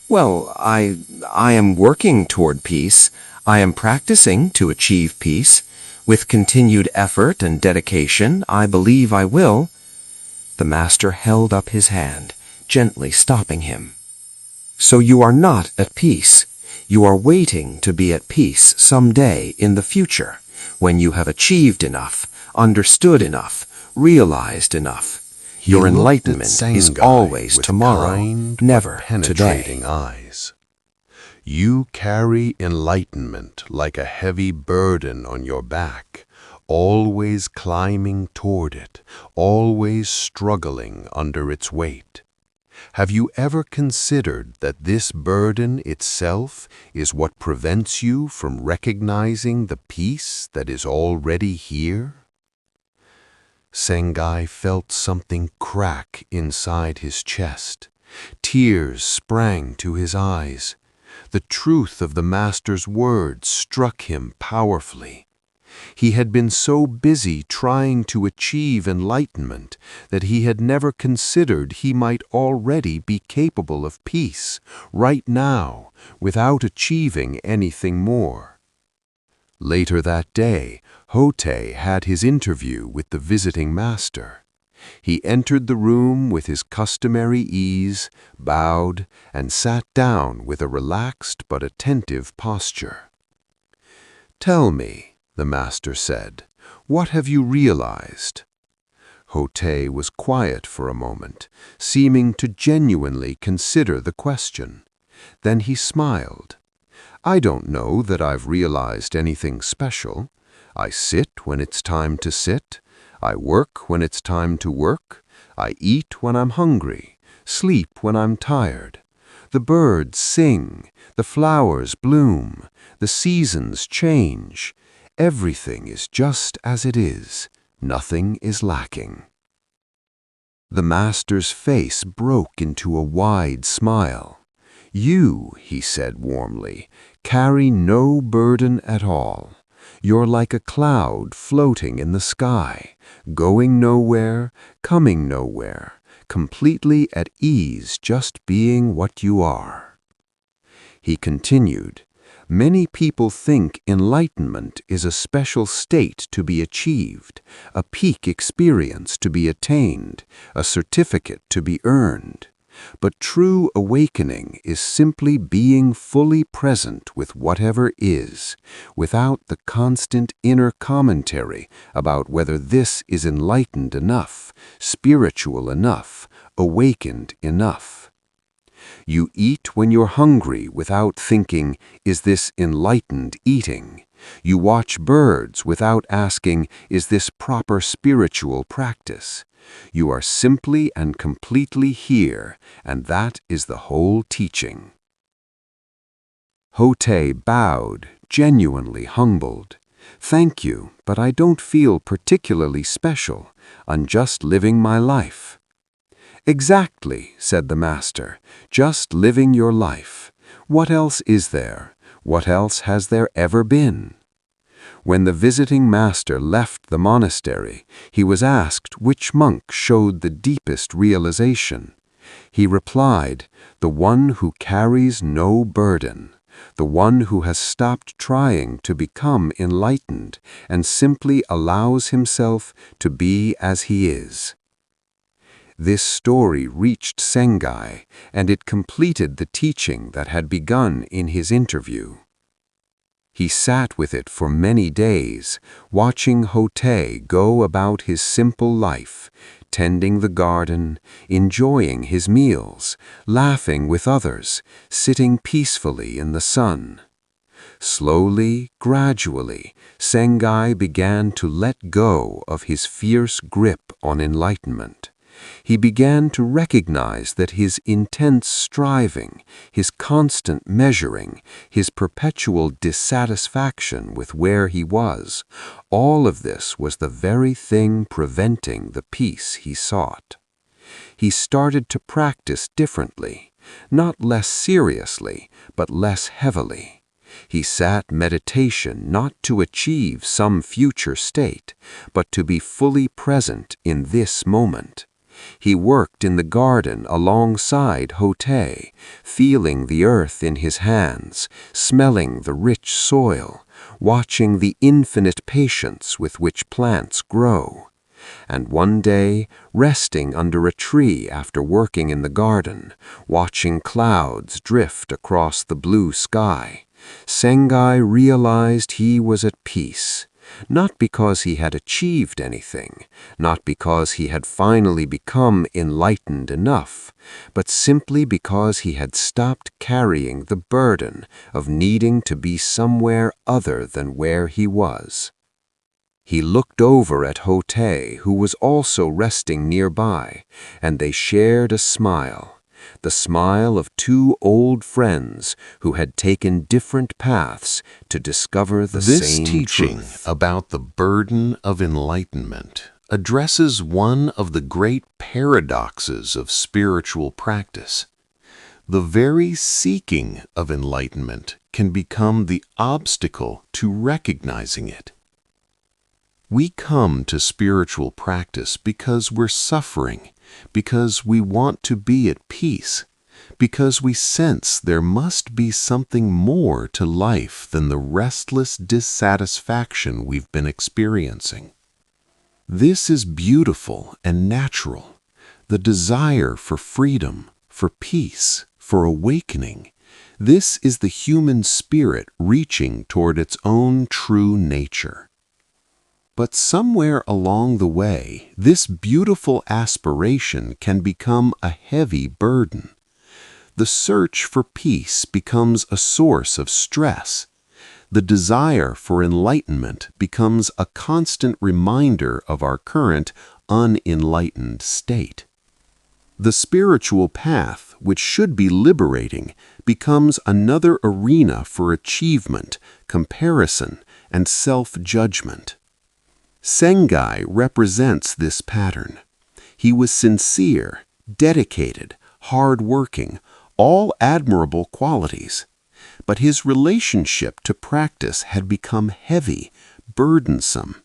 "Well, I am working toward peace. I am practicing to achieve peace. With continued effort and dedication, I believe I will." The master held up his hand, gently stopping him. "So you are not at peace. You are waiting to be at peace someday in the future, when you have achieved enough, understood enough, realized enough. Your enlightenment is always tomorrow, never penetrating today." eyes. "You carry enlightenment like a heavy burden on your back, always climbing toward it, always struggling under its weight. Have you ever considered that this burden itself is what prevents you from recognizing the peace that is already here?" Sengai felt something crack inside his chest. Tears sprang to his eyes. The truth of the master's words struck him powerfully. He had been so busy trying to achieve enlightenment that he had never considered he might already be capable of peace, right now, without achieving anything more. Later that day, Hote had his interview with the visiting master. He entered the room with his customary ease, bowed, and sat down with a relaxed but attentive posture. "Tell me," the master said, "what have you realized?" Hote was quiet for a moment, seeming to genuinely consider the question. Then he smiled. "I don't know that I've realized anything special. I sit when it's time to sit. I work when it's time to work. I eat when I'm hungry, sleep when I'm tired. The birds sing, the flowers bloom, the seasons change. Everything is just as it is. Nothing is lacking." The master's face broke into a wide smile. "You," he said warmly, "carry no burden at all. You're like a cloud floating in the sky, going nowhere, coming nowhere, completely at ease just being what you are." He continued, Many people think enlightenment is a special state to be achieved, a peak experience to be attained, a certificate to be earned. But true awakening is simply being fully present with whatever is, without the constant inner commentary about whether this is enlightened enough, spiritual enough, awakened enough. You eat when you're hungry without thinking, is this enlightened eating? You watch birds without asking, is this proper spiritual practice? You are simply and completely here, and that is the whole teaching. Hote bowed, genuinely humbled. Thank you, but I don't feel particularly special. I'm just living my life. Exactly, said the master, just living your life. What else is there? What else has there ever been? When the visiting master left the monastery, he was asked which monk showed the deepest realization. He replied, the one who carries no burden, the one who has stopped trying to become enlightened and simply allows himself to be as he is. This story reached Sengai, and it completed the teaching that had begun in his interview. He sat with it for many days, watching Hote go about his simple life, tending the garden, enjoying his meals, laughing with others, sitting peacefully in the sun. Slowly, gradually, Sengai began to let go of his fierce grip on enlightenment. He began to recognize that his intense striving, his constant measuring, his perpetual dissatisfaction with where he was, all of this was the very thing preventing the peace he sought. He started to practice differently, not less seriously, but less heavily. He sat meditation not to achieve some future state, but to be fully present in this moment. He worked in the garden alongside Hote, feeling the earth in his hands, smelling the rich soil, watching the infinite patience with which plants grow. And one day, resting under a tree after working in the garden, watching clouds drift across the blue sky, Sengai realized he was at peace. Not because he had achieved anything, not because he had finally become enlightened enough, but simply because he had stopped carrying the burden of needing to be somewhere other than where he was. He looked over at Hote, who was also resting nearby, and they shared a smile. The smile of two old friends who had taken different paths to discover the same truth. This teaching about the burden of enlightenment addresses one of the great paradoxes of spiritual practice. The very seeking of enlightenment can become the obstacle to recognizing it. We come to spiritual practice because we're suffering, because we want to be at peace, because we sense there must be something more to life than the restless dissatisfaction we've been experiencing. This is beautiful and natural. The desire for freedom, for peace, for awakening. This is the human spirit reaching toward its own true nature. But somewhere along the way, this beautiful aspiration can become a heavy burden. The search for peace becomes a source of stress. The desire for enlightenment becomes a constant reminder of our current unenlightened state. The spiritual path, which should be liberating, becomes another arena for achievement, comparison, and self-judgment. Sengai represents this pattern. He was sincere, dedicated, hard-working, all admirable qualities. But his relationship to practice had become heavy, burdensome.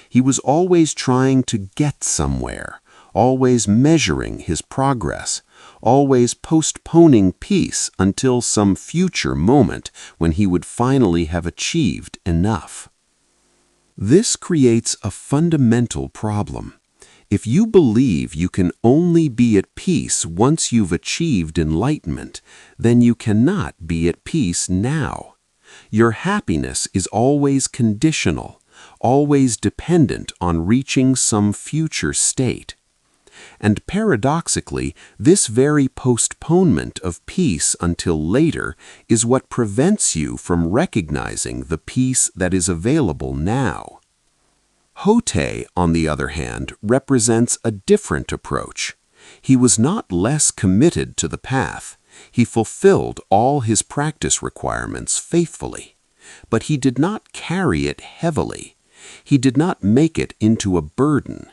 He was always trying to get somewhere, always measuring his progress, always postponing peace until some future moment when he would finally have achieved enough. This creates a fundamental problem. If you believe you can only be at peace once you've achieved enlightenment, then you cannot be at peace now. Your happiness is always conditional, always dependent on reaching some future state. And paradoxically, this very postponement of peace until later is what prevents you from recognizing the peace that is available now. Hote, on the other hand, represents a different approach. He was not less committed to the path. He fulfilled all his practice requirements faithfully. But he did not carry it heavily. He did not make it into a burden.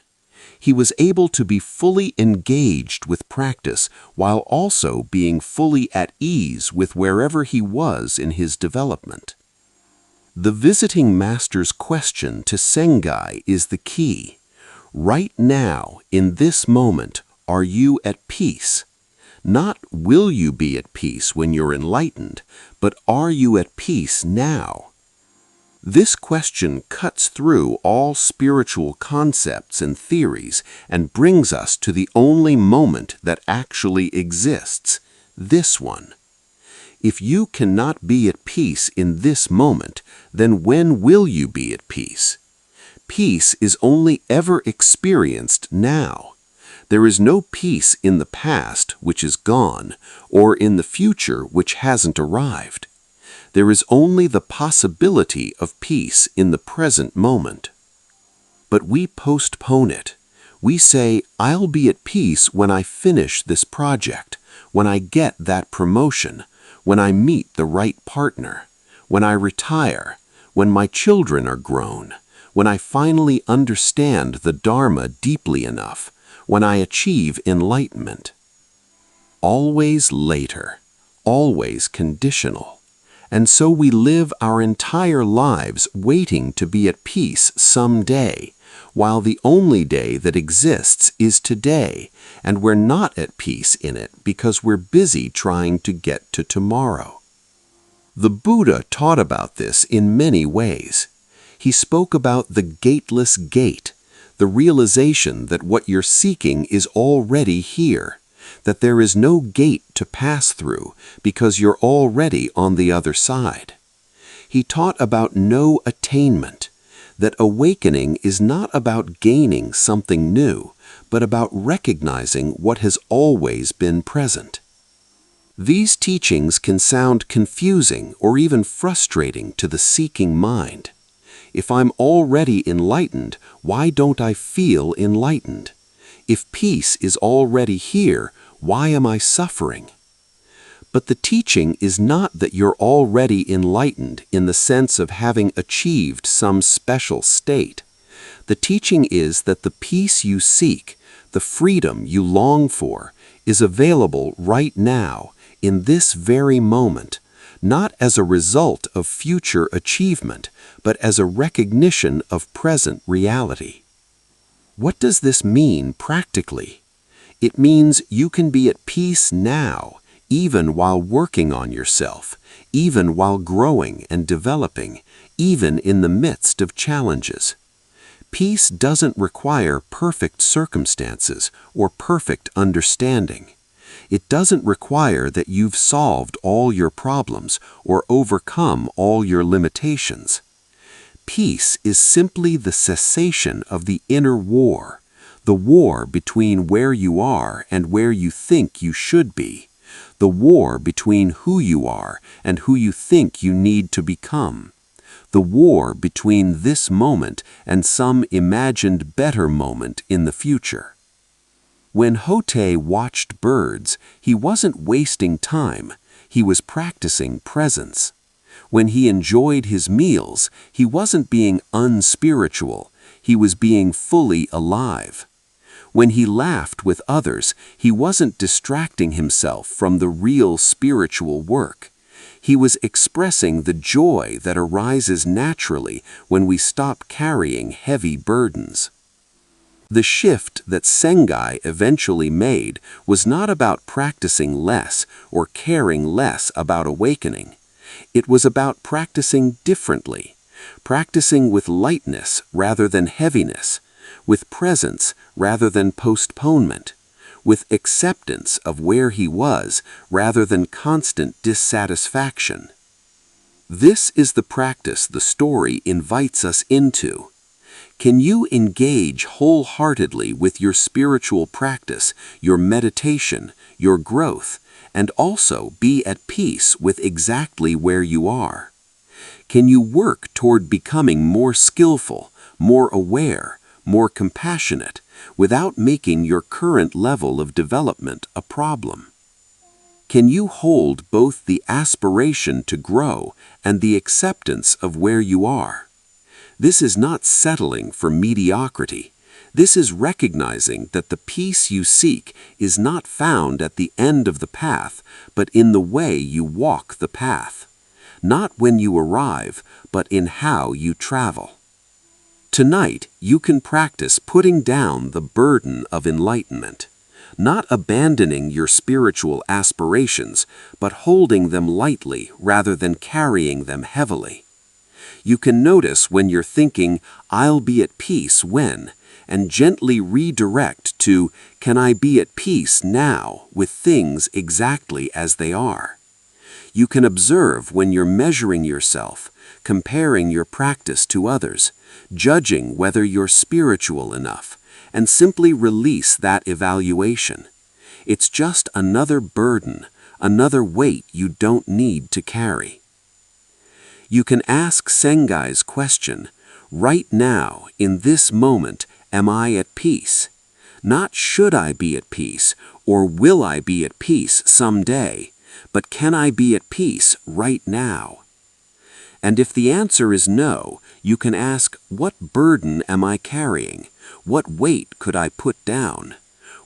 He was able to be fully engaged with practice while also being fully at ease with wherever he was in his development. The visiting master's question to Sengai is the key. Right now, in this moment, are you at peace? Not will you be at peace when you're enlightened, but are you at peace now? This question cuts through all spiritual concepts and theories and brings us to the only moment that actually exists, this one. If you cannot be at peace in this moment, then when will you be at peace? Peace is only ever experienced now. There is no peace in the past, which is gone, or in the future, which hasn't arrived. There is only the possibility of peace in the present moment. But we postpone it. We say, I'll be at peace when I finish this project, when I get that promotion, when I meet the right partner, when I retire, when my children are grown, when I finally understand the Dharma deeply enough, when I achieve enlightenment. Always later, always conditional. And so we live our entire lives waiting to be at peace someday, while the only day that exists is today, and we're not at peace in it because we're busy trying to get to tomorrow. The Buddha taught about this in many ways. He spoke about the gateless gate, the realization that what you're seeking is already here, that there is no gate to pass through because you're already on the other side. He taught about no attainment, that awakening is not about gaining something new, but about recognizing what has always been present. These teachings can sound confusing or even frustrating to the seeking mind. If I'm already enlightened, why don't I feel enlightened? If peace is already here, why am I suffering? But the teaching is not that you're already enlightened in the sense of having achieved some special state. The teaching is that the peace you seek, the freedom you long for, is available right now, in this very moment, not as a result of future achievement, but as a recognition of present reality. What does this mean practically? It means you can be at peace now, even while working on yourself, even while growing and developing, even in the midst of challenges. Peace doesn't require perfect circumstances or perfect understanding. It doesn't require that you've solved all your problems or overcome all your limitations. Peace is simply the cessation of the inner war, the war between where you are and where you think you should be, the war between who you are and who you think you need to become, the war between this moment and some imagined better moment in the future. When Hote watched birds, he wasn't wasting time, he was practicing presence. When he enjoyed his meals, he wasn't being unspiritual, he was being fully alive. When he laughed with others, he wasn't distracting himself from the real spiritual work. He was expressing the joy that arises naturally when we stop carrying heavy burdens. The shift that Sengai eventually made was not about practicing less or caring less about awakening. It was about practicing differently, practicing with lightness rather than heaviness, with presence rather than postponement, with acceptance of where he was rather than constant dissatisfaction. This is the practice the story invites us into. Can you engage wholeheartedly with your spiritual practice, your meditation, your growth, and also be at peace with exactly where you are? Can you work toward becoming more skillful, more aware, more compassionate, without making your current level of development a problem? Can you hold both the aspiration to grow and the acceptance of where you are? This is not settling for mediocrity. This is recognizing that the peace you seek is not found at the end of the path, but in the way you walk the path. Not when you arrive, but in how you travel. Tonight, you can practice putting down the burden of enlightenment, not abandoning your spiritual aspirations, but holding them lightly rather than carrying them heavily. You can notice when you're thinking, "I'll be at peace when," and gently redirect to, "Can I be at peace now with things exactly as they are?" You can observe when you're measuring yourself, comparing your practice to others, judging whether you're spiritual enough, and simply release that evaluation. It's just another burden, another weight you don't need to carry. You can ask Sengai's question, "Right now, in this moment, am I at peace?" Not "should I be at peace" or "will I be at peace someday," but "can I be at peace right now?" And if the answer is no, you can ask, "What burden am I carrying? What weight could I put down?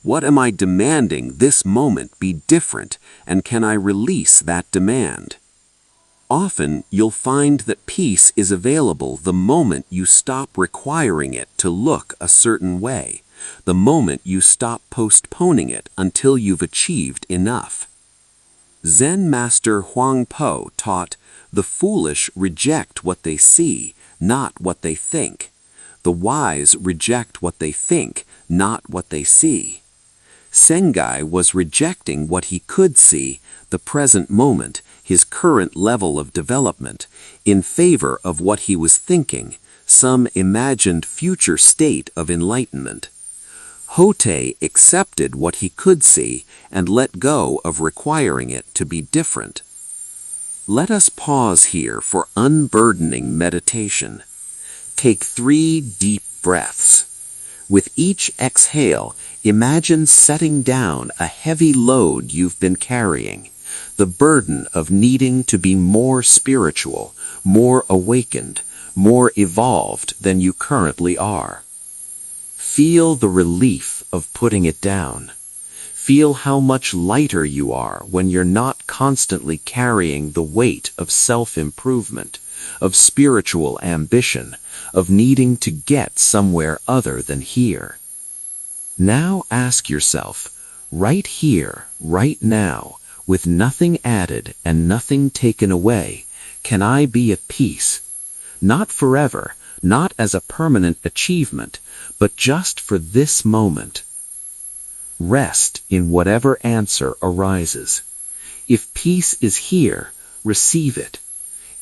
What am I demanding this moment be different, and can I release that demand?" Often, you'll find that peace is available the moment you stop requiring it to look a certain way, the moment you stop postponing it until you've achieved enough. Zen master Huang Po taught, "The foolish reject what they see, not what they think. The wise reject what they think, not what they see." Sengai was rejecting what he could see, the present moment, his current level of development, in favor of what he was thinking, some imagined future state of enlightenment. Hote accepted what he could see and let go of requiring it to be different. Let us pause here for unburdening meditation. Take 3 deep breaths. With each exhale, imagine setting down a heavy load you've been carrying, the burden of needing to be more spiritual, more awakened, more evolved than you currently are. Feel the relief of putting it down. Feel how much lighter you are when you're not constantly carrying the weight of self-improvement, of spiritual ambition, of needing to get somewhere other than here. Now ask yourself, right here, right now, with nothing added and nothing taken away, can I be at peace? Not forever, not as a permanent achievement, but just for this moment. Rest in whatever answer arises. If peace is here, receive it.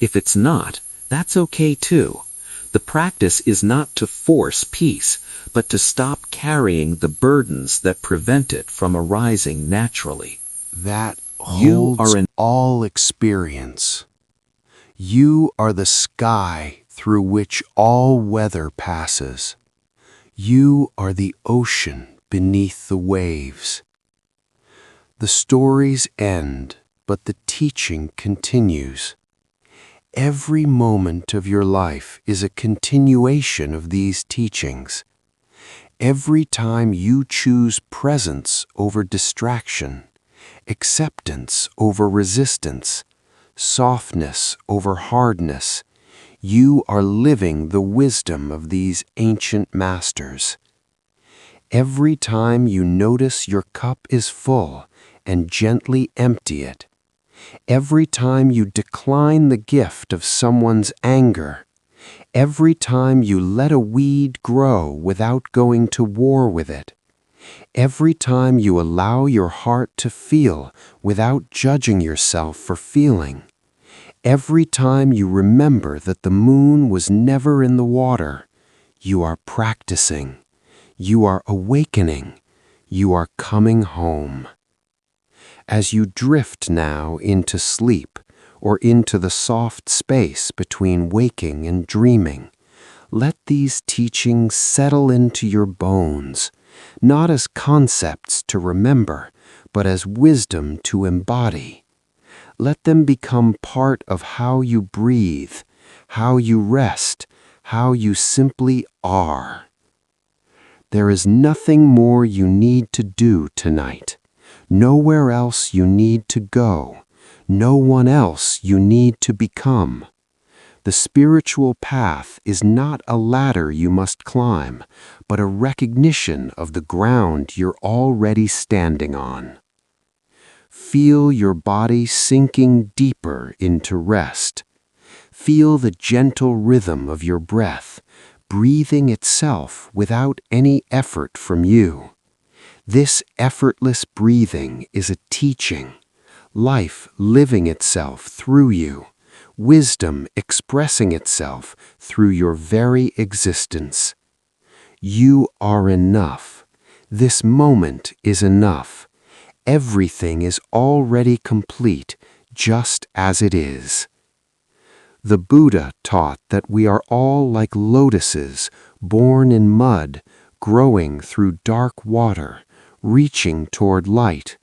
If it's not, that's okay too. The practice is not to force peace, but to stop carrying the burdens that prevent it from arising naturally. That You holds are an all experience. You are the sky through which all weather passes. You are the ocean beneath the waves. The stories end, but the teaching continues. Every moment of your life is a continuation of these teachings. Every time you choose presence over distraction, acceptance over resistance, softness over hardness, you are living the wisdom of these ancient masters. Every time you notice your cup is full and gently empty it. Every time you decline the gift of someone's anger. Every time you let a weed grow without going to war with it. Every time you allow your heart to feel without judging yourself for feeling. Every time you remember that the moon was never in the water, you are practicing. You are awakening. You are coming home. As you drift now into sleep or into the soft space between waking and dreaming, let these teachings settle into your bones, not as concepts to remember, but as wisdom to embody. Let them become part of how you breathe, how you rest, how you simply are. There is nothing more you need to do tonight. Nowhere else you need to go. No one else you need to become. The spiritual path is not a ladder you must climb, but a recognition of the ground you're already standing on. Feel your body sinking deeper into rest. Feel the gentle rhythm of your breath, breathing itself without any effort from you. This effortless breathing is a teaching, life living itself through you, wisdom expressing itself through your very existence. You are enough. This moment is enough. Everything is already complete, just as it is. The Buddha taught that we are all like lotuses, born in mud, growing through dark water, reaching toward light.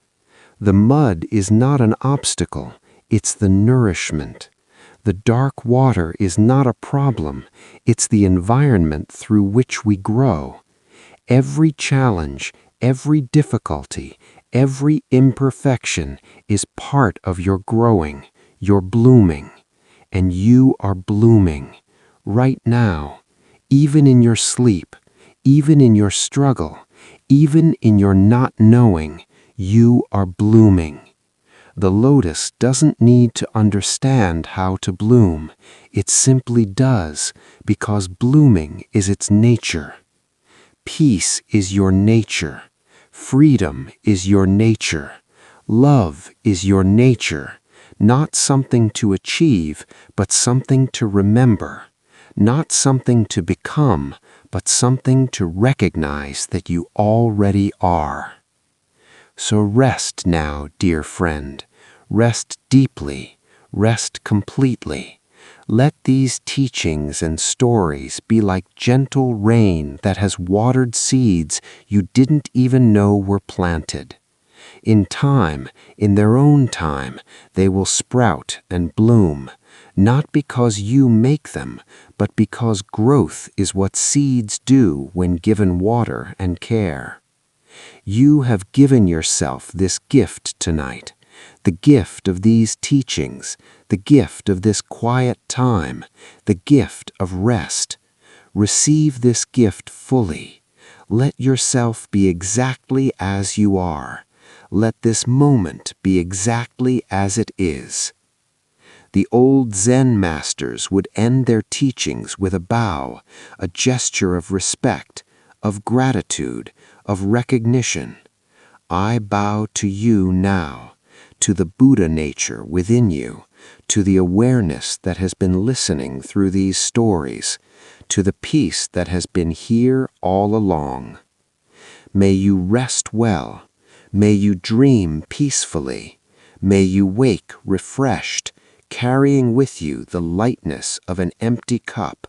The mud is not an obstacle, it's the nourishment. The dark water is not a problem, it's the environment through which we grow. Every challenge, every difficulty, every imperfection is part of your growing, your blooming. And you are blooming, right now, even in your sleep, even in your struggle, even in your not knowing, you are blooming. The lotus doesn't need to understand how to bloom. It simply does, because blooming is its nature. Peace is your nature. Freedom is your nature. Love is your nature. Not something to achieve, but something to remember. Not something to become, but something to recognize that you already are. So rest now, dear friend. Rest deeply. Rest completely. Let these teachings and stories be like gentle rain that has watered seeds you didn't even know were planted. In time, in their own time, they will sprout and bloom, not because you make them, but because growth is what seeds do when given water and care. You have given yourself this gift tonight, the gift of these teachings, the gift of this quiet time, the gift of rest. Receive this gift fully. Let yourself be exactly as you are. Let this moment be exactly as it is. The old Zen masters would end their teachings with a bow, a gesture of respect, of gratitude, of recognition. I bow to you now, to the Buddha nature within you, to the awareness that has been listening through these stories, to the peace that has been here all along. May you rest well. May you dream peacefully. May you wake refreshed, carrying with you the lightness of an empty cup,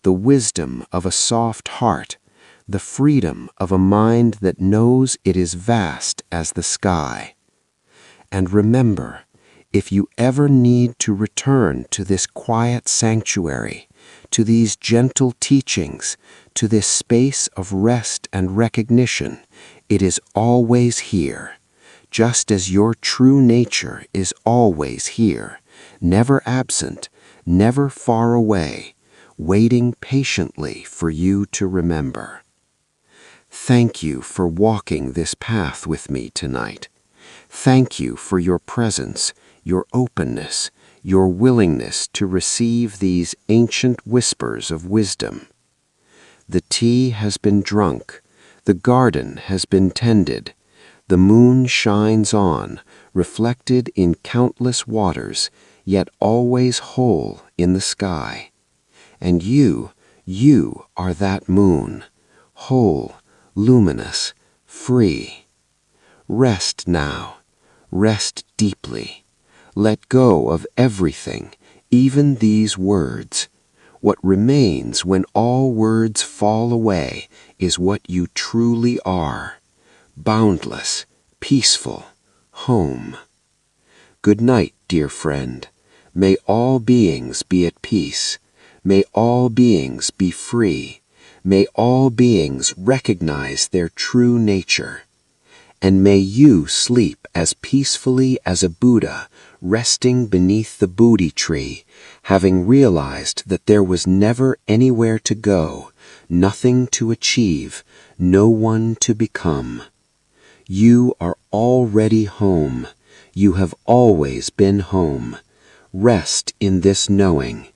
the wisdom of a soft heart, the freedom of a mind that knows it is vast as the sky. And remember, if you ever need to return to this quiet sanctuary, to these gentle teachings, to this space of rest and recognition, it is always here, just as your true nature is always here, never absent, never far away, waiting patiently for you to remember. Thank you for walking this path with me tonight. Thank you for your presence, your openness, your willingness to receive these ancient whispers of wisdom. The tea has been drunk, the garden has been tended, the moon shines on, reflected in countless waters, yet always whole in the sky. And you are that moon, whole, luminous, free. Rest now, rest deeply. Let go of everything, even these words. What remains when all words fall away is what you truly are. Boundless, peaceful, home. Good night, dear friend. May all beings be at peace. May all beings be free. May all beings recognize their true nature. And may you sleep as peacefully as a Buddha resting beneath the Bodhi tree, having realized that there was never anywhere to go, nothing to achieve, no one to become. You are already home. You have always been home. Rest in this knowing.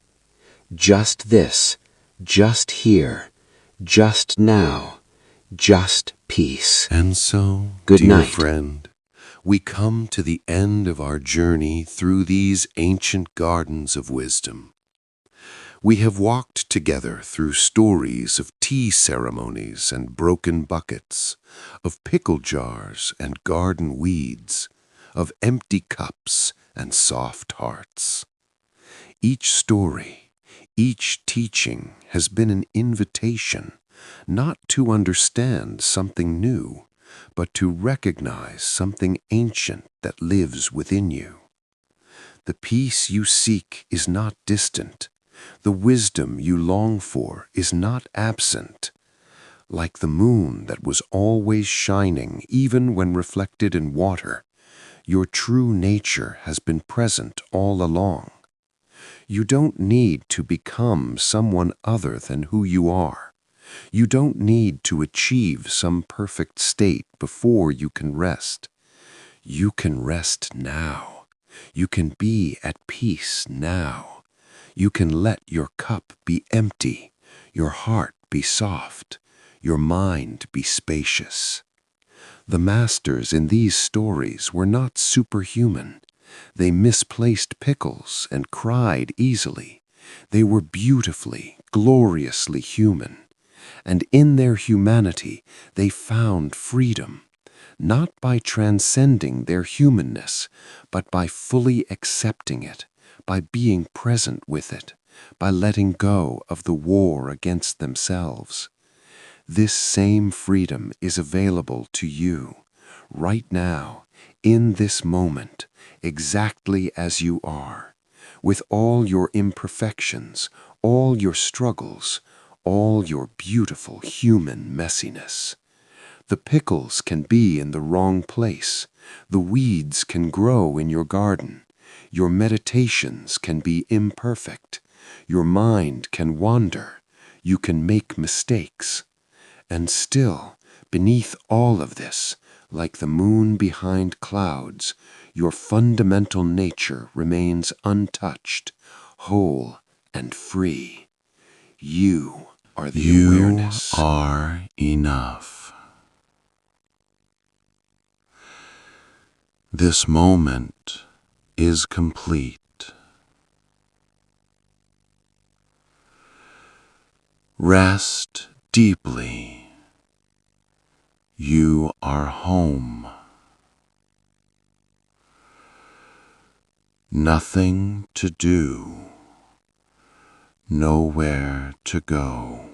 Just this, just here, just now, just peace. And so, Good dear night. friend, we come to the end of our journey through these ancient gardens of wisdom. We have walked together through stories of tea ceremonies and broken buckets, of pickle jars and garden weeds, of empty cups and soft hearts. Each story, each teaching has been an invitation not to understand something new, but to recognize something ancient that lives within you. The peace you seek is not distant. The wisdom you long for is not absent. Like the moon that was always shining even when reflected in water, your true nature has been present all along. You don't need to become someone other than who you are. You don't need to achieve some perfect state before you can rest. You can rest now. You can be at peace now. You can let your cup be empty, your heart be soft, your mind be spacious. The masters in these stories were not superhuman. They misplaced pickles and cried easily. They were beautifully, gloriously human. And in their humanity, they found freedom, not by transcending their humanness, but by fully accepting it, by being present with it, by letting go of the war against themselves. This same freedom is available to you, right now, in this moment, exactly as you are, with all your imperfections, all your struggles, all your beautiful human messiness. The pickles can be in the wrong place. The weeds can grow in your garden. Your meditations can be imperfect. Your mind can wander. You can make mistakes. And still, beneath all of this, like the moon behind clouds, your fundamental nature remains untouched, whole, and free. You are the awareness. You are enough. This moment is complete. Rest deeply. You are home. Nothing to do. Nowhere to go.